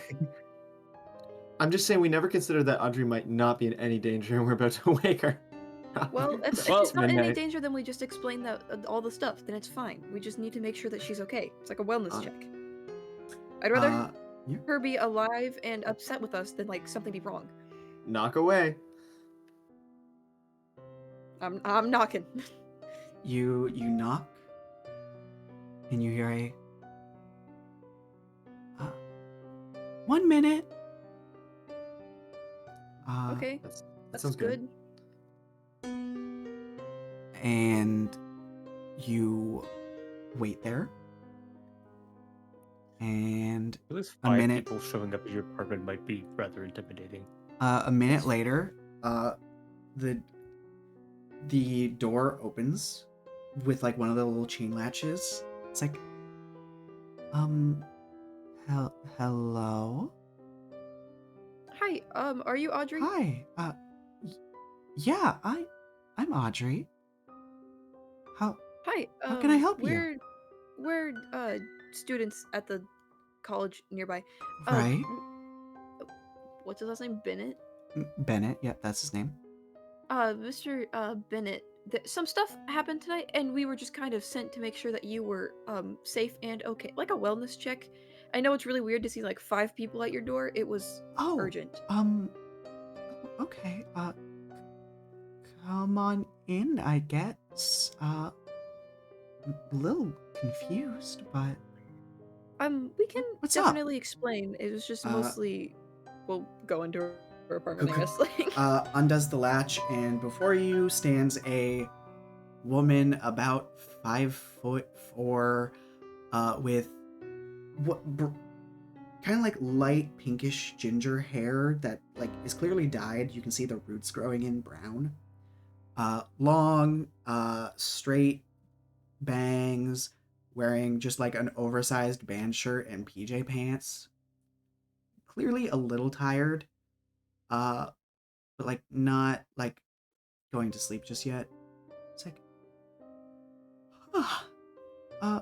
[SPEAKER 2] I'm just saying we never considered that Audrey might not be in any danger, and we're about to wake her.
[SPEAKER 4] Well, if
[SPEAKER 6] Well,
[SPEAKER 4] she's not in any
[SPEAKER 2] midnight.
[SPEAKER 4] danger, then we just explain that all the stuff. Then it's fine. We just need to make sure that she's okay. It's like a wellness check. I'd rather
[SPEAKER 1] Yeah.
[SPEAKER 4] her be alive and upset with us than like something be wrong.
[SPEAKER 2] Knock away.
[SPEAKER 4] I'm knocking.
[SPEAKER 1] You knock, and you hear a 1 minute.
[SPEAKER 4] Okay,
[SPEAKER 2] That
[SPEAKER 4] that's
[SPEAKER 2] sounds
[SPEAKER 4] good.
[SPEAKER 1] And you wait there. And
[SPEAKER 3] At least
[SPEAKER 1] A
[SPEAKER 3] 5
[SPEAKER 1] minute.
[SPEAKER 3] people showing up at your apartment might be rather intimidating.
[SPEAKER 1] a minute later, the door opens with like one of the little chain latches. It's like, hello?
[SPEAKER 4] Hi, are you Audrey?
[SPEAKER 1] Hi. Yeah, I'm Audrey. How
[SPEAKER 4] Hi.
[SPEAKER 1] How can I help you?
[SPEAKER 4] We're students at the college nearby.
[SPEAKER 1] Right?
[SPEAKER 4] What's his last name? Bennett.
[SPEAKER 1] Bennett, yeah, that's his name.
[SPEAKER 4] Mr. Bennett. Some stuff happened tonight, and we were just kind of sent to make sure that you were safe and okay, like a wellness check. I know it's really weird to see like 5 people at your door. It was
[SPEAKER 1] Oh,
[SPEAKER 4] urgent.
[SPEAKER 1] Okay. Come on in, I guess. A little confused, but
[SPEAKER 4] We can
[SPEAKER 1] What's up?
[SPEAKER 4] definitely explain. It was just mostly we'll go into her apartment, I guess. Like,
[SPEAKER 1] undoes the latch, and before you stands a woman about 5'4", with kind of like light pinkish ginger hair that like is clearly dyed. You can see the roots growing in brown. Long, straight bangs, wearing just like an oversized band shirt and PJ pants. Clearly a little tired, but like not like going to sleep just yet. It's like,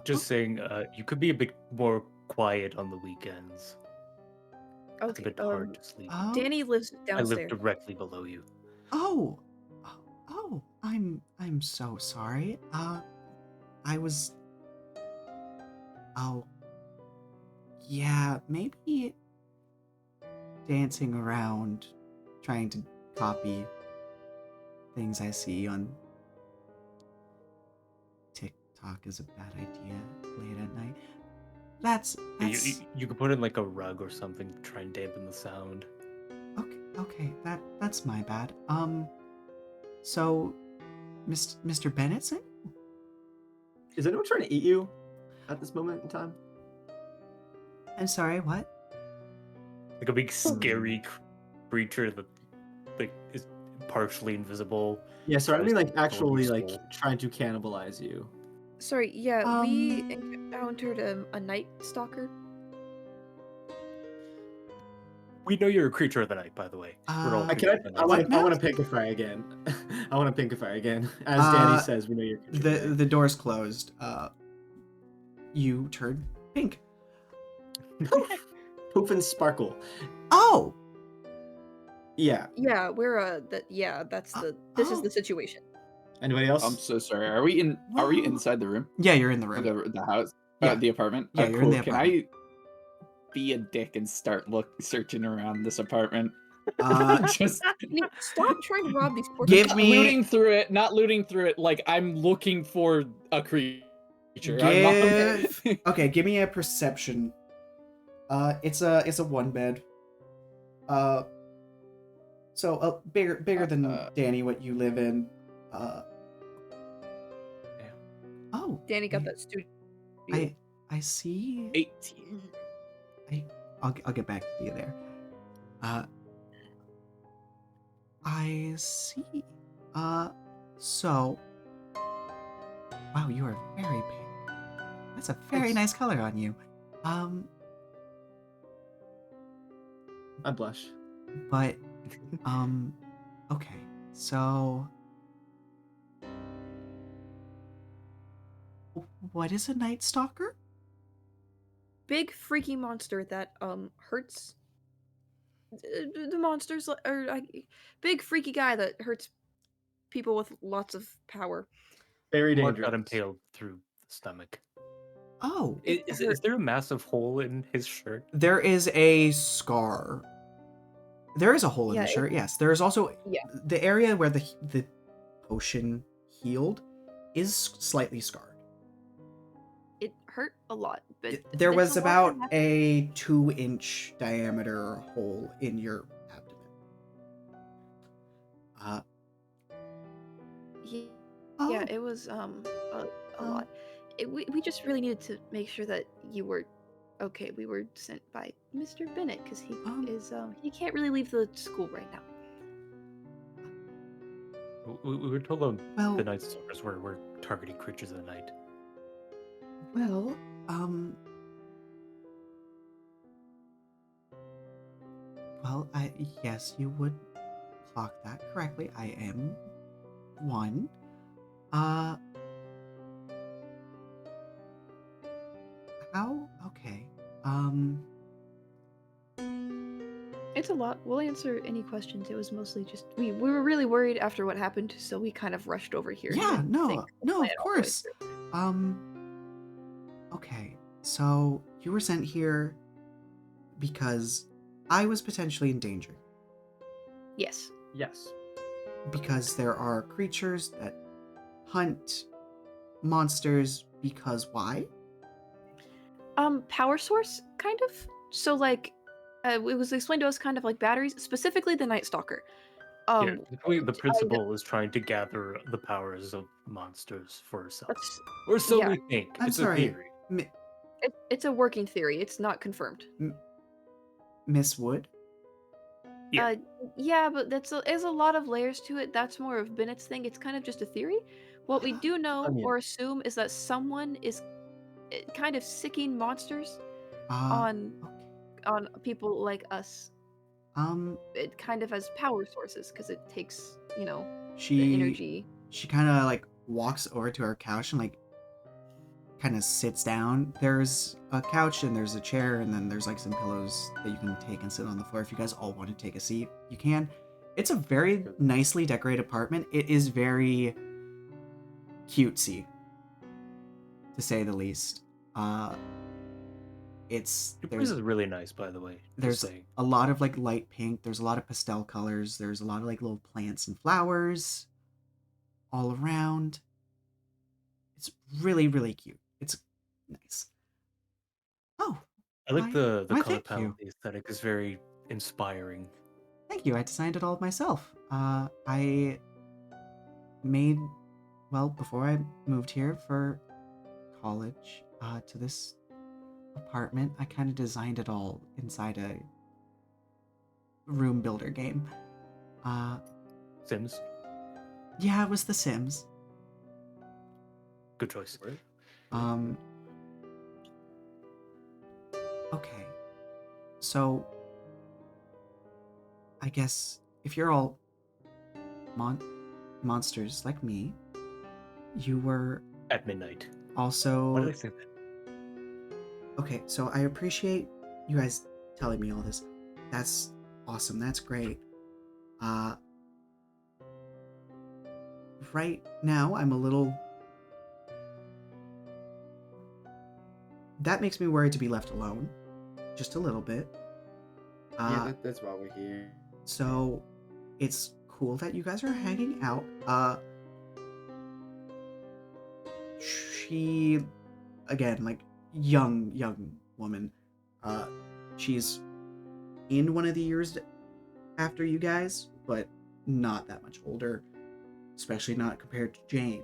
[SPEAKER 3] Just saying, you could be a bit more quiet on the weekends. It's a
[SPEAKER 4] okay,
[SPEAKER 3] bit hard to sleep.
[SPEAKER 4] Danny lives
[SPEAKER 3] I live
[SPEAKER 4] downstairs.
[SPEAKER 3] directly below you.
[SPEAKER 1] Oh, I'm so sorry. I was. Oh, yeah, maybe dancing around, trying to copy things I see on TikTok is a bad idea late at night. That's
[SPEAKER 3] You could put in like a rug or something to try and dampen the sound.
[SPEAKER 1] okay. That's my bad. So, Mr. Bennett,
[SPEAKER 2] Is anyone trying to eat you at this moment in time?
[SPEAKER 1] I'm sorry. What?
[SPEAKER 3] Like a big scary creature that like is partially invisible.
[SPEAKER 2] Yeah, sorry, I mean like
[SPEAKER 3] Tries to control
[SPEAKER 2] actually
[SPEAKER 3] your
[SPEAKER 2] like
[SPEAKER 3] soul.
[SPEAKER 2] trying to cannibalize you.
[SPEAKER 4] Sorry, yeah, we encountered a night stalker.
[SPEAKER 3] We know you're a creature of the night, by the way. We're all
[SPEAKER 1] I
[SPEAKER 3] creatures of the
[SPEAKER 2] I
[SPEAKER 3] night.
[SPEAKER 2] want to pinkify again. I want to pinkify again. As Danny says, we know you're
[SPEAKER 1] The door's closed. You turn pink.
[SPEAKER 2] Poof and sparkle.
[SPEAKER 1] Oh,
[SPEAKER 2] Yeah.
[SPEAKER 4] Yeah, we're that's this is
[SPEAKER 1] oh.
[SPEAKER 4] the situation.
[SPEAKER 2] Anybody else?
[SPEAKER 6] I'm so sorry. Are we in? Are we
[SPEAKER 1] Whoa.
[SPEAKER 6] inside the room?
[SPEAKER 1] Yeah, you're in the
[SPEAKER 6] Or
[SPEAKER 1] room.
[SPEAKER 6] the house?
[SPEAKER 1] Yeah.
[SPEAKER 6] The apartment?
[SPEAKER 1] Yeah, you're in
[SPEAKER 6] Cool.
[SPEAKER 1] the
[SPEAKER 6] Can
[SPEAKER 1] apartment.
[SPEAKER 6] be a dick and start searching around this apartment. Just
[SPEAKER 4] Stop trying to rob these poor
[SPEAKER 1] Give
[SPEAKER 4] kids.
[SPEAKER 1] me-
[SPEAKER 6] looting through it, not looting through it. Like I'm looking for a creature. I'm not-
[SPEAKER 1] Okay, give me a perception. It's a one bed. So bigger than Danny, what you live in. Oh,
[SPEAKER 4] Danny got that studio.
[SPEAKER 1] I see.
[SPEAKER 6] 18.
[SPEAKER 1] I'll get back to you there. I see. So. Wow, you are very pink. That's a very nice color on you.
[SPEAKER 2] I blush.
[SPEAKER 1] But, okay. So. What is a Night Stalker?
[SPEAKER 4] Big freaky monster that hurts the monsters, or big freaky guy that hurts people with lots of power.
[SPEAKER 2] Very
[SPEAKER 3] Mark
[SPEAKER 2] dangerous.
[SPEAKER 3] got impaled through the stomach.
[SPEAKER 1] Oh,
[SPEAKER 3] Is there a massive hole in his shirt?
[SPEAKER 1] there is a scar. There is a hole in
[SPEAKER 4] Yeah,
[SPEAKER 1] the shirt, yes. There is also
[SPEAKER 4] Yeah.
[SPEAKER 1] the area where the potion healed is slightly scarred.
[SPEAKER 4] It hurt a lot, but
[SPEAKER 1] There
[SPEAKER 4] it's
[SPEAKER 1] was
[SPEAKER 4] a lot
[SPEAKER 1] about
[SPEAKER 4] that happened.
[SPEAKER 1] a 2-inch diameter hole in your abdomen.
[SPEAKER 4] Yeah, it was a lot. We just really needed to make sure that you were okay. We were sent by Mr. Bennett because he can't really leave the school right now.
[SPEAKER 3] We were told
[SPEAKER 1] Well-
[SPEAKER 3] the Night Stalkers were targeting creatures of the night.
[SPEAKER 1] Well, yes, you would clock that correctly. I am one. How? Okay.
[SPEAKER 4] It's a lot. We'll answer any questions. It was mostly just we were really worried after what happened, so we kind of rushed over here. and
[SPEAKER 1] Yeah,
[SPEAKER 4] didn't
[SPEAKER 1] no,
[SPEAKER 4] think the
[SPEAKER 1] no,
[SPEAKER 4] plan
[SPEAKER 1] of
[SPEAKER 4] all the way
[SPEAKER 1] course.
[SPEAKER 4] through.
[SPEAKER 1] Okay. So you were sent here because I was potentially in danger.
[SPEAKER 4] Yes.
[SPEAKER 2] Yes.
[SPEAKER 1] Because there are creatures that hunt monsters because why?
[SPEAKER 4] Power source, kind of. So like, it was explained to us kind of like batteries, specifically the Night Stalker.
[SPEAKER 3] Yeah, the principal is trying to gather the powers of monsters for herself. Or so
[SPEAKER 4] yeah.
[SPEAKER 3] we think.
[SPEAKER 1] I'm
[SPEAKER 3] it's
[SPEAKER 1] sorry.
[SPEAKER 3] a theory.
[SPEAKER 4] It's a working theory. It's not confirmed.
[SPEAKER 1] Miss Wood?
[SPEAKER 3] Yeah.
[SPEAKER 4] Yeah, but there's a lot of layers to it. That's more of Bennett's thing. It's kind of just a theory. What we do know
[SPEAKER 2] Onion.
[SPEAKER 4] or assume is that someone is kind of sicking monsters on people like us. It kind of has power sources because it takes, the energy.
[SPEAKER 1] She kind of like walks over to our couch and like kind of sits down. There's a couch and there's a chair and then there's like some pillows that you can take and sit on the floor. If you guys all want to take a seat, you can. It's a very nicely decorated apartment. It is very cutesy, to say the least.
[SPEAKER 3] Your place is really nice, by the way.
[SPEAKER 1] There's a lot of like light pink. There's a lot of pastel colors. There's a lot of like little plants and flowers all around. It's really, really cute. It's nice. Oh,
[SPEAKER 3] I like the
[SPEAKER 1] why,
[SPEAKER 3] color
[SPEAKER 1] thank
[SPEAKER 3] palette.
[SPEAKER 1] you.
[SPEAKER 3] The aesthetic is very inspiring.
[SPEAKER 1] Thank you. I designed it all myself. I made, well, before I moved here for college, to this apartment, I kind of designed it all inside a room builder game.
[SPEAKER 3] Sims.
[SPEAKER 1] Yeah, it was The Sims.
[SPEAKER 3] Good choice.
[SPEAKER 1] Okay. So, I guess if you're all monsters like me, you were
[SPEAKER 3] At midnight.
[SPEAKER 1] also...
[SPEAKER 3] Why did I say that?
[SPEAKER 1] Okay, so I appreciate you guys telling me all this. That's awesome. That's great. Right now, I'm a little... That makes me worried to be left alone. just a little bit.
[SPEAKER 2] Yeah, that's why we're here.
[SPEAKER 1] So it's cool that you guys are hanging out. She, again, like young woman. She's in one of the years after you guys, but not that much older, especially not compared to Jane.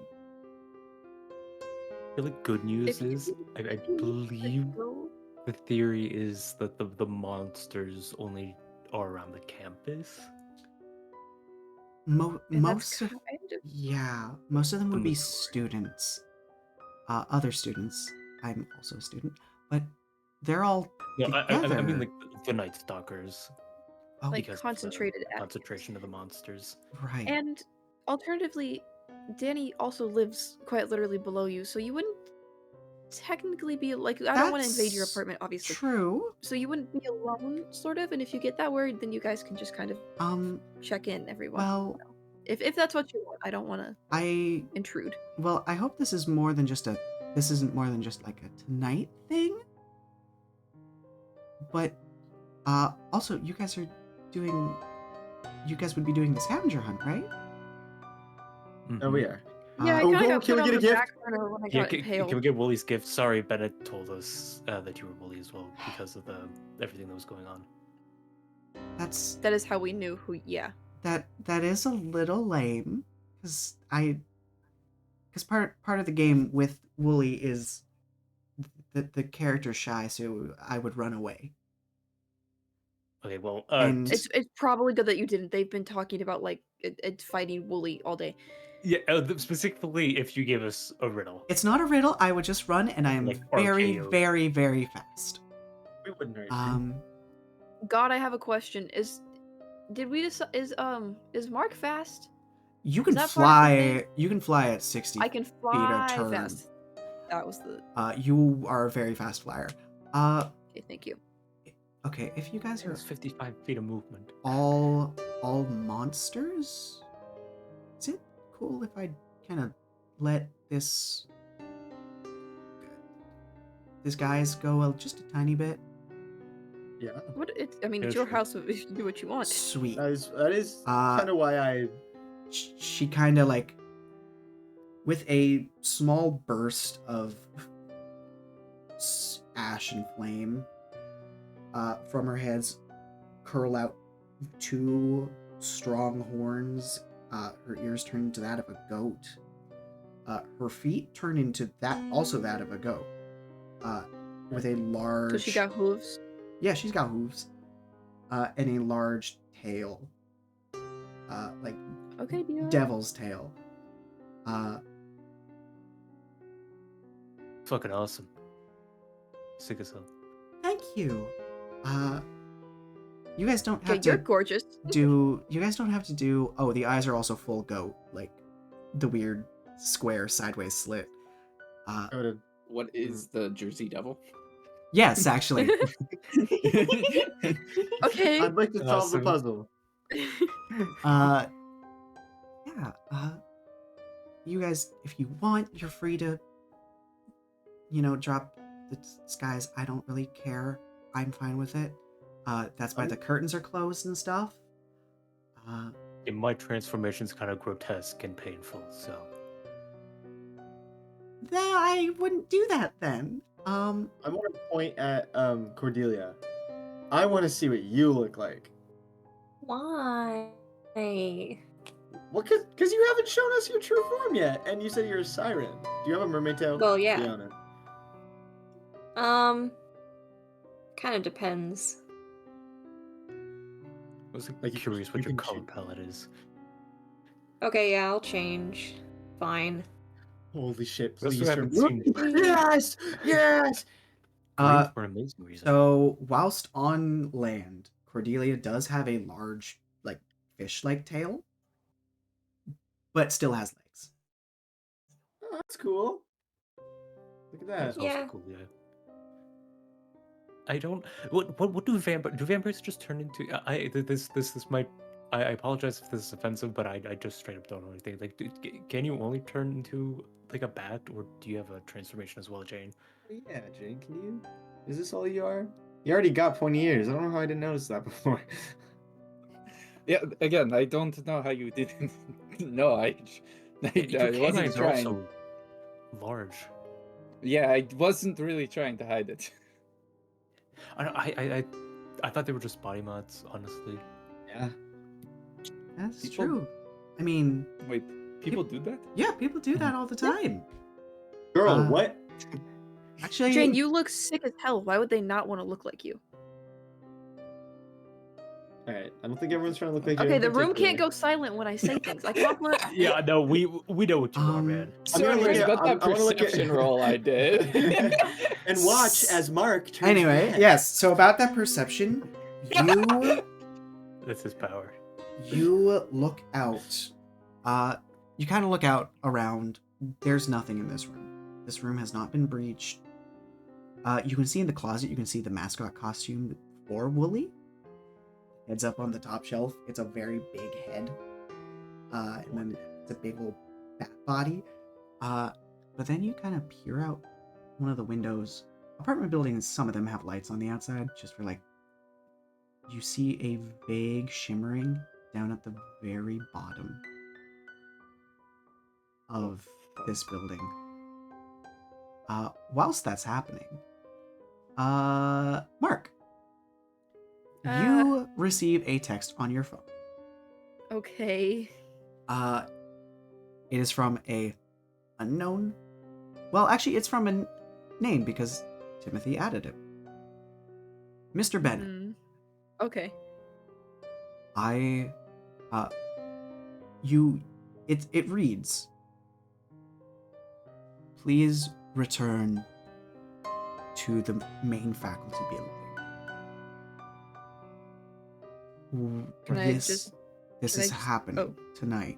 [SPEAKER 3] Really good news is, I believe the theory is that the monsters only are around the campus.
[SPEAKER 1] Most of
[SPEAKER 4] kind of
[SPEAKER 1] most of them
[SPEAKER 3] The
[SPEAKER 1] would be
[SPEAKER 3] majority.
[SPEAKER 1] students, other students. I'm also a student, but they're all
[SPEAKER 3] No,
[SPEAKER 1] together.
[SPEAKER 3] I mean like the Night Stalkers.
[SPEAKER 1] Oh,
[SPEAKER 4] like
[SPEAKER 3] Because of the
[SPEAKER 4] concentrated at
[SPEAKER 3] concentration of the monsters.
[SPEAKER 1] right.
[SPEAKER 4] And alternatively, Danny also lives quite literally below you, so you wouldn't technically be like, I don't want to invade your
[SPEAKER 1] That's
[SPEAKER 4] apartment, obviously.
[SPEAKER 1] True.
[SPEAKER 4] So you wouldn't be alone, sort of. And if you get that worried, then you guys can just kind of check in every once in a
[SPEAKER 1] Well,
[SPEAKER 4] while. If that's what you want, I don't want to
[SPEAKER 1] I
[SPEAKER 4] intrude.
[SPEAKER 1] I hope this is more than just this isn't more than just like a tonight thing. But also you guys would be doing the scavenger hunt, right?
[SPEAKER 2] Oh, we are.
[SPEAKER 4] Yeah, I
[SPEAKER 1] Uh,
[SPEAKER 2] Oh,
[SPEAKER 4] kind of
[SPEAKER 2] cool.
[SPEAKER 4] got
[SPEAKER 2] Can
[SPEAKER 4] put
[SPEAKER 2] we
[SPEAKER 4] on
[SPEAKER 2] get a
[SPEAKER 4] the
[SPEAKER 2] gift?
[SPEAKER 4] back burner when I
[SPEAKER 3] Yeah,
[SPEAKER 4] got impaled.
[SPEAKER 3] can we get Woolie's gift? Sorry, Bennett told us that you were Woolie as well because of everything that was going on.
[SPEAKER 4] That is how we knew who. Yeah.
[SPEAKER 1] that is a little lame because part of the game with Woolie is the character's shy, so I would run away.
[SPEAKER 3] Okay, well,
[SPEAKER 1] And
[SPEAKER 4] It's probably good that you didn't. They've been talking about like it fighting Woolie all day.
[SPEAKER 3] yeah, specifically if you gave us a riddle.
[SPEAKER 1] it's not a riddle. I would just run, and I am
[SPEAKER 3] Like
[SPEAKER 1] very,
[SPEAKER 3] RKO.
[SPEAKER 1] very, very fast.
[SPEAKER 2] We wouldn't hurt you.
[SPEAKER 4] God, I have a question. Did we decide? Is Mark fast?
[SPEAKER 1] You
[SPEAKER 4] Is
[SPEAKER 1] can
[SPEAKER 4] that part of the
[SPEAKER 1] fly.
[SPEAKER 4] thing?
[SPEAKER 1] You can fly at 60
[SPEAKER 4] I can
[SPEAKER 1] feet a
[SPEAKER 4] fly
[SPEAKER 1] turn.
[SPEAKER 4] fast. That was the.
[SPEAKER 1] You are a very fast flyer.
[SPEAKER 4] Okay, thank you.
[SPEAKER 1] Okay, if you guys are
[SPEAKER 3] It's 55 feet of movement.
[SPEAKER 1] all monsters, is it cool if I kind of let this guys go just a tiny bit?
[SPEAKER 2] Yeah.
[SPEAKER 4] What? I mean,
[SPEAKER 3] Yeah,
[SPEAKER 4] it's your
[SPEAKER 3] sure.
[SPEAKER 4] house. So you can do what you want.
[SPEAKER 1] Sweet.
[SPEAKER 2] That is
[SPEAKER 1] Uh,
[SPEAKER 2] kind of why I.
[SPEAKER 1] She kind of like, with a small burst of ash and flame from her heads, curl out two strong horns. Her ears turn into that of a goat. Her feet turn into that of a goat. With a large.
[SPEAKER 4] So she got hooves.
[SPEAKER 1] Yeah, she's got hooves. And a large tail. Like
[SPEAKER 4] Okay, deal.
[SPEAKER 1] devil's tail.
[SPEAKER 3] Fucking awesome. Sick as hell.
[SPEAKER 1] Thank you. You guys don't have
[SPEAKER 4] Okay, you're
[SPEAKER 1] to
[SPEAKER 4] gorgeous.
[SPEAKER 1] do. You guys don't have to do. Oh, the eyes are also full goat, like the weird square sideways slit.
[SPEAKER 6] What is the Jersey Devil?
[SPEAKER 1] Yes, actually.
[SPEAKER 4] Okay.
[SPEAKER 2] I'd like to solve the
[SPEAKER 3] Awesome.
[SPEAKER 2] puzzle.
[SPEAKER 1] Yeah. You guys, if you want, you're free to, drop the skies. I don't really care. I'm fine with it. That's why the curtains are closed and stuff.
[SPEAKER 3] My transformation's kind of grotesque and painful, so.
[SPEAKER 1] I wouldn't do that then.
[SPEAKER 2] I want to point at Cordelia. I want to see what you look like.
[SPEAKER 5] Why?
[SPEAKER 2] Well, because you haven't shown us your true form yet, and you said you're a siren. Do you have a mermaid tail?
[SPEAKER 5] Well, yeah.
[SPEAKER 2] Be honest.
[SPEAKER 5] Kind of depends.
[SPEAKER 3] I was
[SPEAKER 2] Like,
[SPEAKER 3] curious what
[SPEAKER 2] you
[SPEAKER 3] your
[SPEAKER 2] can
[SPEAKER 3] color
[SPEAKER 2] choose.
[SPEAKER 3] palette is.
[SPEAKER 5] Okay, yeah, I'll change. Fine.
[SPEAKER 2] Holy shit!
[SPEAKER 3] We also
[SPEAKER 2] Please.
[SPEAKER 3] haven't
[SPEAKER 2] turn-
[SPEAKER 3] seen
[SPEAKER 2] Yes! Yes!
[SPEAKER 3] green for an amazing reason.
[SPEAKER 1] So, whilst on land, Cordelia does have a large, like, fish-like tail, but still has legs.
[SPEAKER 2] Oh, that's cool. Look at
[SPEAKER 3] That's
[SPEAKER 2] that.
[SPEAKER 3] also
[SPEAKER 5] Yeah.
[SPEAKER 3] cool, yeah. I don't. What do vampires just turn into? This might. I apologize if this is offensive, but I just straight up don't know anything. Like, can you only turn into like a bat, or do you have a transformation as well, Jane?
[SPEAKER 2] Yeah, Jane, can you? Is this all you are? You already got pointy ears. I don't know how I didn't notice that before.
[SPEAKER 6] Yeah, again, I don't know how you didn't know. I
[SPEAKER 3] Your
[SPEAKER 6] wasn't
[SPEAKER 3] canines are
[SPEAKER 6] trying.
[SPEAKER 3] also large.
[SPEAKER 6] Yeah, I wasn't really trying to hide it.
[SPEAKER 3] I thought they were just body mods, honestly.
[SPEAKER 2] Yeah.
[SPEAKER 1] That's
[SPEAKER 6] People-
[SPEAKER 1] true. I mean,
[SPEAKER 6] Wait, people do that?
[SPEAKER 1] yeah, people do that all the time.
[SPEAKER 2] Girl,
[SPEAKER 1] Uh,
[SPEAKER 2] what?
[SPEAKER 1] Actually,
[SPEAKER 4] Jane, you look sick as hell. Why would they not want to look like you?
[SPEAKER 2] Alright, I don't think everyone's trying to look like you.
[SPEAKER 4] Okay,
[SPEAKER 2] in
[SPEAKER 4] the room can't
[SPEAKER 2] particular.
[SPEAKER 4] go silent when I say things. I compliment.
[SPEAKER 3] Yeah, no, we know what you are, man.
[SPEAKER 2] I'm
[SPEAKER 6] So
[SPEAKER 2] gonna look
[SPEAKER 6] anyways,
[SPEAKER 2] at-
[SPEAKER 6] about that
[SPEAKER 2] I wanna look at-
[SPEAKER 6] perception roll I did.
[SPEAKER 2] And watch as Mark turns
[SPEAKER 1] anyway,
[SPEAKER 2] red.
[SPEAKER 1] yes. So about that perception,
[SPEAKER 3] That's his power.
[SPEAKER 1] you look out. You kind of look out around. There's nothing in this room. This room has not been breached. You can see in the closet. You can see the mascot costume for Woolie. Heads up on the top shelf. It's a very big head, and then it's a big old bat body. But then you kind of peer out one of the windows. Apartment buildings, some of them have lights on the outside, just for like. You see a vague shimmering down at the very bottom of this building. Whilst that's happening, Mark, you receive a text on your phone.
[SPEAKER 4] Okay.
[SPEAKER 1] It is from a unknown. Well, actually, it's from a name because Timothy added it. Mr. Bennett.
[SPEAKER 4] Okay.
[SPEAKER 1] It reads, please return to the main faculty building.
[SPEAKER 4] Can I just-
[SPEAKER 1] This
[SPEAKER 4] can I
[SPEAKER 1] is
[SPEAKER 4] just-
[SPEAKER 1] happening tonight.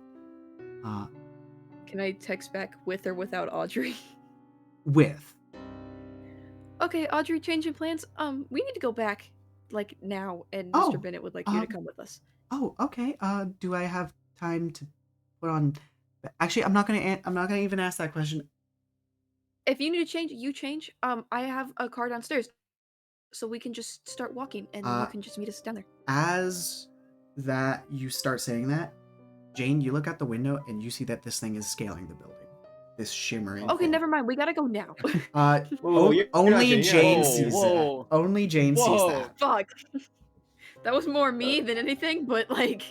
[SPEAKER 4] Can I text back with or without Audrey?
[SPEAKER 1] With.
[SPEAKER 4] Okay, Audrey, changing plans. We need to go back like now, and
[SPEAKER 1] Oh,
[SPEAKER 4] Mr. Bennett would like you to come with us.
[SPEAKER 1] Oh, okay. Do I have time to put on? Actually, I'm not gonna even ask that question.
[SPEAKER 4] If you need to change, you change. I have a car downstairs, so we can just start walking, and you can just meet us down there.
[SPEAKER 1] As that you start saying that, Jane, you look out the window and you see that this thing is scaling the building. This shimmering.
[SPEAKER 4] Okay,
[SPEAKER 1] thing.
[SPEAKER 4] never mind. We gotta go now.
[SPEAKER 2] Whoa, you're not
[SPEAKER 1] Only
[SPEAKER 2] Jane,
[SPEAKER 1] Jane
[SPEAKER 2] you're
[SPEAKER 1] sees
[SPEAKER 6] whoa.
[SPEAKER 1] that. Only Jane sees
[SPEAKER 6] Whoa.
[SPEAKER 1] that.
[SPEAKER 4] Fuck. That was more me than anything, but like,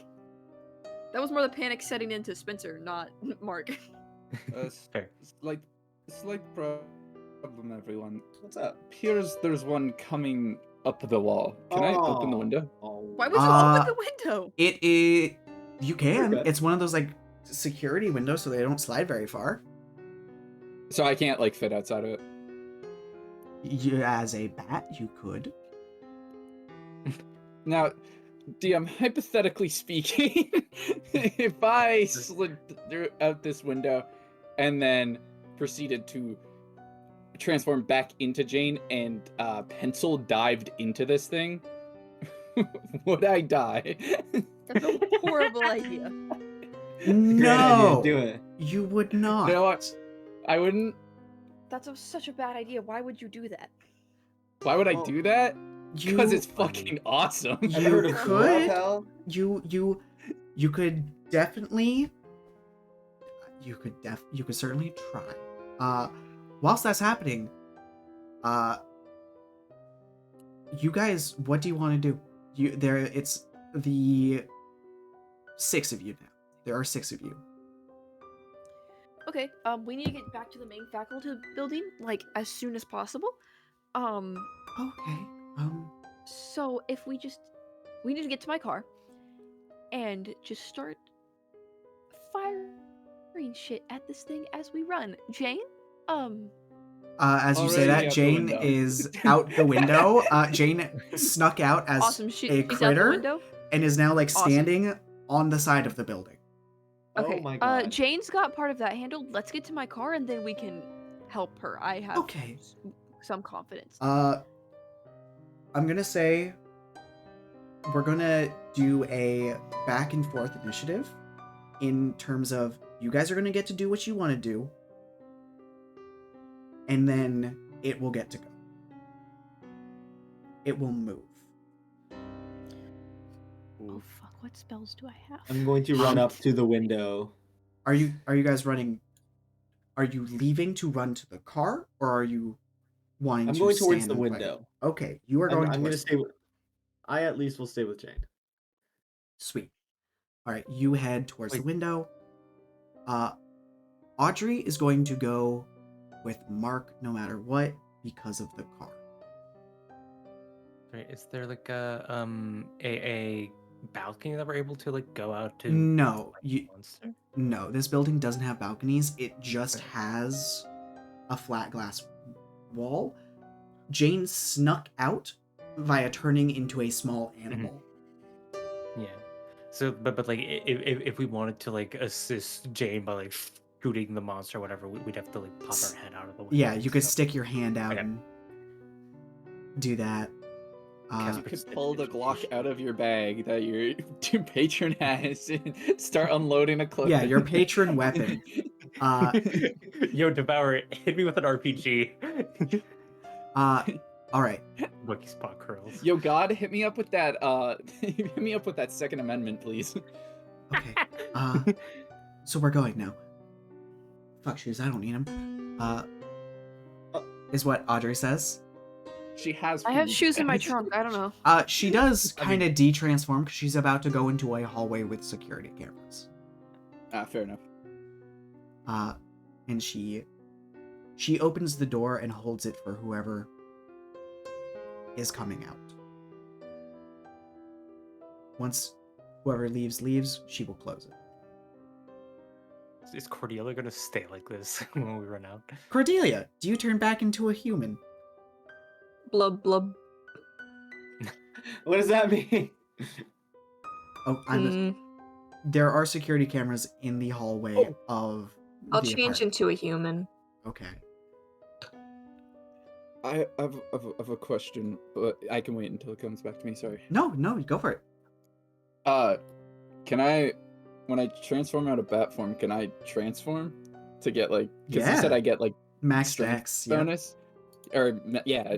[SPEAKER 4] that was more the panic setting into Spencer, not Mark.
[SPEAKER 3] Fair.
[SPEAKER 6] Slight problem, everyone.
[SPEAKER 2] What's up?
[SPEAKER 6] Appears there's one coming up the wall. Can I open the window?
[SPEAKER 2] Oh.
[SPEAKER 4] Why would you open the window?
[SPEAKER 1] It is. You can.
[SPEAKER 2] Okay.
[SPEAKER 1] It's one of those like security windows, so they don't slide very far.
[SPEAKER 6] So I can't like fit outside of it.
[SPEAKER 1] You, as a bat, you could.
[SPEAKER 6] Now, DM, hypothetically speaking, if I slid out this window and then proceeded to transform back into Jane and pencil dived into this thing, would I die?
[SPEAKER 4] That's a horrible idea.
[SPEAKER 1] No,
[SPEAKER 2] Do it.
[SPEAKER 1] you would not.
[SPEAKER 6] You know what? I wouldn't.
[SPEAKER 4] That's such a bad idea. Why would you do that?
[SPEAKER 6] Why would I
[SPEAKER 2] Well,
[SPEAKER 6] do that?
[SPEAKER 1] You,
[SPEAKER 6] Because it's fucking awesome.
[SPEAKER 2] Have you
[SPEAKER 1] You
[SPEAKER 2] heard of
[SPEAKER 1] could.
[SPEAKER 2] Hell?
[SPEAKER 1] you could definitely. You could certainly try. Whilst that's happening, you guys, what do you want to do? It's the 6 of you now. There are 6 of you.
[SPEAKER 4] Okay, we need to get back to the main faculty building, like, as soon as possible.
[SPEAKER 1] Okay.
[SPEAKER 4] So if we need to get to my car, and just start firing shit at this thing as we run. Jane?
[SPEAKER 1] As you say
[SPEAKER 6] Already
[SPEAKER 1] that,
[SPEAKER 6] out the
[SPEAKER 1] Jane
[SPEAKER 6] window.
[SPEAKER 1] is out the window. Jane snuck out as
[SPEAKER 4] Awesome,
[SPEAKER 1] a
[SPEAKER 4] she's out the
[SPEAKER 1] critter
[SPEAKER 4] window.
[SPEAKER 1] and is now like
[SPEAKER 4] Awesome.
[SPEAKER 1] standing on the side of the building.
[SPEAKER 4] Okay,
[SPEAKER 2] Oh my god.
[SPEAKER 4] Jane's got part of that handled. Let's get to my car, and then we can help her. I have
[SPEAKER 1] Okay.
[SPEAKER 4] some confidence.
[SPEAKER 1] I'm gonna say we're gonna do a back and forth initiative in terms of you guys are gonna get to do what you want to do, and then it will get to go. it will move.
[SPEAKER 4] Oh fuck! What spells do I have?
[SPEAKER 2] I'm going to run up to the window.
[SPEAKER 1] Are you guys running? Are you leaving to run to the car, or are you wanting
[SPEAKER 2] I'm
[SPEAKER 1] to
[SPEAKER 2] going towards
[SPEAKER 1] stand
[SPEAKER 2] the
[SPEAKER 1] and play?
[SPEAKER 2] window.
[SPEAKER 1] Okay, you are going.
[SPEAKER 2] I'm going to
[SPEAKER 1] towards
[SPEAKER 2] stay. I at least will stay with Jane.
[SPEAKER 1] Sweet. All right, you head towards the window. Audrey is going to go with Mark no matter what because of the car.
[SPEAKER 3] Right, is there like a balcony that we're able to like go out to?
[SPEAKER 1] No,
[SPEAKER 3] Monster?
[SPEAKER 1] no, this building doesn't have balconies. It just has a flat glass wall. Jane snuck out via turning into a small animal.
[SPEAKER 3] Yeah. So, but like, if we wanted to like assist Jane by like shooting the monster or whatever, we'd have to like pop our head out of the window.
[SPEAKER 1] Yeah, you could
[SPEAKER 3] so-
[SPEAKER 1] stick your hand out
[SPEAKER 3] Okay.
[SPEAKER 1] and do that.
[SPEAKER 6] You could pull the Glock out of your bag that your patron has and start unloading a clip.
[SPEAKER 1] Yeah, your patron weapon.
[SPEAKER 3] Yo, Devour, hit me with an RPG.
[SPEAKER 1] All right.
[SPEAKER 3] Wiki spot curls.
[SPEAKER 6] Yo, God, hit me up with that. Hit me up with that Second Amendment, please.
[SPEAKER 1] Okay. So we're going now. Fuck shoes, I don't need them. Is what Audrey says.
[SPEAKER 6] She has.
[SPEAKER 4] I have
[SPEAKER 6] food.
[SPEAKER 4] shoes in my trunk. I don't know.
[SPEAKER 1] She does kind of de-transform because she's about to go into a hallway with security cameras.
[SPEAKER 6] Fair enough.
[SPEAKER 1] And she opens the door and holds it for whoever is coming out. Once whoever leaves, she will close it.
[SPEAKER 3] Is Cordelia gonna stay like this when we run out?
[SPEAKER 1] Cordelia, do you turn back into a human?
[SPEAKER 5] Blub blub.
[SPEAKER 2] What does that mean?
[SPEAKER 1] Oh,
[SPEAKER 5] Mm,
[SPEAKER 1] there are security cameras in the hallway of
[SPEAKER 5] I'll
[SPEAKER 1] the
[SPEAKER 5] change
[SPEAKER 1] apartment.
[SPEAKER 5] into a human.
[SPEAKER 1] Okay.
[SPEAKER 6] I have a question, but I can wait until it comes back to me. Sorry.
[SPEAKER 1] No, go for it.
[SPEAKER 6] Can I, when I transform out of bat form, can I transform to get like? Because you said
[SPEAKER 1] Yeah.
[SPEAKER 6] I get like
[SPEAKER 1] Max
[SPEAKER 6] strength
[SPEAKER 1] Dex. Yeah.
[SPEAKER 6] bonus, or yeah,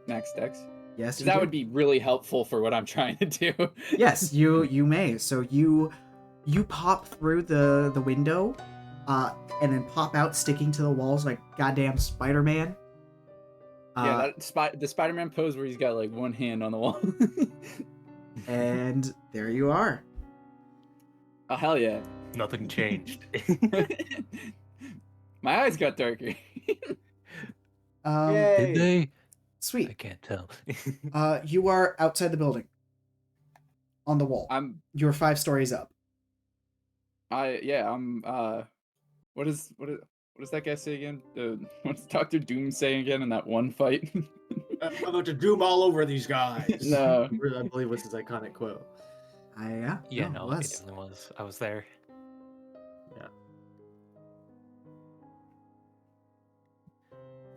[SPEAKER 6] max dex.
[SPEAKER 1] Yes.
[SPEAKER 6] 'Cause
[SPEAKER 1] You
[SPEAKER 6] that
[SPEAKER 1] do.
[SPEAKER 6] would be really helpful for what I'm trying to do.
[SPEAKER 1] Yes, you may. So you pop through the window, and then pop out, sticking to the walls like goddamn Spider-Man.
[SPEAKER 6] Yeah, the Spider-Man pose where he's got like one hand on the wall.
[SPEAKER 1] And there you are.
[SPEAKER 6] Oh hell yeah!
[SPEAKER 3] Nothing changed.
[SPEAKER 6] My eyes got darker.
[SPEAKER 3] Did they? I
[SPEAKER 1] Sweet.
[SPEAKER 3] can't tell.
[SPEAKER 1] You are outside the building. On the wall. You're 5 stories up.
[SPEAKER 6] I'm what does that guy say again? What does Dr. Doom say again in that one fight?
[SPEAKER 2] I'm about to doom all over these guys.
[SPEAKER 6] No.
[SPEAKER 2] I believe was his iconic quote.
[SPEAKER 1] Yeah.
[SPEAKER 3] Yeah,
[SPEAKER 1] it
[SPEAKER 3] no,
[SPEAKER 1] was.
[SPEAKER 3] it definitely was. I was there.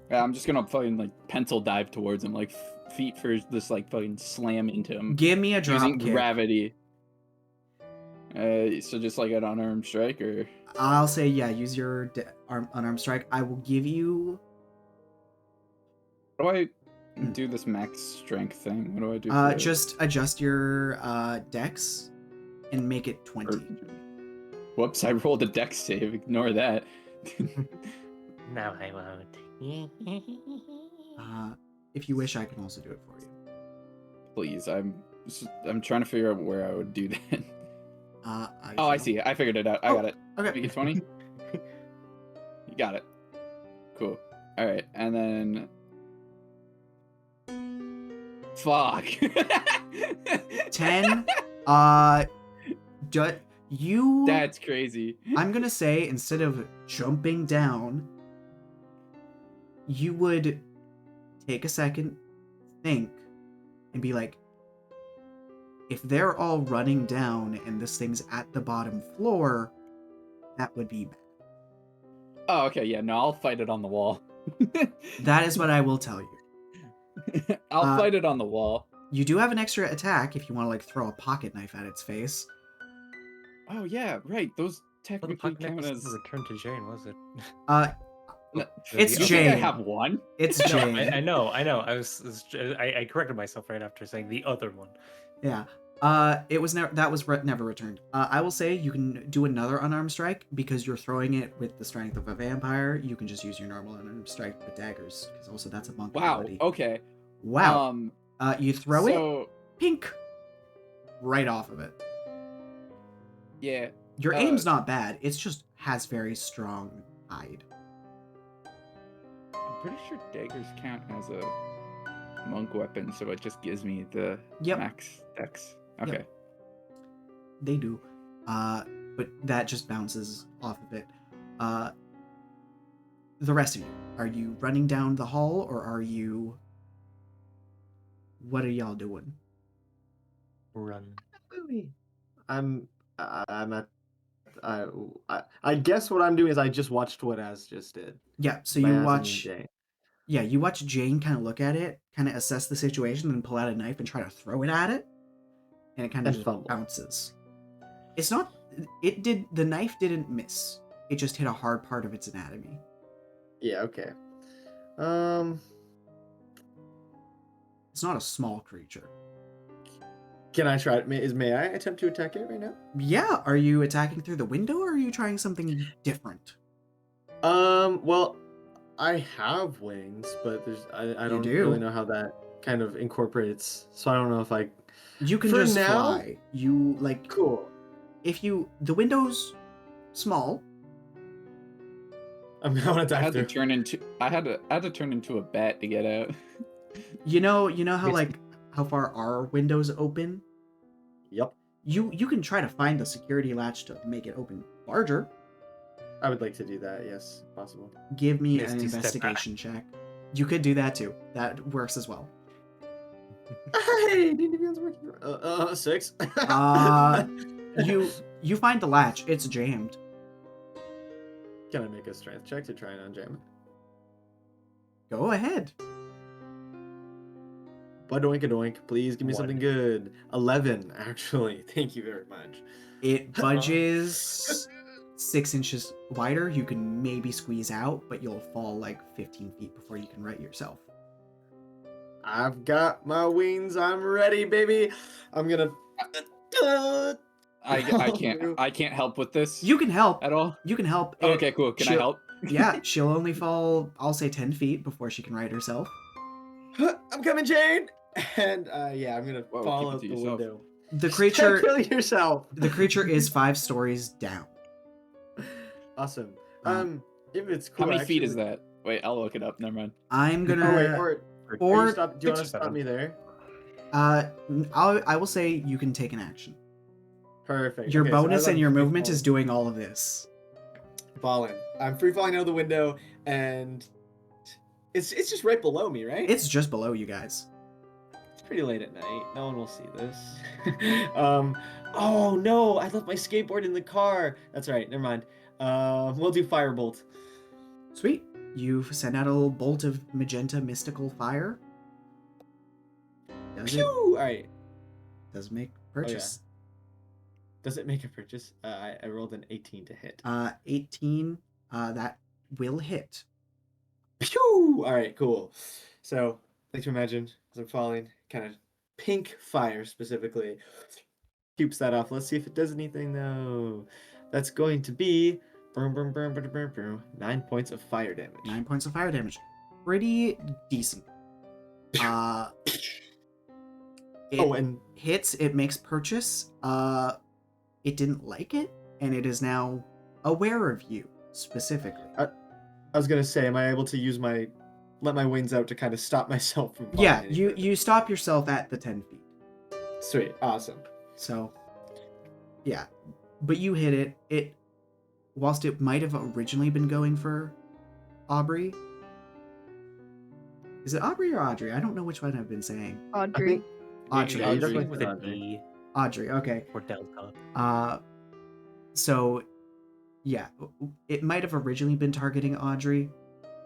[SPEAKER 6] Yeah, I'm just gonna fucking like pencil dive towards him, like feet first, just like fucking slam into him.
[SPEAKER 1] Give me a drop
[SPEAKER 6] using
[SPEAKER 1] kick.
[SPEAKER 6] gravity. So just like an unarmed strike, or
[SPEAKER 1] I'll say yeah. Use your unarmed strike. I will give you.
[SPEAKER 6] how do I do this max strength thing? What do I do? For it?
[SPEAKER 1] Just adjust your dex and make it 20.
[SPEAKER 6] Whoops! I rolled a dex save. Ignore that.
[SPEAKER 3] No, I won't.
[SPEAKER 1] If you wish, I can also do it for you.
[SPEAKER 6] Please, I'm trying to figure out where I would do that. I
[SPEAKER 1] shall.
[SPEAKER 6] see. I figured it out. I got it.
[SPEAKER 1] Okay.
[SPEAKER 6] You get 20? You got it. Cool. Alright, and then... Fuck.
[SPEAKER 1] 10. You...
[SPEAKER 6] That's crazy.
[SPEAKER 1] I'm gonna say, instead of jumping down, you would take a second, think, and be like, if they're all running down and this thing's at the bottom floor, that would be bad.
[SPEAKER 6] Oh, okay, yeah, no, I'll fight it on the wall.
[SPEAKER 1] That is what I will tell you.
[SPEAKER 6] I'll fight it on the wall.
[SPEAKER 1] You do have an extra attack if you want to, like, throw a pocket knife at its face.
[SPEAKER 6] Oh, yeah, right, those
[SPEAKER 3] Well, the
[SPEAKER 6] technically
[SPEAKER 3] pocket knife
[SPEAKER 6] count
[SPEAKER 3] was
[SPEAKER 6] as...
[SPEAKER 3] returned to Jane, was it?
[SPEAKER 6] No,
[SPEAKER 1] It's
[SPEAKER 6] you
[SPEAKER 1] Jane.
[SPEAKER 6] think I have one?
[SPEAKER 1] It's
[SPEAKER 3] No,
[SPEAKER 1] Jane.
[SPEAKER 3] I know. I corrected myself right after saying the other one.
[SPEAKER 1] Yeah. It was never never returned. I will say you can do another unarmed strike because you're throwing it with the strength of a vampire. You can just use your normal unarmed strike with daggers because also that's a monk
[SPEAKER 6] Wow.
[SPEAKER 1] ability.
[SPEAKER 6] Okay.
[SPEAKER 1] Wow. You throw it,
[SPEAKER 6] So
[SPEAKER 1] pink, right off of it.
[SPEAKER 6] yeah.
[SPEAKER 1] Your aim's not bad. It's just has very strong hide.
[SPEAKER 6] I'm pretty sure daggers count as a monk weapon, so it just gives me the max dex. Okay.
[SPEAKER 1] Yep. They do. But that just bounces off of it. The rest of you, are you running down the hall or are you... What are y'all doing?
[SPEAKER 3] Run.
[SPEAKER 2] I'm at. I guess what I'm doing is I just watched what Az just did.
[SPEAKER 1] Yeah, so
[SPEAKER 2] By
[SPEAKER 1] you
[SPEAKER 2] Az, I mean
[SPEAKER 1] watch...
[SPEAKER 2] Jane.
[SPEAKER 1] Yeah, you watch Jane kind of look at it, kind of assess the situation, and pull out a knife and try to throw it at it. And it kind of
[SPEAKER 2] And
[SPEAKER 1] just
[SPEAKER 2] fumble.
[SPEAKER 1] bounces. It's not... The knife didn't miss. It just hit a hard part of its anatomy.
[SPEAKER 2] Yeah. Okay.
[SPEAKER 1] It's not a small creature.
[SPEAKER 2] Can I try it? May I attempt to attack it right now?
[SPEAKER 1] Yeah, are you attacking through the window or are you trying something different?
[SPEAKER 2] Well, I have wings, but I don't
[SPEAKER 1] do.
[SPEAKER 2] really know how that kind of incorporates. So I don't know if I.
[SPEAKER 1] You can
[SPEAKER 2] For
[SPEAKER 1] just
[SPEAKER 2] now?
[SPEAKER 1] fly. You like
[SPEAKER 2] Cool.
[SPEAKER 1] if you the window's small.
[SPEAKER 2] I'm going to
[SPEAKER 6] I had
[SPEAKER 2] attack
[SPEAKER 6] to
[SPEAKER 2] through.
[SPEAKER 6] turn into I had to turn into a bat to get out.
[SPEAKER 1] You know how
[SPEAKER 3] It's-
[SPEAKER 1] like how far our windows open?
[SPEAKER 2] Yep.
[SPEAKER 1] You can try to find the security latch to make it open larger.
[SPEAKER 2] I would like to do that. Yes, possible.
[SPEAKER 1] Give me an
[SPEAKER 3] Misty step
[SPEAKER 1] investigation check. You could do that too. That works as well.
[SPEAKER 2] Hey, D&D's working. 6.
[SPEAKER 1] You find the latch. It's jammed.
[SPEAKER 2] Can I make a strength check to try and unjam it?
[SPEAKER 1] Go ahead.
[SPEAKER 2] Doink. Please give me something
[SPEAKER 3] One.
[SPEAKER 2] good. 11, actually. Thank you very much.
[SPEAKER 1] It budges 6 inches wider. You can maybe squeeze out, but you'll fall like 15 feet before you can right yourself.
[SPEAKER 2] I've got my wings. I'm ready, baby. I'm gonna.
[SPEAKER 6] I can't help with this
[SPEAKER 1] You can help.
[SPEAKER 6] at all.
[SPEAKER 1] You can help.
[SPEAKER 6] Okay, cool. Can I
[SPEAKER 1] she'll-
[SPEAKER 6] help?
[SPEAKER 1] Yeah, she'll only fall, I'll say 10 feet before she can right herself.
[SPEAKER 2] I'm coming, Jane. And yeah, I'm gonna
[SPEAKER 6] Whoa,
[SPEAKER 2] fall
[SPEAKER 6] keep it
[SPEAKER 2] out
[SPEAKER 6] to
[SPEAKER 2] the
[SPEAKER 6] yourself.
[SPEAKER 2] window.
[SPEAKER 1] The creature
[SPEAKER 2] Kill yourself.
[SPEAKER 1] the creature is 5 stories down.
[SPEAKER 2] Awesome.
[SPEAKER 1] Um,
[SPEAKER 2] If it's cool.
[SPEAKER 6] How many feet is
[SPEAKER 2] actually-
[SPEAKER 6] that? Wait, I'll look it up. Never mind.
[SPEAKER 1] I'm
[SPEAKER 2] Oh, wait,
[SPEAKER 1] gonna
[SPEAKER 2] or
[SPEAKER 1] or-
[SPEAKER 2] do you want to
[SPEAKER 3] 6 or
[SPEAKER 2] stop
[SPEAKER 3] 7.
[SPEAKER 2] me there?
[SPEAKER 1] I will say you can take an action.
[SPEAKER 2] Perfect.
[SPEAKER 1] Your
[SPEAKER 2] Okay, so
[SPEAKER 1] bonus
[SPEAKER 2] as
[SPEAKER 1] and
[SPEAKER 2] I'm
[SPEAKER 1] your
[SPEAKER 2] free
[SPEAKER 1] movement is
[SPEAKER 2] falling-
[SPEAKER 1] doing all of this.
[SPEAKER 2] falling. I'm free falling out of the window, and it's just right below me, right?
[SPEAKER 1] It's just below you guys.
[SPEAKER 2] It's pretty late at night. No one will see this. Oh no! I left my skateboard in the car. That's right. Never mind. We'll do firebolt.
[SPEAKER 1] Sweet. You send out a little bolt of magenta mystical fire. Does
[SPEAKER 2] Pew!
[SPEAKER 1] it?
[SPEAKER 2] All right.
[SPEAKER 1] Does make purchase.
[SPEAKER 2] Does it make a purchase? I rolled an 18 to hit.
[SPEAKER 1] 18. That will hit.
[SPEAKER 2] Pew! All right, cool. So, like to imagine as I'm falling, kind of pink fire specifically. Keeps that off. Let's see if it does anything though. That's going to be 9 points of fire damage.
[SPEAKER 1] 9 points of fire damage. Pretty decent. It
[SPEAKER 2] And
[SPEAKER 1] hits. It makes purchase. It didn't like it, and it is now aware of you specifically.
[SPEAKER 2] I was gonna say, am I able to use let my wings out to kind of stop myself from falling
[SPEAKER 1] Yeah,
[SPEAKER 2] any
[SPEAKER 1] you
[SPEAKER 2] further?
[SPEAKER 1] you stop yourself at the 10 feet.
[SPEAKER 2] Sweet, awesome.
[SPEAKER 1] So, yeah, but you hit it. It, whilst it might have originally been going for Aubrey. Is it Aubrey or Audrey? I don't know which one I've been saying.
[SPEAKER 4] Audrey.
[SPEAKER 1] Audrey.
[SPEAKER 2] Yeah, you definitely
[SPEAKER 3] with
[SPEAKER 2] said
[SPEAKER 3] an
[SPEAKER 2] Audrey.
[SPEAKER 3] E
[SPEAKER 1] Audrey. Okay.
[SPEAKER 3] or Delta.
[SPEAKER 1] So, yeah, it might have originally been targeting Audrey.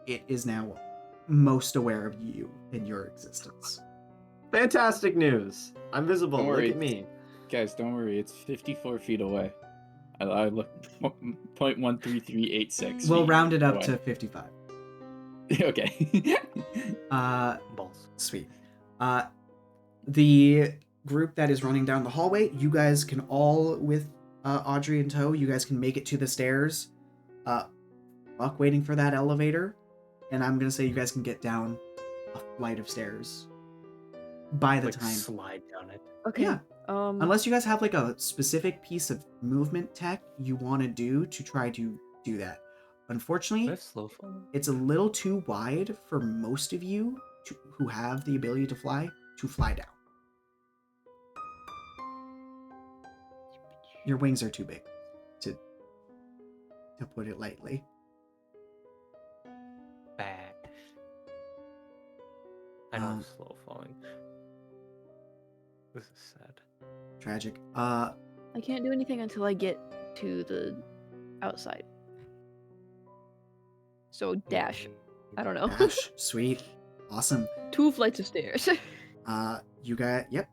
[SPEAKER 1] It is now most aware of you and your existence.
[SPEAKER 2] Fantastic news! I'm visible.
[SPEAKER 6] Don't
[SPEAKER 2] Look
[SPEAKER 6] worry.
[SPEAKER 2] at me.
[SPEAKER 6] Guys, don't worry. It's 54 feet away. I look 0.13386.
[SPEAKER 1] We'll
[SPEAKER 6] feet
[SPEAKER 1] round it up
[SPEAKER 6] away.
[SPEAKER 1] to 55.
[SPEAKER 6] Okay.
[SPEAKER 3] Balls.
[SPEAKER 1] Sweet. The group that is running down the hallway, you guys can all, with Audrey in tow, you guys can make it to the stairs. Fuck waiting for that elevator. And I'm gonna say you guys can get down a flight of stairs by the
[SPEAKER 3] Like
[SPEAKER 1] time.
[SPEAKER 3] slide down it.
[SPEAKER 4] Okay.
[SPEAKER 1] Yeah. Unless you guys have like a specific piece of movement tech you want to do to try to do that. Unfortunately,
[SPEAKER 3] That's slow fall.
[SPEAKER 1] it's a little too wide for most of you who have the ability to fly down. Your wings are too big, to put it lightly.
[SPEAKER 3] Bad. I know I'm slow falling. This is sad.
[SPEAKER 1] Tragic.
[SPEAKER 4] I can't do anything until I get to the outside. So dash. I don't know.
[SPEAKER 1] Dash. Sweet. Awesome.
[SPEAKER 4] 2 flights of stairs.
[SPEAKER 1] You guys, yep.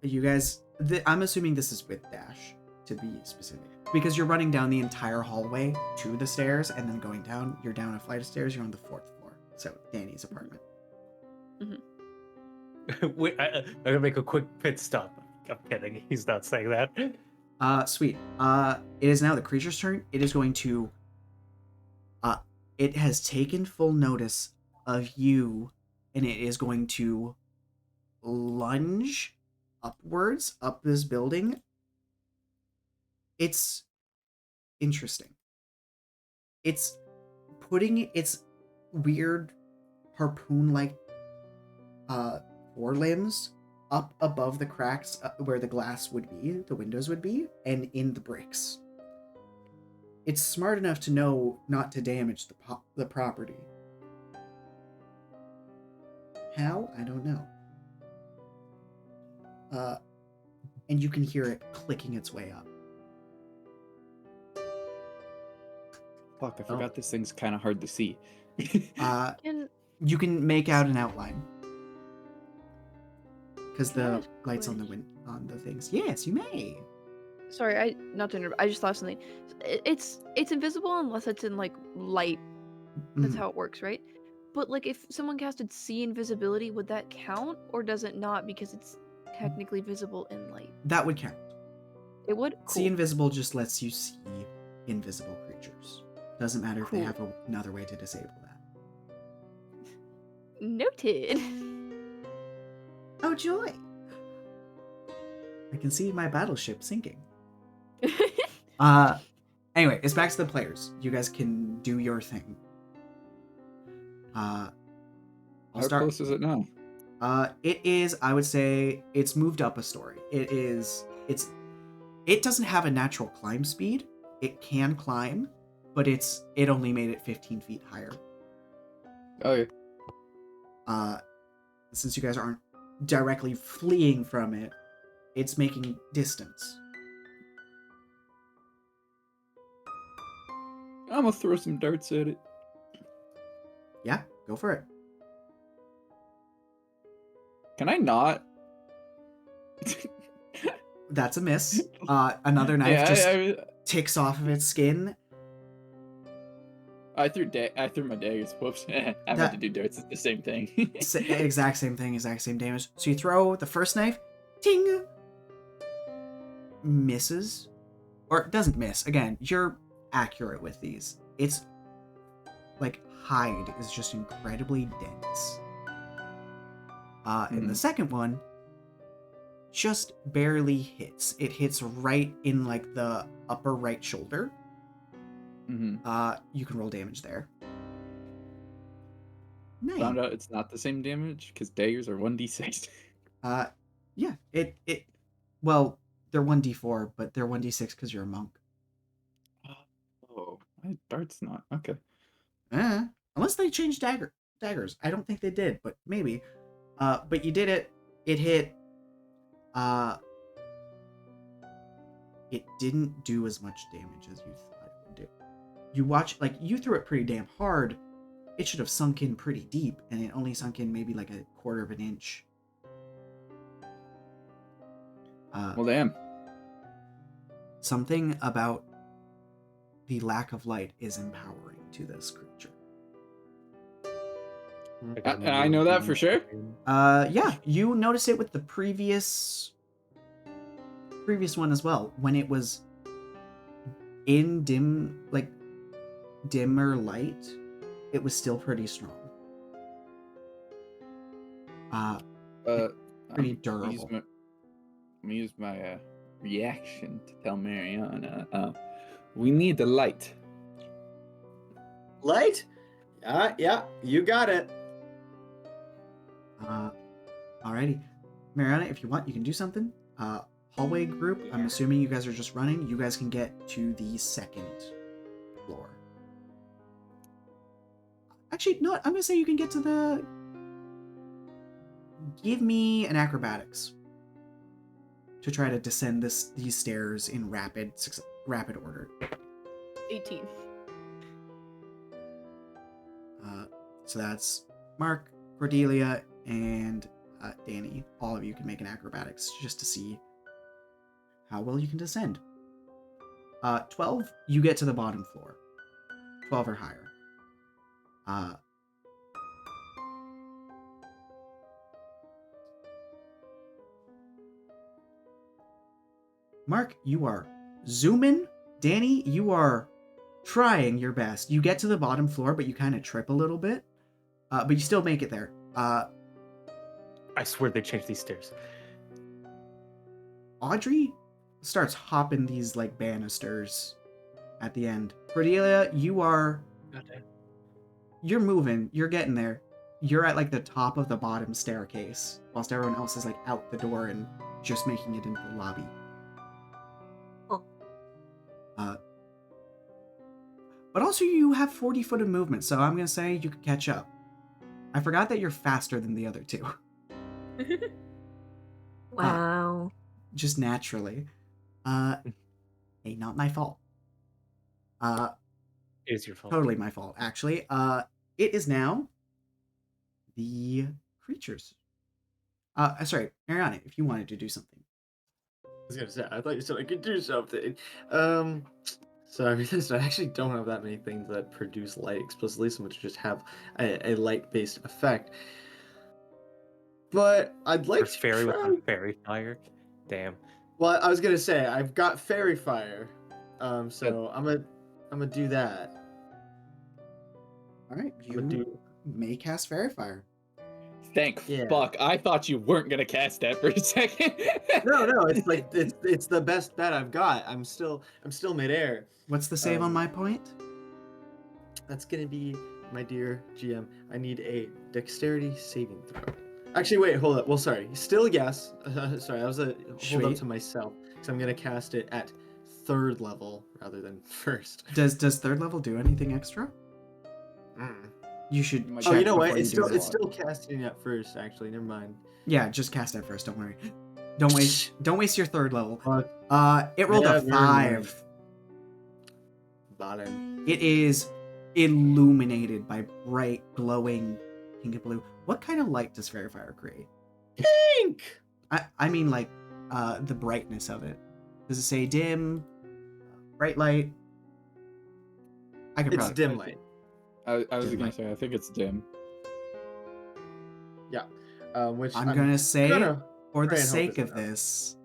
[SPEAKER 1] You guys, I'm assuming this is with dash, to be specific. Because you're running down the entire hallway to the stairs, and then going down, you're down a flight of stairs, you're on the 4th floor. So, Danny's apartment.
[SPEAKER 3] Wait, I'm gonna make a quick pit stop. I'm kidding. He's not saying that.
[SPEAKER 1] Sweet. It is now the creature's turn. It is going to... it has taken full notice of you, and it is going to lunge upwards, up this building. It's interesting. It's putting its weird harpoon-like forelimbs up above the cracks where the glass would be, the windows would be, and in the bricks. It's smart enough to know not to damage the property. How? I don't know. And you can hear it clicking its way up.
[SPEAKER 6] Fuck, I forgot this thing's kind of hard to see.
[SPEAKER 1] You can make out an outline. Because
[SPEAKER 4] Can I
[SPEAKER 1] the
[SPEAKER 4] ask a
[SPEAKER 1] lights on the things. Yes, you may.
[SPEAKER 4] Sorry, not to interrupt. I just thought of something. It's invisible unless it's in like light. That's how it works, right? But like if someone casted see invisibility, would that count or does it not because it's technically visible in light?
[SPEAKER 1] That would count.
[SPEAKER 4] It would?
[SPEAKER 1] See
[SPEAKER 4] Cool.
[SPEAKER 1] invisible just lets you see invisible creatures. Doesn't matter if they
[SPEAKER 4] Cool.
[SPEAKER 1] have another way to disable that.
[SPEAKER 4] Noted.
[SPEAKER 1] Oh, joy! I can see my battleship sinking. Anyway, it's back to the players. You guys can do your thing. I'll
[SPEAKER 6] How
[SPEAKER 1] start.
[SPEAKER 6] close is it now?
[SPEAKER 1] It is, I would say, it's moved up a story. It doesn't have a natural climb speed. It can climb, but it only made it 15 feet higher.
[SPEAKER 6] Okay.
[SPEAKER 1] Since you guys aren't directly fleeing from it, it's making distance.
[SPEAKER 6] I'm gonna throw some darts at it.
[SPEAKER 1] Yeah, go for it.
[SPEAKER 6] Can I not?
[SPEAKER 1] That's a miss. Another knife ticks off of its skin.
[SPEAKER 6] I threw my daggers. Whoops. I meant to do darts. It's the same thing.
[SPEAKER 1] Exact same thing, exact same damage. So you throw the first knife, ting! Misses. Or doesn't miss. Again, you're accurate with these. It's like hide is just incredibly dense. And the second one just barely hits. It hits right in like the upper right shoulder. You can roll damage there. Nice.
[SPEAKER 6] Found out it's not the same damage because daggers are 1d6.
[SPEAKER 1] Yeah. Well, they're 1d4, but they're 1d6 because you're a monk.
[SPEAKER 6] Oh, my dart's not. Okay.
[SPEAKER 1] Unless they changed daggers. I don't think they did, but maybe. But you did it. It hit. It didn't do as much damage as you thought it would do. You threw it pretty damn hard. It should have sunk in pretty deep, and it only sunk in maybe like a quarter of an inch.
[SPEAKER 6] Well, damn.
[SPEAKER 1] Something about the lack of light is empowering to this creature.
[SPEAKER 3] got
[SPEAKER 6] And I know that for sure.
[SPEAKER 1] Yeah, you notice it with the previous one as well. When it was in dimmer light, it was still pretty strong. Pretty durable.
[SPEAKER 6] I'm gonna use my reaction to tell Marianna. We need the light.
[SPEAKER 2] Light? Yeah, you got it.
[SPEAKER 1] Alrighty. Marianna, if you want, you can do something. Hallway group, I'm assuming you guys are just running. You guys can get to the second floor. Actually, no, I'm gonna say you can get to the... Give me an acrobatics to try to descend these stairs in rapid order.
[SPEAKER 4] 18.
[SPEAKER 1] So that's Mark, Cordelia, and Danny. All of you can make an acrobatics just to see how well you can descend. 12, you get to the bottom floor. 12 or higher. Mark, you are zooming. Danny, you are trying your best. You get to the bottom floor, but you kind of trip a little bit. But you still make it there.
[SPEAKER 3] I swear they changed these stairs.
[SPEAKER 1] Audrey starts hopping these like banisters at the end. Cordelia, you're moving. You're getting there. You're at like the top of the bottom staircase, whilst everyone else is like out the door and just making it into the lobby. But also you have 40 foot of movement, so I'm gonna say you could catch up. I forgot that you're faster than the other two.
[SPEAKER 5] Wow.
[SPEAKER 1] Just naturally. Hey, not my fault.
[SPEAKER 3] It is your fault.
[SPEAKER 1] Totally my fault, actually. It is now the creatures. Sorry, Marianna, if you wanted to do something.
[SPEAKER 2] I was gonna say, I thought you said I could do something. So I realized I actually don't have that many things that produce light explicitly, so much just have a light-based effect. But I'd like to
[SPEAKER 3] fairy
[SPEAKER 2] try...
[SPEAKER 3] with fairy fire. Damn.
[SPEAKER 2] Well, I was gonna say I've got fairy fire, so I'm gonna do that.
[SPEAKER 1] All right, you may cast fairy fire.
[SPEAKER 6] Thank fuck. I thought you weren't gonna cast that for a second.
[SPEAKER 2] No, it's like it's the best bet I've got. I'm still midair.
[SPEAKER 1] What's the save on my point?
[SPEAKER 2] That's gonna be, my dear GM, I need a dexterity saving throw. Actually, wait, hold up. Well, sorry. Still yes. Sorry, I was hold up to myself because I'm gonna cast it at 3rd level rather than 1st.
[SPEAKER 1] Does 3rd level do anything extra? You should.
[SPEAKER 2] Oh, you know what? It's still casting at 1st. Actually, never mind.
[SPEAKER 1] Yeah, just cast at 1st. Don't worry. Don't waste your 3rd level. It rolled a 5.
[SPEAKER 2] Bottom.
[SPEAKER 1] It is illuminated by bright, glowing pink and blue. What kind of light does fairy fire create?
[SPEAKER 2] Pink.
[SPEAKER 1] I mean, like, the brightness of it. Does it say dim, bright light?
[SPEAKER 2] It's dim light.
[SPEAKER 6] I was gonna say, I think it's dim.
[SPEAKER 2] Yeah. Which
[SPEAKER 1] I'm gonna say, for the sake of this,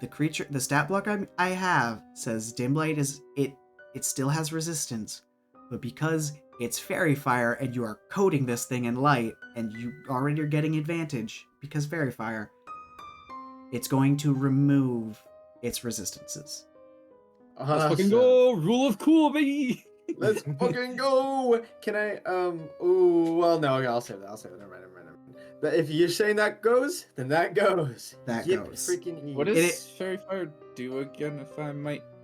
[SPEAKER 1] the stat block I have says dim light it still has resistance, but because it's fairy fire and you are coating this thing in light and you already are getting advantage because fairy fire, it's going to remove its resistances.
[SPEAKER 6] Let's fucking go! Rule of cool, baby!
[SPEAKER 2] Let's fucking go! Can I, ooh, well, no, okay, I'll save that, never mind. But if you're saying that goes, then that goes.
[SPEAKER 1] That goes.
[SPEAKER 2] Freaking
[SPEAKER 6] What does fairy fire do again,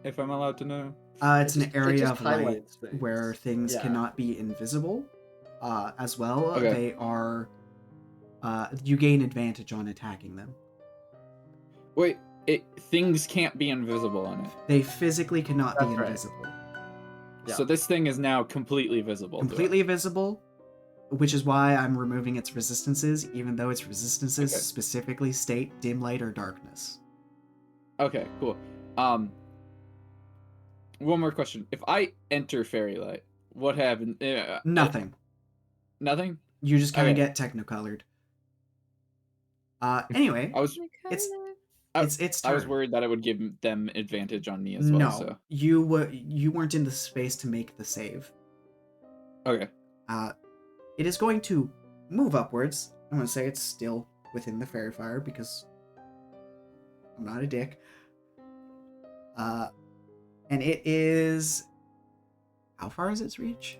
[SPEAKER 6] if I'm allowed to know?
[SPEAKER 1] It's an area of light
[SPEAKER 2] things.
[SPEAKER 1] where things cannot be invisible, as well.
[SPEAKER 6] Okay.
[SPEAKER 1] They are, you gain advantage on attacking them.
[SPEAKER 6] Wait, things can't be invisible on it.
[SPEAKER 1] They physically cannot be
[SPEAKER 2] right.
[SPEAKER 1] invisible.
[SPEAKER 2] Yeah.
[SPEAKER 6] So this thing is now completely visible.
[SPEAKER 1] Completely visible, which is why I'm removing its resistances, even though its resistances specifically state dim light or darkness.
[SPEAKER 6] Okay, cool. One more question. If I enter fairy light, what happens?
[SPEAKER 1] Nothing.
[SPEAKER 6] Nothing?
[SPEAKER 1] You just kind of
[SPEAKER 6] Okay.
[SPEAKER 1] get technicolored. Anyway,
[SPEAKER 6] I was
[SPEAKER 1] it's
[SPEAKER 6] I,
[SPEAKER 1] it's
[SPEAKER 6] I was
[SPEAKER 1] turn.
[SPEAKER 6] worried that it would give them advantage on me as well.
[SPEAKER 1] No,
[SPEAKER 6] So
[SPEAKER 1] you weren't in the space to make the save.
[SPEAKER 6] okay.
[SPEAKER 1] It is going to move upwards. I'm going to say it's still within the fairy fire because I'm not a dick. And it is... How far is its reach?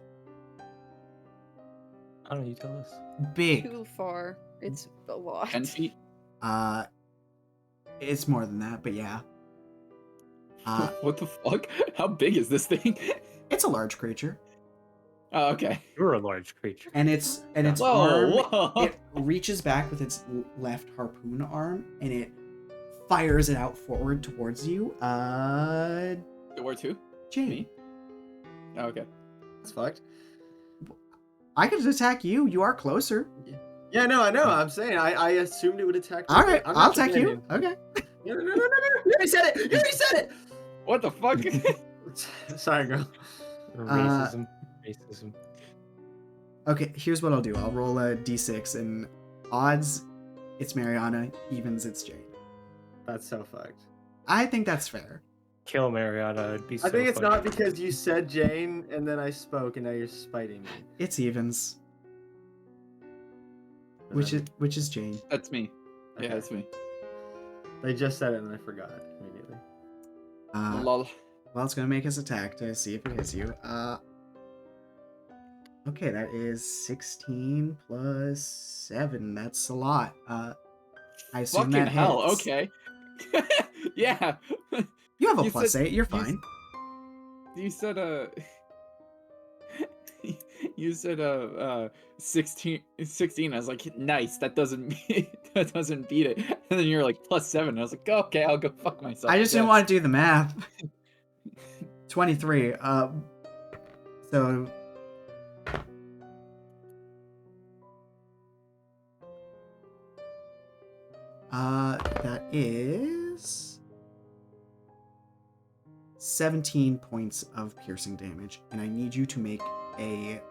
[SPEAKER 3] I don't know, you tell us.
[SPEAKER 1] Big.
[SPEAKER 4] Too far. It's a lot.
[SPEAKER 6] 10 feet.
[SPEAKER 1] It's more than that, but yeah.
[SPEAKER 6] What the fuck? How big is this thing?
[SPEAKER 1] It's a large creature.
[SPEAKER 6] Oh, okay.
[SPEAKER 3] You're a large creature.
[SPEAKER 1] And its
[SPEAKER 6] Whoa,
[SPEAKER 1] arm,
[SPEAKER 6] whoa.
[SPEAKER 1] it reaches back with its left harpoon arm, and it fires it out forward towards you.
[SPEAKER 6] Towards who?
[SPEAKER 1] Jane.
[SPEAKER 6] Me? Oh, okay.
[SPEAKER 2] That's fucked.
[SPEAKER 1] I could attack you. You are closer.
[SPEAKER 2] Yeah, no, I know. I'm saying I assumed it would attack me.
[SPEAKER 1] All right,
[SPEAKER 2] I'm
[SPEAKER 1] I'll
[SPEAKER 2] not
[SPEAKER 1] attack you.
[SPEAKER 2] complaining.
[SPEAKER 1] Okay.
[SPEAKER 2] No. You already said it. You already said
[SPEAKER 6] What the fuck?
[SPEAKER 2] it. Sorry, girl.
[SPEAKER 3] Racism.
[SPEAKER 1] Okay, here's what I'll do. I'll roll a d6, and odds, it's Marianna. Evens, it's Jane.
[SPEAKER 2] That's so fucked.
[SPEAKER 1] I think that's fair.
[SPEAKER 3] Kill Marianna. It'd be so
[SPEAKER 2] I think it's
[SPEAKER 3] funny.
[SPEAKER 2] not because you said Jane and then I spoke and now you're spiting me.
[SPEAKER 1] It's evens, which is Jane.
[SPEAKER 6] That's me.
[SPEAKER 2] Okay.
[SPEAKER 6] Yeah, that's me.
[SPEAKER 2] They just said it and I forgot immediately.
[SPEAKER 6] Lol.
[SPEAKER 1] Well, it's gonna make his attack to see if it hits you. Okay, that is 16 plus 7. That's a lot. I assume
[SPEAKER 6] Fucking
[SPEAKER 1] that
[SPEAKER 6] hell.
[SPEAKER 1] hits.
[SPEAKER 6] Okay. Yeah.
[SPEAKER 1] You have a
[SPEAKER 6] You
[SPEAKER 1] plus
[SPEAKER 6] said-
[SPEAKER 1] 8. You're
[SPEAKER 6] you s-
[SPEAKER 1] fine.
[SPEAKER 6] You said you said 16. I was like, nice. That doesn't that doesn't beat it. And then you're like plus 7. I was like, okay, I'll go fuck myself.
[SPEAKER 1] I just didn't
[SPEAKER 6] guess.
[SPEAKER 1] want to do the math. 23. So that is 17 points of piercing damage, and I need you to make a...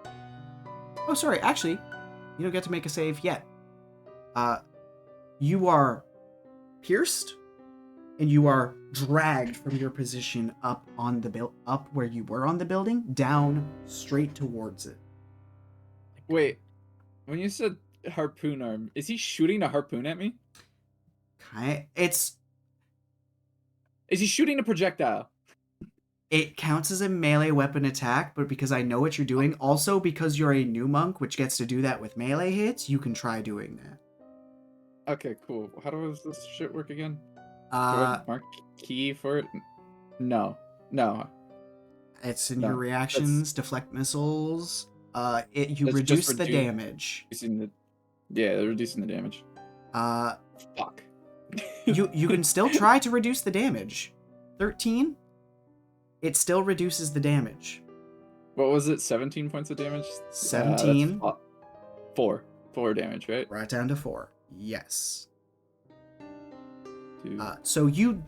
[SPEAKER 1] Oh, sorry, actually, you don't get to make a save yet. You are pierced, and you are dragged from your position up on the up where you were on the building, down straight towards it.
[SPEAKER 6] Wait, when you said harpoon arm, is he shooting a harpoon at me?
[SPEAKER 1] Is
[SPEAKER 6] he shooting a projectile?
[SPEAKER 1] It counts as a melee weapon attack, but because I know what you're doing, also because you're a new monk, which gets to do that with melee hits, you can try doing that.
[SPEAKER 6] Okay, cool. How does this shit work again? Do I mark key for it? No.
[SPEAKER 1] It's in
[SPEAKER 6] No,
[SPEAKER 1] your reactions, deflect missiles. You
[SPEAKER 6] That's just
[SPEAKER 1] reduce the
[SPEAKER 6] reduce-
[SPEAKER 1] damage.
[SPEAKER 6] They're reducing the damage. Fuck.
[SPEAKER 1] You can still try to reduce the damage. 13. It still reduces the damage.
[SPEAKER 6] What was it? 17 points of damage?
[SPEAKER 1] 17.
[SPEAKER 6] 4 damage, right?
[SPEAKER 1] Right down to 4. Yes.
[SPEAKER 6] 2.
[SPEAKER 1] So you...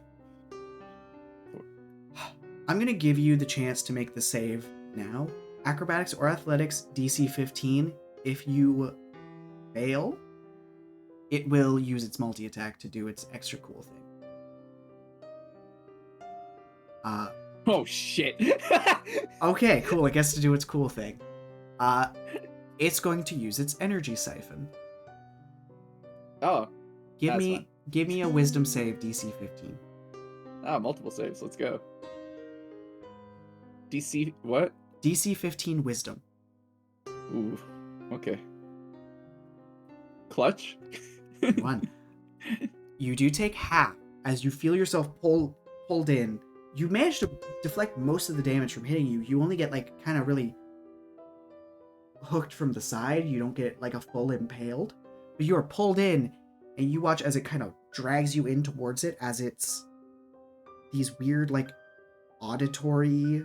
[SPEAKER 1] I'm going to give you the chance to make the save now. Acrobatics or athletics, DC 15. If you fail, it will use its multi-attack to do its extra cool thing.
[SPEAKER 6] Oh shit.
[SPEAKER 1] Okay, cool. It gets to do its cool thing. It's going to use its energy siphon.
[SPEAKER 6] Oh.
[SPEAKER 1] Give
[SPEAKER 6] That's
[SPEAKER 1] me a wisdom save, DC 15.
[SPEAKER 6] Multiple saves. Let's go. DC what?
[SPEAKER 1] DC 15 wisdom.
[SPEAKER 6] Ooh. Okay. Clutch?
[SPEAKER 1] 1. You do take half as you feel yourself pulled in. You manage to deflect most of the damage from hitting you. You only get like kind of really hooked from the side. You don't get like a full impaled. But you are pulled in, and you watch as it kind of drags you in towards it, as it's these weird like auditory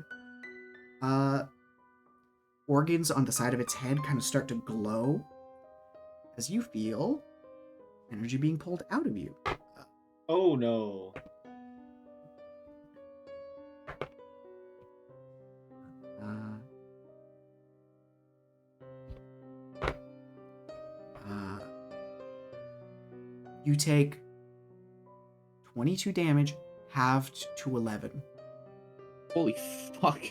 [SPEAKER 1] organs on the side of its head kind of start to glow as you feel energy being pulled out of you.
[SPEAKER 2] Oh no.
[SPEAKER 1] You take 22 damage, halved to 11.
[SPEAKER 6] Holy fuck.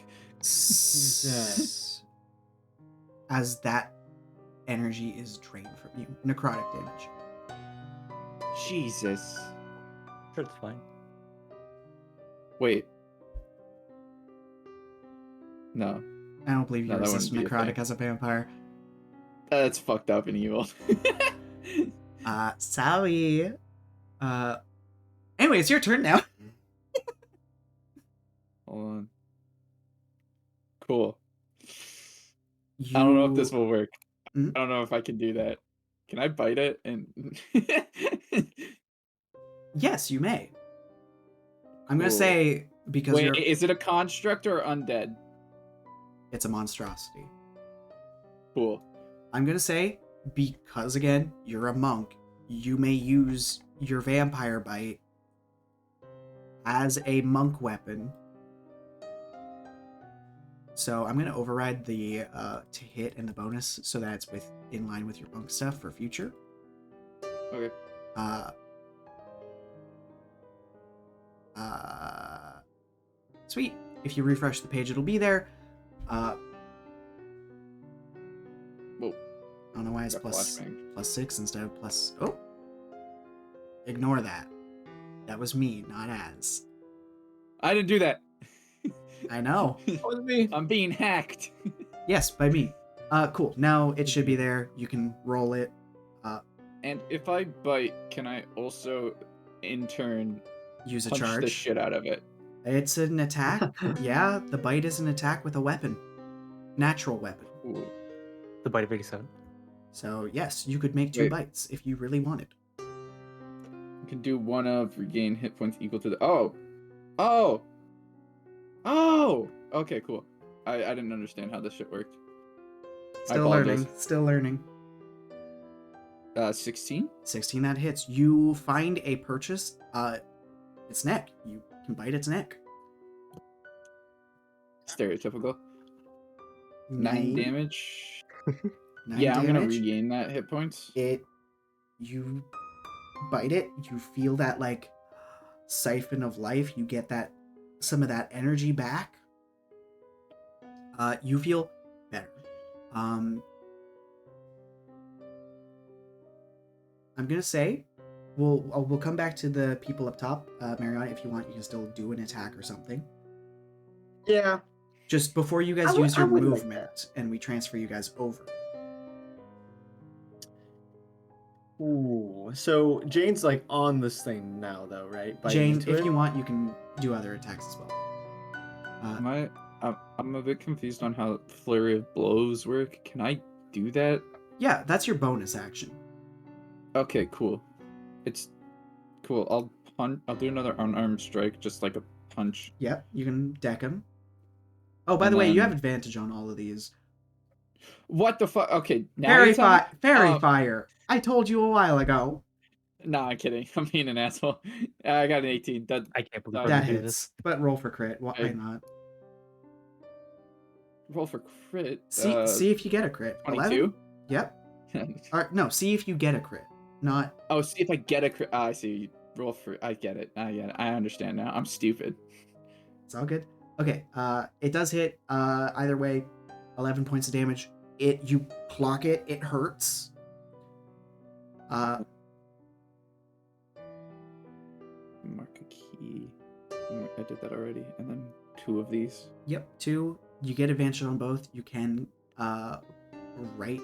[SPEAKER 2] Jesus.
[SPEAKER 1] As that energy is drained from you. Necrotic damage.
[SPEAKER 6] Jesus.
[SPEAKER 3] Sure, it's fine.
[SPEAKER 6] Wait. No.
[SPEAKER 1] I don't believe you
[SPEAKER 6] No, that
[SPEAKER 1] resist
[SPEAKER 6] wouldn't be a
[SPEAKER 1] necrotic
[SPEAKER 6] thing.
[SPEAKER 1] as a vampire.
[SPEAKER 6] That's fucked up and evil.
[SPEAKER 1] Sorry. Anyway, it's your turn now.
[SPEAKER 6] Hold on. Cool. I don't know if this will work.
[SPEAKER 1] Mhm.
[SPEAKER 6] I don't know if I can do that. Can I bite it? And
[SPEAKER 1] Yes, you may. I'm gonna
[SPEAKER 6] Cool.
[SPEAKER 1] say because
[SPEAKER 6] wait,
[SPEAKER 1] you're
[SPEAKER 6] is it a construct or undead?
[SPEAKER 1] it's a monstrosity.
[SPEAKER 6] Cool.
[SPEAKER 1] I'm gonna say because again, you're a monk, you may use your vampire bite as a monk weapon. So I'm gonna override the to hit and the bonus so that it's in line with your monk stuff for future.
[SPEAKER 6] Okay.
[SPEAKER 1] Sweet. If you refresh the page, it'll be there.
[SPEAKER 6] Whoa.
[SPEAKER 1] I don't know why it's
[SPEAKER 6] Got flashbang.
[SPEAKER 1] +6 instead of plus. Oh, ignore that. That was me, not as.
[SPEAKER 6] I didn't do that.
[SPEAKER 1] I know.
[SPEAKER 2] That was me.
[SPEAKER 6] I'm being hacked.
[SPEAKER 1] Yes, by me. Cool. Now it should be there. You can roll it.
[SPEAKER 6] And if I bite, can I also, in turn,
[SPEAKER 1] Use a
[SPEAKER 6] punch the
[SPEAKER 1] charge.
[SPEAKER 6] shit out of it?
[SPEAKER 1] It's an attack. Yeah, the bite is an attack with a weapon. Natural weapon.
[SPEAKER 6] Ooh.
[SPEAKER 3] The bite of 87.
[SPEAKER 1] So yes, you could make 2
[SPEAKER 6] Wait.
[SPEAKER 1] bites if you really wanted.
[SPEAKER 6] You can do one of regain hit points equal to the. Oh! Okay, cool. I didn't understand how this shit worked.
[SPEAKER 1] Still
[SPEAKER 6] apologize.
[SPEAKER 1] learning. Still learning.
[SPEAKER 6] 16?
[SPEAKER 1] 16, that hits. You find a purchase. Its neck. You can bite its neck.
[SPEAKER 6] Stereotypical. 9 damage.
[SPEAKER 1] 9
[SPEAKER 6] Yeah, I'm gonna
[SPEAKER 1] damage.
[SPEAKER 6] regain that hit points.
[SPEAKER 1] You bite it. You feel that like siphon of life. You get some of that energy back. You feel better. I'm gonna say we'll come back to the people up top. Marianna, if you want, you can still do an attack or something.
[SPEAKER 2] Yeah.
[SPEAKER 1] Just before you guys use your movement and we transfer you guys over.
[SPEAKER 2] Ooh. So Jane's like on this thing now, though, right? Biting
[SPEAKER 1] Jane,
[SPEAKER 2] into
[SPEAKER 1] if
[SPEAKER 2] it?
[SPEAKER 1] you want, you can do other attacks as well.
[SPEAKER 6] I'm a bit confused on how flurry of blows work. Can I do that?
[SPEAKER 1] Yeah, that's your bonus action.
[SPEAKER 6] Okay, cool. It's cool. I'll do another unarmed strike, just like a punch.
[SPEAKER 1] Yep, you can deck him. Oh, by
[SPEAKER 6] And
[SPEAKER 1] the way, you
[SPEAKER 6] then-
[SPEAKER 1] have advantage on all of these.
[SPEAKER 6] What the fuck? Okay, now
[SPEAKER 1] Fairy,
[SPEAKER 6] you're telling me-
[SPEAKER 1] fairy fire. I told you a while ago.
[SPEAKER 6] Nah, I'm kidding. I'm being an asshole. I got an 18.
[SPEAKER 3] I can't believe
[SPEAKER 6] That
[SPEAKER 3] I
[SPEAKER 1] That
[SPEAKER 3] do
[SPEAKER 1] hits.
[SPEAKER 3] this.
[SPEAKER 1] But roll for crit. Why
[SPEAKER 6] Okay.
[SPEAKER 1] not?
[SPEAKER 6] Roll for crit.
[SPEAKER 1] See if you get a crit. 11?
[SPEAKER 6] 22.
[SPEAKER 1] Yep. No, see if you get a crit. Not.
[SPEAKER 6] Oh, see if I get a crit. I see. Roll for. I get it. I understand now. I'm stupid.
[SPEAKER 1] It's all good. Okay. It does hit. Either way, 11 points of damage. You clock it. It hurts.
[SPEAKER 6] Mark a key. I did that already. And then 2 of these.
[SPEAKER 1] Yep. 2. You get advantage on both. You can right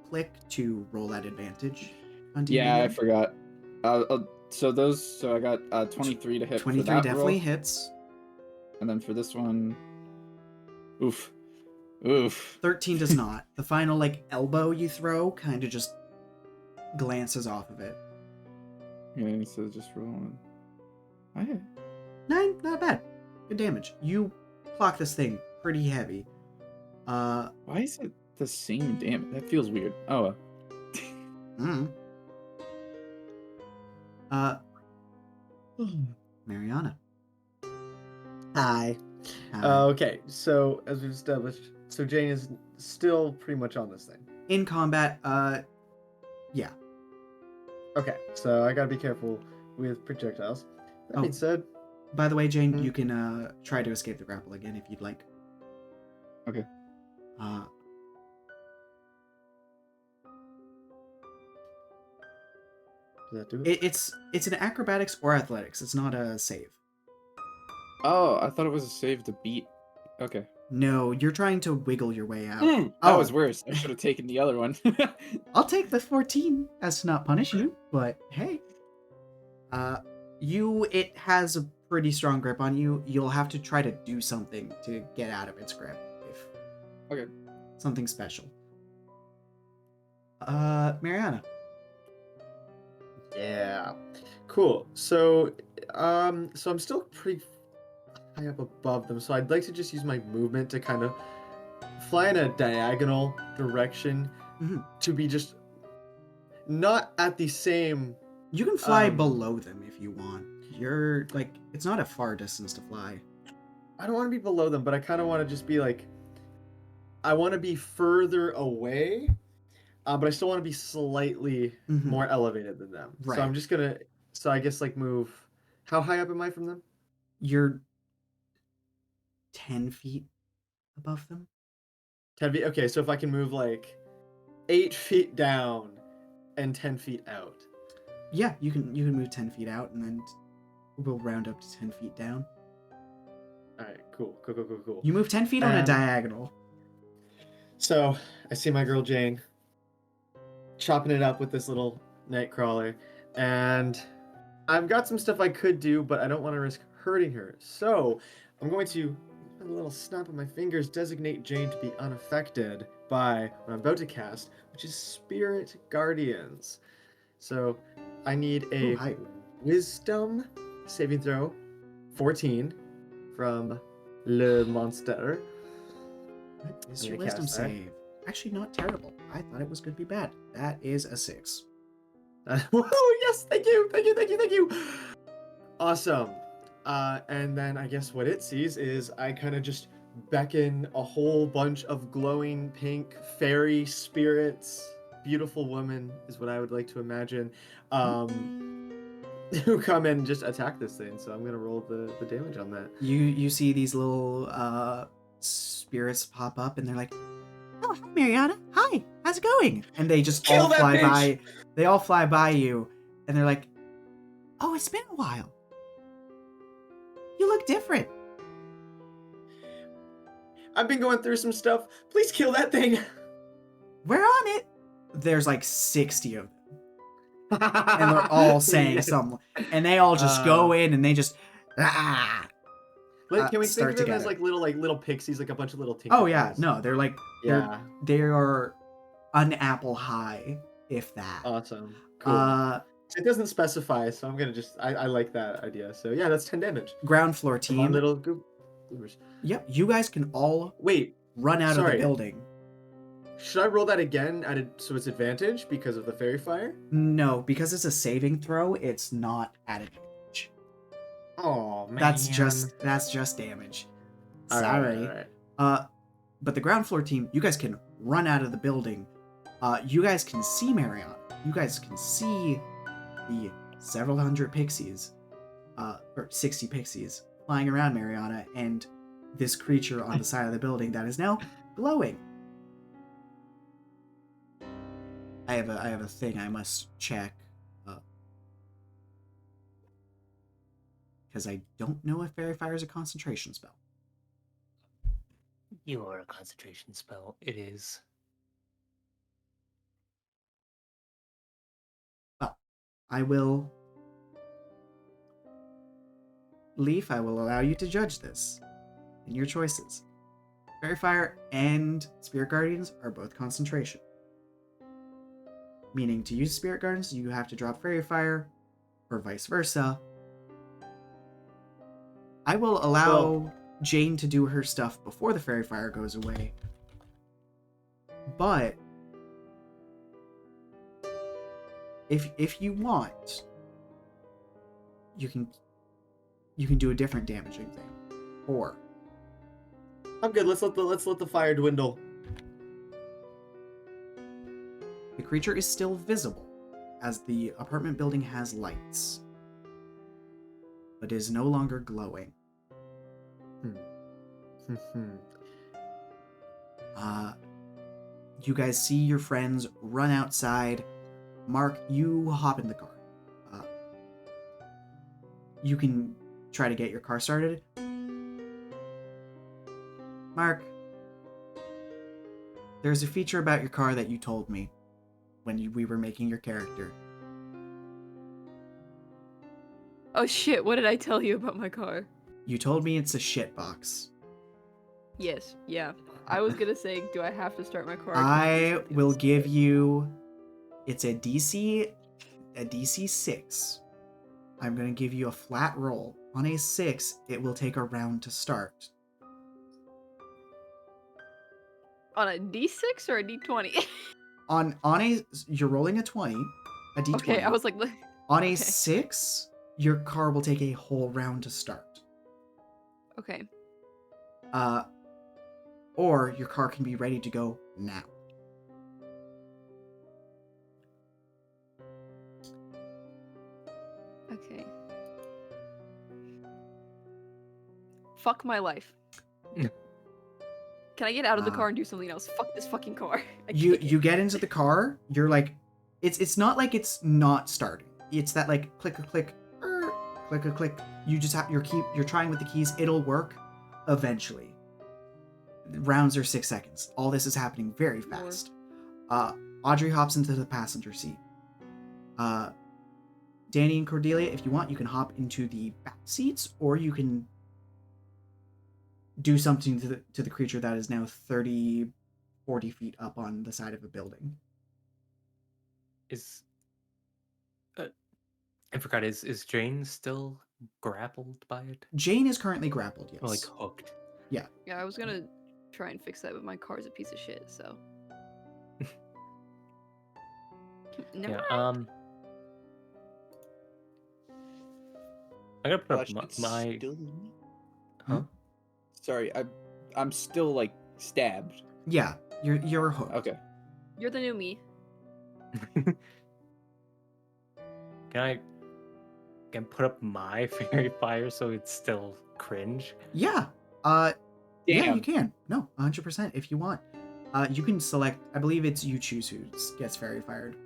[SPEAKER 1] click to roll that advantage. On
[SPEAKER 6] Yeah, I
[SPEAKER 1] D&D.
[SPEAKER 6] forgot. So I got 23 to hit.
[SPEAKER 1] 23
[SPEAKER 6] for that
[SPEAKER 1] definitely
[SPEAKER 6] roll.
[SPEAKER 1] hits.
[SPEAKER 6] And then for this one, oof.
[SPEAKER 1] 13 does not. The final elbow you throw kind of just glances off of it.
[SPEAKER 6] Yeah, so just rolling.
[SPEAKER 1] 9, not bad. Good damage. You clock this thing pretty heavy.
[SPEAKER 6] Why is it the same damage? That feels weird. Oh.
[SPEAKER 1] Marianna.
[SPEAKER 2] Hi. Okay, so as we've established, so Jane is still pretty much on this thing.
[SPEAKER 1] In combat, yeah.
[SPEAKER 2] Okay, so I gotta be careful with projectiles. That
[SPEAKER 1] Oh.
[SPEAKER 2] being said,
[SPEAKER 1] By the way, Jane,
[SPEAKER 2] Hmm.
[SPEAKER 1] you can try to escape the grapple again if you'd like.
[SPEAKER 6] Okay.
[SPEAKER 1] Uh,
[SPEAKER 2] does that do it?
[SPEAKER 1] it's an acrobatics or athletics. It's not a save.
[SPEAKER 6] Oh, I thought it was a save to beat. Okay.
[SPEAKER 1] No, you're trying to wiggle your way out.
[SPEAKER 6] That
[SPEAKER 1] Oh.
[SPEAKER 6] was worse. I should have taken the other one.
[SPEAKER 1] I'll take the 14 as to not punish you, but hey. It has a pretty strong grip on you. You'll have to try to do something to get out of its grip.
[SPEAKER 6] Okay.
[SPEAKER 1] Something special. Marianna.
[SPEAKER 2] Yeah. Cool. So, I'm still pretty high up above them, so I'd like to just use my movement to kind of fly in a diagonal direction
[SPEAKER 1] Mhm.
[SPEAKER 2] to be just not at the same.
[SPEAKER 1] You can fly
[SPEAKER 2] Um,
[SPEAKER 1] below them if you want. You're like, it's not a far distance to fly.
[SPEAKER 2] I don't want to be below them, but I kind of want to just be like. I want to be further away, but I still want to be slightly
[SPEAKER 1] Mhm.
[SPEAKER 2] more elevated than them. So
[SPEAKER 1] Right.
[SPEAKER 2] I'm just gonna. So I guess like move. How high up am I from them?
[SPEAKER 1] You're 10 feet above them.
[SPEAKER 2] 10 feet. Okay, so if I can move like 8 feet down and 10 feet out.
[SPEAKER 1] Yeah, you can move 10 feet out, and then we'll round up to 10 feet down.
[SPEAKER 2] All right, cool.
[SPEAKER 1] You move 10 feet on a
[SPEAKER 2] And-
[SPEAKER 1] diagonal.
[SPEAKER 2] So I see my girl Jane chopping it up with this little nightcrawler, and I've got some stuff I could do, but I don't want to risk hurting her. So I'm going to, with a little snap of my fingers, designate Jane to be unaffected by what I'm about to cast, which is Spirit Guardians. So I need a
[SPEAKER 1] Ooh, hi.
[SPEAKER 2] Wisdom saving throw, 14 from Le Monster.
[SPEAKER 1] What is
[SPEAKER 2] I'm
[SPEAKER 1] your
[SPEAKER 2] gonna
[SPEAKER 1] wisdom
[SPEAKER 2] cast that.
[SPEAKER 1] save? Actually, not terrible. I thought it was going to be bad. That is a 6.
[SPEAKER 2] Oh yes, thank you. Awesome. And then I guess what it sees is I kind of just beckon a whole bunch of glowing pink fairy spirits. Beautiful woman is what I would like to imagine. Who come and just attack this thing. So I'm gonna roll the damage on that.
[SPEAKER 1] You see these little spirits pop up, and they're like, "Oh, hi, Marianna. Hi, how's it going?" And they just
[SPEAKER 2] Kill
[SPEAKER 1] all
[SPEAKER 2] that
[SPEAKER 1] fly
[SPEAKER 2] bitch!
[SPEAKER 1] by. They all fly by you, and they're like, "Oh, it's been a while. You look different."
[SPEAKER 2] I've been going through some stuff. Please kill that thing.
[SPEAKER 1] We're on it. There's like 60 of them, and they're all saying
[SPEAKER 2] Yes.
[SPEAKER 1] something, and they all just go in, and they just
[SPEAKER 2] Like, can we think
[SPEAKER 1] start
[SPEAKER 2] of them as
[SPEAKER 1] together.
[SPEAKER 2] like little pixies, like a bunch of little Tinkerbells?
[SPEAKER 1] Oh yeah, no, they're like
[SPEAKER 2] Yeah.
[SPEAKER 1] they are an apple high, if that.
[SPEAKER 2] Awesome. Cool.
[SPEAKER 1] It
[SPEAKER 2] It doesn't specify, so I'm gonna just I like that idea. So yeah, that's 10 damage.
[SPEAKER 1] ground floor
[SPEAKER 2] Come on,
[SPEAKER 1] team.
[SPEAKER 2] little goobers.
[SPEAKER 1] Yep, you guys can all
[SPEAKER 2] Wait,
[SPEAKER 1] run out of the
[SPEAKER 2] Sorry.
[SPEAKER 1] building.
[SPEAKER 2] should I roll that again so it's advantage because of the fairy fire?
[SPEAKER 1] No, because it's a saving throw, it's not at advantage.
[SPEAKER 2] Oh man.
[SPEAKER 1] That's just damage.
[SPEAKER 2] All right,
[SPEAKER 1] Sorry.
[SPEAKER 2] all right.
[SPEAKER 1] But the ground floor team, you guys can run out of the building. You guys can see Marianna. You guys can see the several hundred pixies, or 60 pixies, flying around Marianna, and this creature on the side of the building that is now glowing. I have a thing I must check. Because I don't know if Fairy Fire is a concentration spell.
[SPEAKER 3] You are a concentration spell. It is.
[SPEAKER 1] Well, I will... Leaf, I will allow you to judge this. In your choices. Fairy Fire and Spirit Guardians are both concentration. Meaning, to use Spirit Guardians, you have to drop Fairy Fire, or vice versa. I will allow Jane to do her stuff before the Fairy Fire goes away. But if you want, you can do a different damaging thing. Or
[SPEAKER 2] I'm good. Let's let the fire dwindle.
[SPEAKER 1] the creature is still visible. as the apartment building has lights, but is no longer glowing. You guys see your friends run outside. Mark, you hop in the car. You can try to get your car started. Mark, there's a feature about your car that you told me when we were making your character.
[SPEAKER 4] Oh shit, what did I tell you about my car?
[SPEAKER 1] You told me it's a shitbox.
[SPEAKER 4] Yes, yeah. I was gonna say, do I have to start my car?
[SPEAKER 1] I will give you... It's a DC 6. I'm going to give you a flat roll. On a 6, it will take a round to start.
[SPEAKER 4] On a D6 or a D20?
[SPEAKER 1] On a... You're rolling a 20, a D20.
[SPEAKER 4] Okay, I was like...
[SPEAKER 1] On a
[SPEAKER 4] okay.
[SPEAKER 1] 6, your car will take a whole round to start.
[SPEAKER 4] Okay.
[SPEAKER 1] Or your car can be ready to go now.
[SPEAKER 4] Okay. Fuck my life. Can I get out of the car and do something else? Fuck this fucking car.
[SPEAKER 1] You get into the car, you're like... It's not like it's not starting. It's that like click, click, click, click. You just have you're trying with the keys. It'll work eventually. Rounds are 6 seconds. All this is happening very fast. Audrey hops into the passenger seat. Danny and Cordelia, if you want, you can hop into the back seats, or you can do something to the creature that is now 30, 40 feet up on the side of a building.
[SPEAKER 3] I forgot, is Jane still grappled by it?
[SPEAKER 1] Jane is currently grappled, yes.
[SPEAKER 3] Or like hooked?
[SPEAKER 1] Yeah.
[SPEAKER 4] Yeah, I was gonna try and fix that, but my car's a piece of shit, so. Never mind.
[SPEAKER 3] I'm gonna put
[SPEAKER 6] Flash,
[SPEAKER 3] up
[SPEAKER 6] it's
[SPEAKER 3] my...
[SPEAKER 6] still...
[SPEAKER 3] Huh?
[SPEAKER 6] Sorry, I'm still like stabbed.
[SPEAKER 1] Yeah, you're hooked.
[SPEAKER 6] Okay.
[SPEAKER 4] You're the new me.
[SPEAKER 3] Can I put up my fairy fire so it's still cringe?
[SPEAKER 1] Yeah.
[SPEAKER 6] Damn.
[SPEAKER 1] Yeah, you can. No, 100% if you want. You can select, I believe it's you choose who gets fairy fired.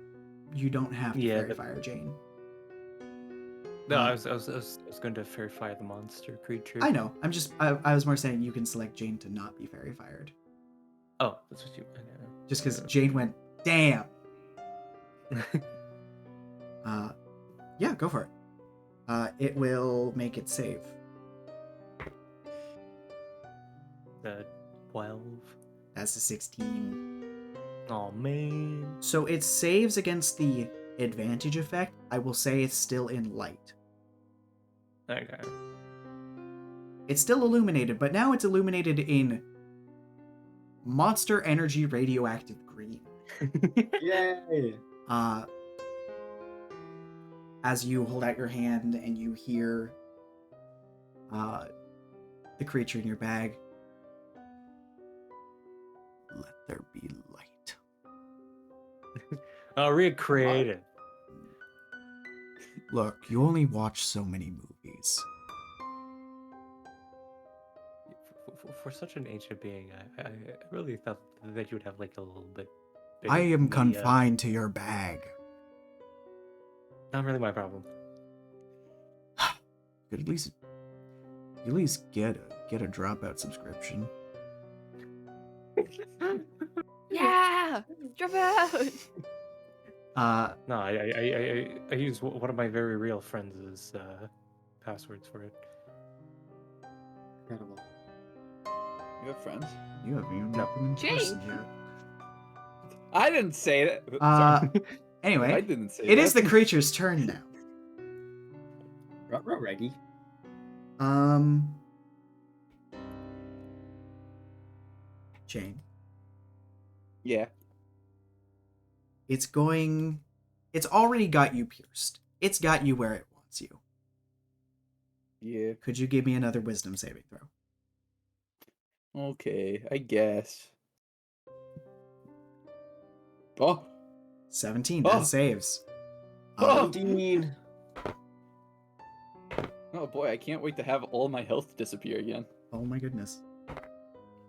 [SPEAKER 1] You don't have to fairy fire Jane.
[SPEAKER 3] No, I was going to fairy fire the monster creature.
[SPEAKER 1] I know. I was more saying you can select Jane to not be fairy fired.
[SPEAKER 3] Oh, that's what you...
[SPEAKER 1] Just because Jane went, damn. Yeah, go for it. It will make it save.
[SPEAKER 3] The 12.
[SPEAKER 1] That's a 16.
[SPEAKER 3] Oh man.
[SPEAKER 1] So it saves against the advantage effect. I will say it's still in light.
[SPEAKER 3] Okay.
[SPEAKER 1] It's still illuminated, but now it's illuminated in monster energy radioactive green.
[SPEAKER 2] Yay!
[SPEAKER 1] As you hold out your hand and you hear the creature in your bag. Let there be light.
[SPEAKER 3] Oh, recreated.
[SPEAKER 1] Look, you only watch so many movies.
[SPEAKER 3] For such an ancient being, I really thought that you would have like a little bit.
[SPEAKER 1] I am
[SPEAKER 3] bigger
[SPEAKER 1] confined to your bag.
[SPEAKER 3] Not really my problem.
[SPEAKER 1] Could at least get a dropout subscription.
[SPEAKER 4] Yeah! Drop out!
[SPEAKER 3] No, I use one of my very real friends' passwords for it.
[SPEAKER 2] Incredible.
[SPEAKER 6] You have friends?
[SPEAKER 1] You haven't even met them in
[SPEAKER 4] Jane.
[SPEAKER 1] person yet.
[SPEAKER 6] I didn't say that. Sorry.
[SPEAKER 1] Anyway,
[SPEAKER 6] I didn't say
[SPEAKER 1] it
[SPEAKER 6] that.
[SPEAKER 1] is the creature's turn now.
[SPEAKER 2] Ruh-roh, Reggie.
[SPEAKER 1] Jane.
[SPEAKER 6] Yeah.
[SPEAKER 1] It's already got you pierced. It's got you where it wants you.
[SPEAKER 6] Yeah.
[SPEAKER 1] Could you give me another wisdom saving throw?
[SPEAKER 6] Okay, I guess. Oh.
[SPEAKER 1] 17,
[SPEAKER 6] Oh.
[SPEAKER 1] that saves.
[SPEAKER 6] Oh.
[SPEAKER 2] Dean.
[SPEAKER 6] Oh boy, I can't wait to have all my health disappear again.
[SPEAKER 1] Oh my goodness.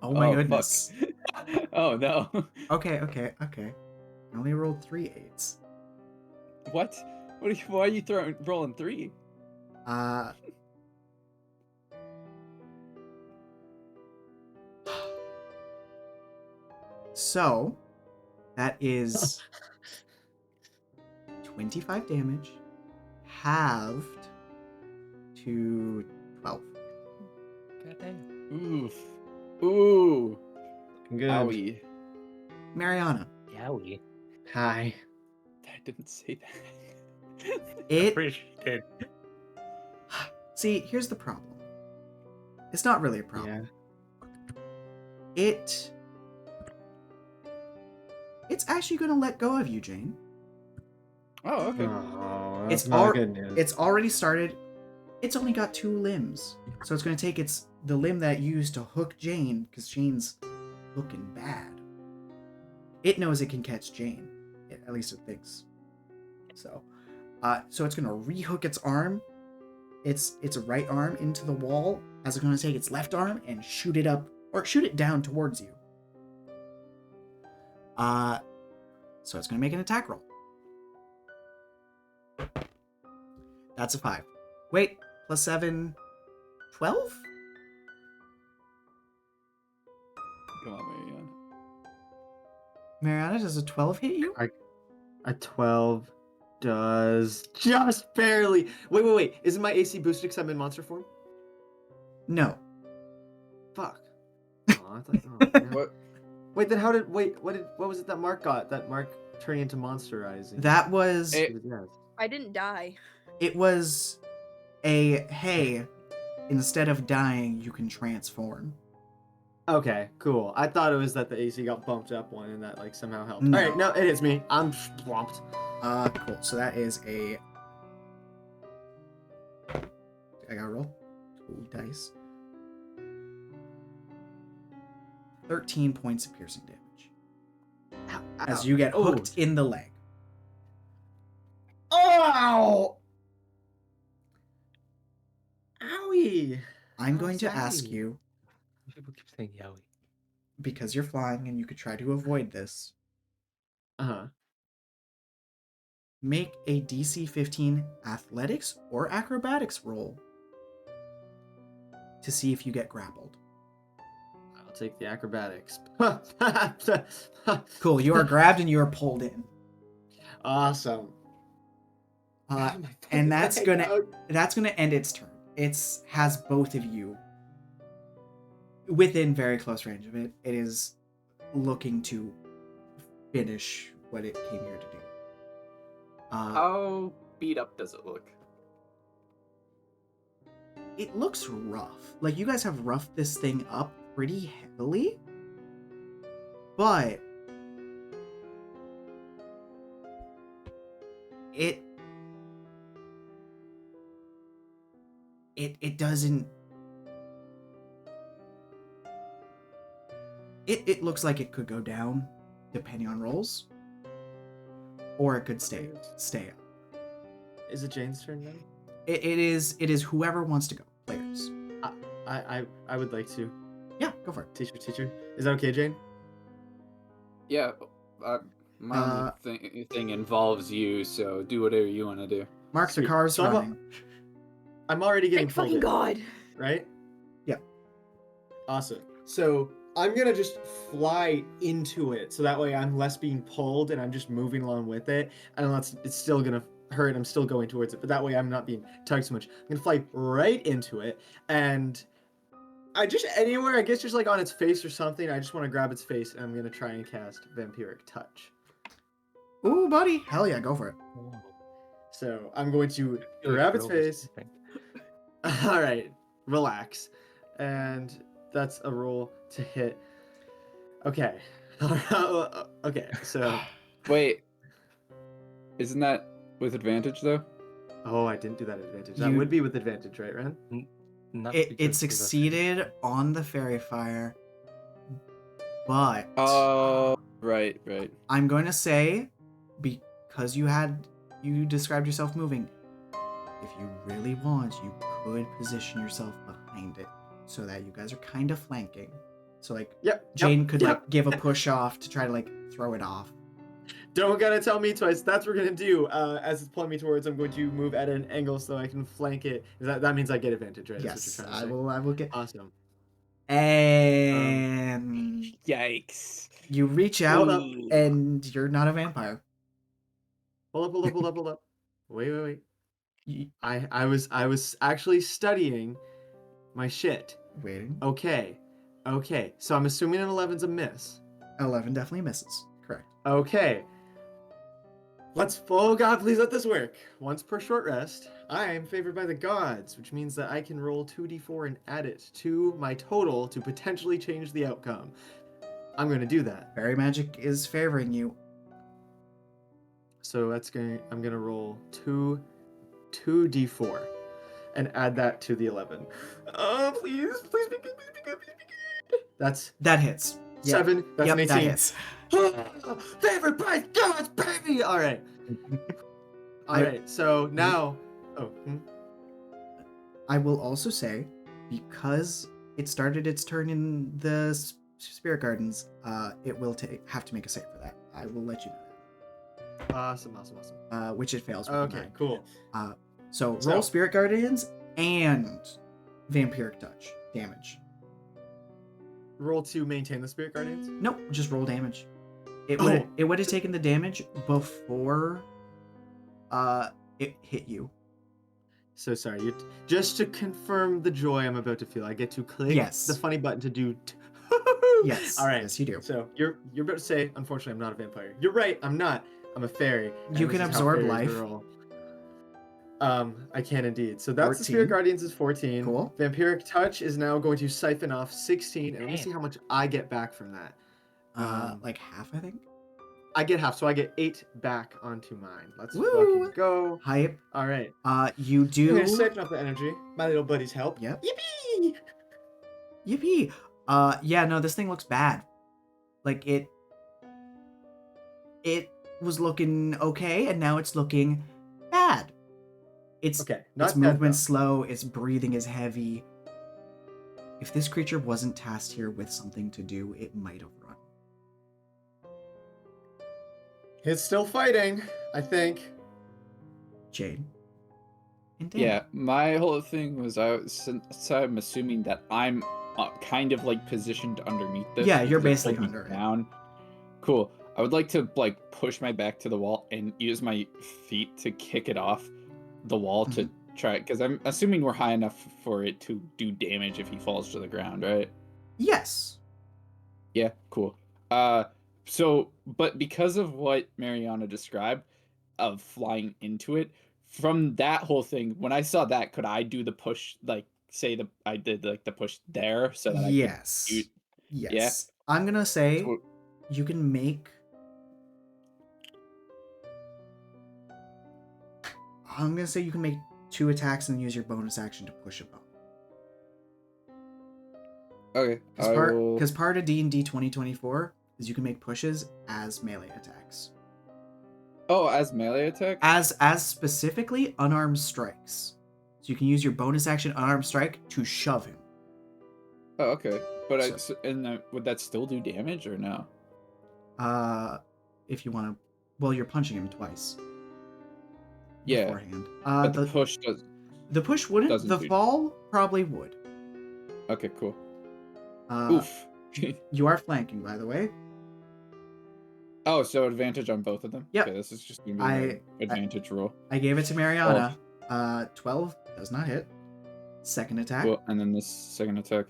[SPEAKER 1] Oh my goodness.
[SPEAKER 6] Fuck. Oh no.
[SPEAKER 1] Okay. I only rolled 3 8s.
[SPEAKER 6] What? Why are you rolling 3?
[SPEAKER 1] So, that is 25 damage, halved to 12.
[SPEAKER 3] Goddamn.
[SPEAKER 6] Oof. Ooh.
[SPEAKER 2] Good.
[SPEAKER 6] Owie.
[SPEAKER 1] Marianna,
[SPEAKER 3] Yowie.
[SPEAKER 2] Hi.
[SPEAKER 6] I didn't say that.
[SPEAKER 1] it.
[SPEAKER 3] Pretty sure you did.
[SPEAKER 1] See, here's the problem. It's not really a problem. It's actually going to let go of you, Jane.
[SPEAKER 6] Oh, okay.
[SPEAKER 2] Oh,
[SPEAKER 1] It's
[SPEAKER 2] that's not
[SPEAKER 1] al-
[SPEAKER 2] good news.
[SPEAKER 1] It's already started. It's only got 2 limbs. So it's going to take the limb that you used to hook Jane, because Jane's looking bad. It knows it can catch Jane. At least it thinks. So it's going to rehook its arm, its right arm into the wall, as it's going to take its left arm and shoot it up, or shoot it down towards you. So it's going to make an attack roll. That's a 5. Wait, plus 7, 12?
[SPEAKER 6] Come on, Marianne.
[SPEAKER 1] Marianna, does a 12 hit you?
[SPEAKER 2] A 12 does just barely. Wait. Isn't my AC boosted because I'm in monster form?
[SPEAKER 1] No.
[SPEAKER 2] Fuck. Oh, I thought, yeah.
[SPEAKER 6] What?
[SPEAKER 2] Wait, then what was it that Mark got? That Mark turning into monsterizing?
[SPEAKER 1] That was...
[SPEAKER 6] Hey.
[SPEAKER 4] I didn't die.
[SPEAKER 1] It was a, hey, instead of dying, you can transform.
[SPEAKER 2] Okay, cool. I thought it was that the AC got bumped up one and that like somehow helped.
[SPEAKER 1] No.
[SPEAKER 2] Alright, no, it is me. I'm swamped.
[SPEAKER 1] Cool. So that is a... I gotta roll 2 dice. 13 points of piercing damage. As you get hooked in the leg.
[SPEAKER 2] Oh! Owie!
[SPEAKER 1] I'm
[SPEAKER 2] Oh,
[SPEAKER 1] going to ask
[SPEAKER 2] sorry.
[SPEAKER 1] you,
[SPEAKER 3] People keep saying Yowie.
[SPEAKER 1] because you're flying and you could try to avoid this,
[SPEAKER 2] Uh-huh.
[SPEAKER 1] make a DC 15 athletics or acrobatics roll to see if you get grappled.
[SPEAKER 2] I'll take the acrobatics.
[SPEAKER 1] Cool, you are grabbed and you are pulled in.
[SPEAKER 2] Awesome.
[SPEAKER 1] And that's gonna end its turn. It has both of you within very close range of it. It is looking to finish what it came here to do.
[SPEAKER 6] How beat up does it look?
[SPEAKER 1] It looks rough. Like, you guys have roughed this thing up pretty heavily, but it doesn't... It looks like it could go down, depending on rolls, or it could stay up.
[SPEAKER 2] Is it Jane's turn then?
[SPEAKER 1] It is whoever wants to go. Players.
[SPEAKER 2] I would like to.
[SPEAKER 1] Yeah, go for it.
[SPEAKER 2] Teacher. Is that okay, Jane?
[SPEAKER 6] Yeah, my thing involves you, so do whatever you want to do.
[SPEAKER 1] Mark, the
[SPEAKER 2] Sweet.
[SPEAKER 1] car's
[SPEAKER 2] So
[SPEAKER 1] running.
[SPEAKER 2] I'm already getting
[SPEAKER 4] Thank
[SPEAKER 2] pulled
[SPEAKER 4] fucking
[SPEAKER 2] in,
[SPEAKER 4] God.
[SPEAKER 2] right?
[SPEAKER 1] Yeah.
[SPEAKER 2] Awesome. So I'm gonna just fly into it, so that way I'm less being pulled and I'm just moving along with it, and it's still gonna hurt. I'm still going towards it, but that way I'm not being tugged so much. I'm gonna fly right into it, and I just anywhere, I guess, just like on its face or something. I just want to grab its face, and I'm gonna try and cast Vampiric Touch.
[SPEAKER 1] Ooh, buddy. Hell yeah, go for it.
[SPEAKER 2] So I'm going to grab its face. All right, relax, and that's a roll to hit. Okay. Okay. So.
[SPEAKER 6] Wait, isn't that with advantage though?
[SPEAKER 2] Oh, I didn't do that advantage. That
[SPEAKER 1] You-
[SPEAKER 2] would be with advantage, right, Ren?
[SPEAKER 3] Not
[SPEAKER 1] It
[SPEAKER 3] because
[SPEAKER 1] succeeded on the fairy fire, but
[SPEAKER 6] Oh, right.
[SPEAKER 1] I'm going to say, because you had you described yourself moving. If you really want, you could position yourself behind it so that you guys are kind of flanking. So like, Jane could like give a push off to try to like throw it off.
[SPEAKER 2] Don't gotta tell me twice. That's what we're gonna do. As it's pulling me towards, I'm going to move at an angle so I can flank it. That means I get advantage, right?
[SPEAKER 1] Yes,
[SPEAKER 2] That's what you're trying to
[SPEAKER 1] I will get.
[SPEAKER 2] Awesome.
[SPEAKER 1] And
[SPEAKER 6] Yikes.
[SPEAKER 1] you reach out,
[SPEAKER 6] Ooh.
[SPEAKER 1] and you're not a vampire.
[SPEAKER 2] Hold up. Wait.
[SPEAKER 1] You,
[SPEAKER 2] I was actually studying my shit.
[SPEAKER 1] waiting.
[SPEAKER 2] Okay. So I'm assuming an 11's a miss.
[SPEAKER 1] 11 definitely misses. Correct.
[SPEAKER 2] Okay. Oh God, please let this work. Once per short rest, I am favored by the gods, which means that I can roll 2d4 and add it to my total to potentially change the outcome. I'm going to do that.
[SPEAKER 1] Fairy magic is favoring you.
[SPEAKER 2] So I'm going to roll 2d4 and add that to the 11. Oh, please be good.
[SPEAKER 1] That hits. Yep.
[SPEAKER 2] 7. That's an 18.
[SPEAKER 1] That hits.
[SPEAKER 2] Favored by gods, baby! All right. So now...
[SPEAKER 1] I will also say, because it started its turn in the Spirit Gardens, it will have to make a save for that. I will let you know that.
[SPEAKER 2] Awesome.
[SPEAKER 1] Which it fails with.
[SPEAKER 2] Okay, cool.
[SPEAKER 1] So roll Spirit Guardians and Vampiric Touch damage.
[SPEAKER 2] Roll to maintain the Spirit Guardians?
[SPEAKER 1] Nope, just roll damage. It would have taken the damage before it hit you.
[SPEAKER 2] So sorry. Just to confirm the joy I'm about to feel, I get to click the funny button to do.
[SPEAKER 1] Yes.
[SPEAKER 2] All right.
[SPEAKER 1] Yes, you do.
[SPEAKER 2] So you're about to say, unfortunately, I'm not a vampire. You're right. I'm not. I'm a fairy.
[SPEAKER 1] You can absorb life.
[SPEAKER 2] I can indeed. So that's
[SPEAKER 1] 14.
[SPEAKER 2] the Spirit Guardians is 14.
[SPEAKER 1] Cool.
[SPEAKER 2] Vampiric Touch is now going to siphon off 16, and let me see how much I get back from that.
[SPEAKER 1] Like half, I think.
[SPEAKER 2] I get half, so I get 8 back onto mine. Let's
[SPEAKER 1] Woo!
[SPEAKER 2] fucking go.
[SPEAKER 1] Hype.
[SPEAKER 2] All right.
[SPEAKER 1] You do.
[SPEAKER 2] I'm gonna siphon off the energy. My little buddy's help.
[SPEAKER 1] Yep.
[SPEAKER 2] Yippee!
[SPEAKER 1] Yippee! Yeah, no, this thing looks bad. Like it was looking okay, and now it's looking bad. Its movement's slow, its breathing is heavy. If this creature wasn't tasked here with something to do, it might have run.
[SPEAKER 2] It's still fighting, I think.
[SPEAKER 1] Jade. And Dan.
[SPEAKER 6] Yeah, my whole thing was since I'm assuming that I'm kind of like positioned underneath this.
[SPEAKER 1] Yeah, you're
[SPEAKER 6] because
[SPEAKER 1] basically
[SPEAKER 6] it's
[SPEAKER 1] under it.
[SPEAKER 6] down. Cool. I would like to like push my back to the wall and use my feet to kick it off the wall to try it, because I'm assuming we're high enough for it to do damage if he falls to the ground, right?
[SPEAKER 1] Yes.
[SPEAKER 6] Yeah, cool. So, but because of what Marianna described of flying into it, from that whole thing, when I saw that, could I do the push, like, say I did like the push there so that
[SPEAKER 1] yes.
[SPEAKER 6] I could
[SPEAKER 1] Yes.
[SPEAKER 6] Yeah?
[SPEAKER 1] I'm gonna say
[SPEAKER 6] So,
[SPEAKER 1] you can make. I'm gonna say you can make 2 attacks and use your bonus action to push a bone.
[SPEAKER 6] okay.
[SPEAKER 1] Because part of D&D 2024 is you can make pushes as melee attacks.
[SPEAKER 6] Oh, as melee attack?
[SPEAKER 1] As specifically unarmed strikes. So you can use your bonus action unarmed strike to shove him.
[SPEAKER 6] Oh, okay. But would that still do damage or no?
[SPEAKER 1] If you want to, well, you're punching him twice.
[SPEAKER 6] Yeah.
[SPEAKER 1] Beforehand.
[SPEAKER 6] But the push does.
[SPEAKER 1] The push wouldn't.
[SPEAKER 6] doesn't
[SPEAKER 1] The
[SPEAKER 6] do-
[SPEAKER 1] fall probably would.
[SPEAKER 6] Okay, cool.
[SPEAKER 1] Oof.
[SPEAKER 6] Oof.
[SPEAKER 1] You are flanking, by the way.
[SPEAKER 6] Oh, so advantage on both of them?
[SPEAKER 1] Yep.
[SPEAKER 6] Okay, this is just gonna be an advantage roll.
[SPEAKER 1] I gave it to Marianna. 12 does not hit. Second attack.
[SPEAKER 6] Cool. And then this second attack.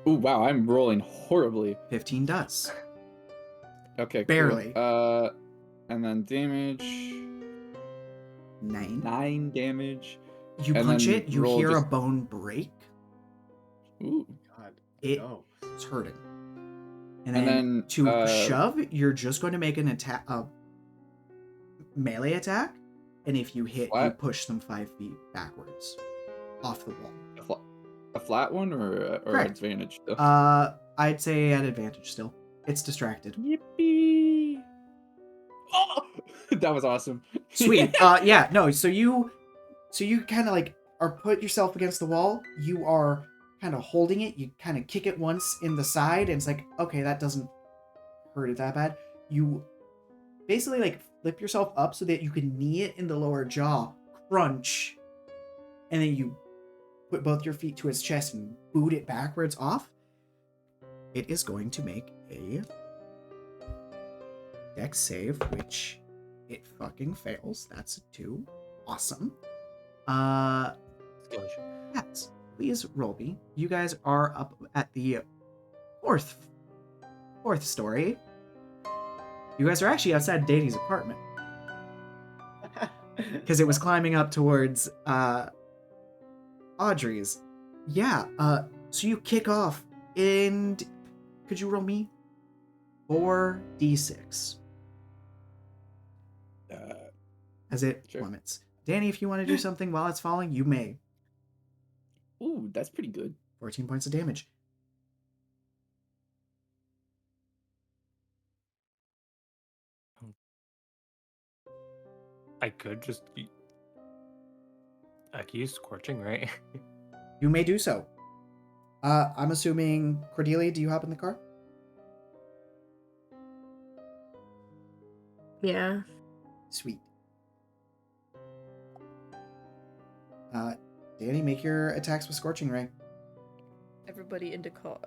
[SPEAKER 6] Ooh, wow, I'm rolling horribly.
[SPEAKER 1] 15 does.
[SPEAKER 6] Okay, cool.
[SPEAKER 1] Barely.
[SPEAKER 6] And then damage.
[SPEAKER 1] 9.
[SPEAKER 6] 9 damage.
[SPEAKER 1] You
[SPEAKER 6] and
[SPEAKER 1] punch
[SPEAKER 6] then
[SPEAKER 1] it, you
[SPEAKER 6] roll
[SPEAKER 1] hear a
[SPEAKER 6] just-
[SPEAKER 1] bone break.
[SPEAKER 2] God.
[SPEAKER 1] It's hurting. And
[SPEAKER 6] And
[SPEAKER 1] then,
[SPEAKER 6] then,
[SPEAKER 1] to shove, you're just going to make an attack, melee attack, and if you hit, you
[SPEAKER 6] Flat?
[SPEAKER 1] push them 5 feet backwards off the wall.
[SPEAKER 6] A flat one or
[SPEAKER 1] Correct.
[SPEAKER 6] advantage? Though?
[SPEAKER 1] I'd say at advantage still. It's distracted.
[SPEAKER 6] Yippee! Oh! That was awesome.
[SPEAKER 1] Sweet. Yeah, no, so you kind of like are put yourself against the wall. You are kind of holding it. You kind of kick it once in the side, and it's like, okay, that doesn't hurt it that bad. You basically like flip yourself up so that you can knee it in the lower jaw, crunch, and then you put both your feet to its chest and boot it backwards off. It is going to make a dex save, which it fucking fails. That's a 2. Awesome. Yes. Please roll me. You guys are up at the fourth story. You guys are actually outside Dani's apartment. Because it was climbing up towards Audrey's. Yeah, so you kick off, and could you roll me 4d6 as it
[SPEAKER 6] Sure.
[SPEAKER 1] plummets. Danny, if you want to do something while it's falling, you may.
[SPEAKER 6] Ooh, that's pretty good.
[SPEAKER 1] 14 points of damage.
[SPEAKER 3] I could just. I could use Scorching, right?
[SPEAKER 1] You may do so. I'm assuming, Cordelia, do you hop in the car?
[SPEAKER 5] Yeah.
[SPEAKER 1] Sweet. Danny, make your attacks with Scorching Ray.
[SPEAKER 4] Everybody into car.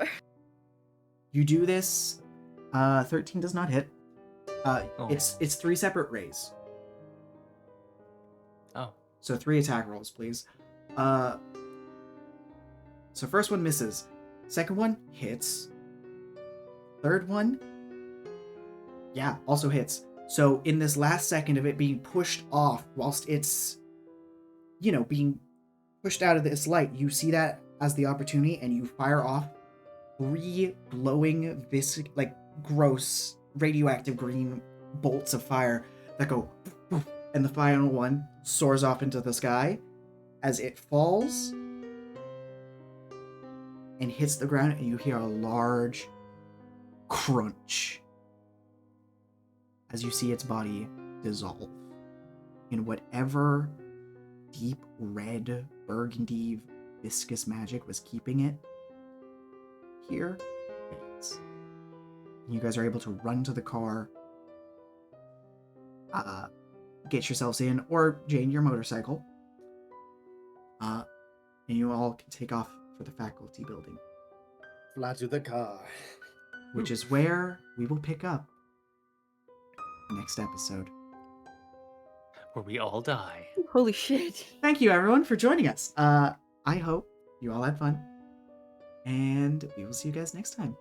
[SPEAKER 1] You do this. 13 does not hit.
[SPEAKER 3] Oh.
[SPEAKER 1] It's 3 separate rays.
[SPEAKER 3] Oh.
[SPEAKER 1] So 3 attack rolls, please. So first one misses. Second one hits. Third one, yeah, also hits. So in this last second of it being pushed off, whilst it's, being pushed out of this light, you see that as the opportunity, and you fire off 3 glowing, gross, radioactive green bolts of fire that go poof, poof, and the final one soars off into the sky. As it falls and hits the ground, and you hear a large crunch as you see its body dissolve in whatever deep red, burgundy, viscous magic was keeping it here. Fades. And you guys are able to run to the car, get yourselves in, or Jane, your motorcycle, and you all can take off for the faculty building,
[SPEAKER 2] Fly to the car.
[SPEAKER 1] which is where we will pick up next episode.
[SPEAKER 3] Where we all die.
[SPEAKER 4] Holy shit.
[SPEAKER 1] Thank you, everyone, for joining us. I hope you all had fun, and we will see you guys next time.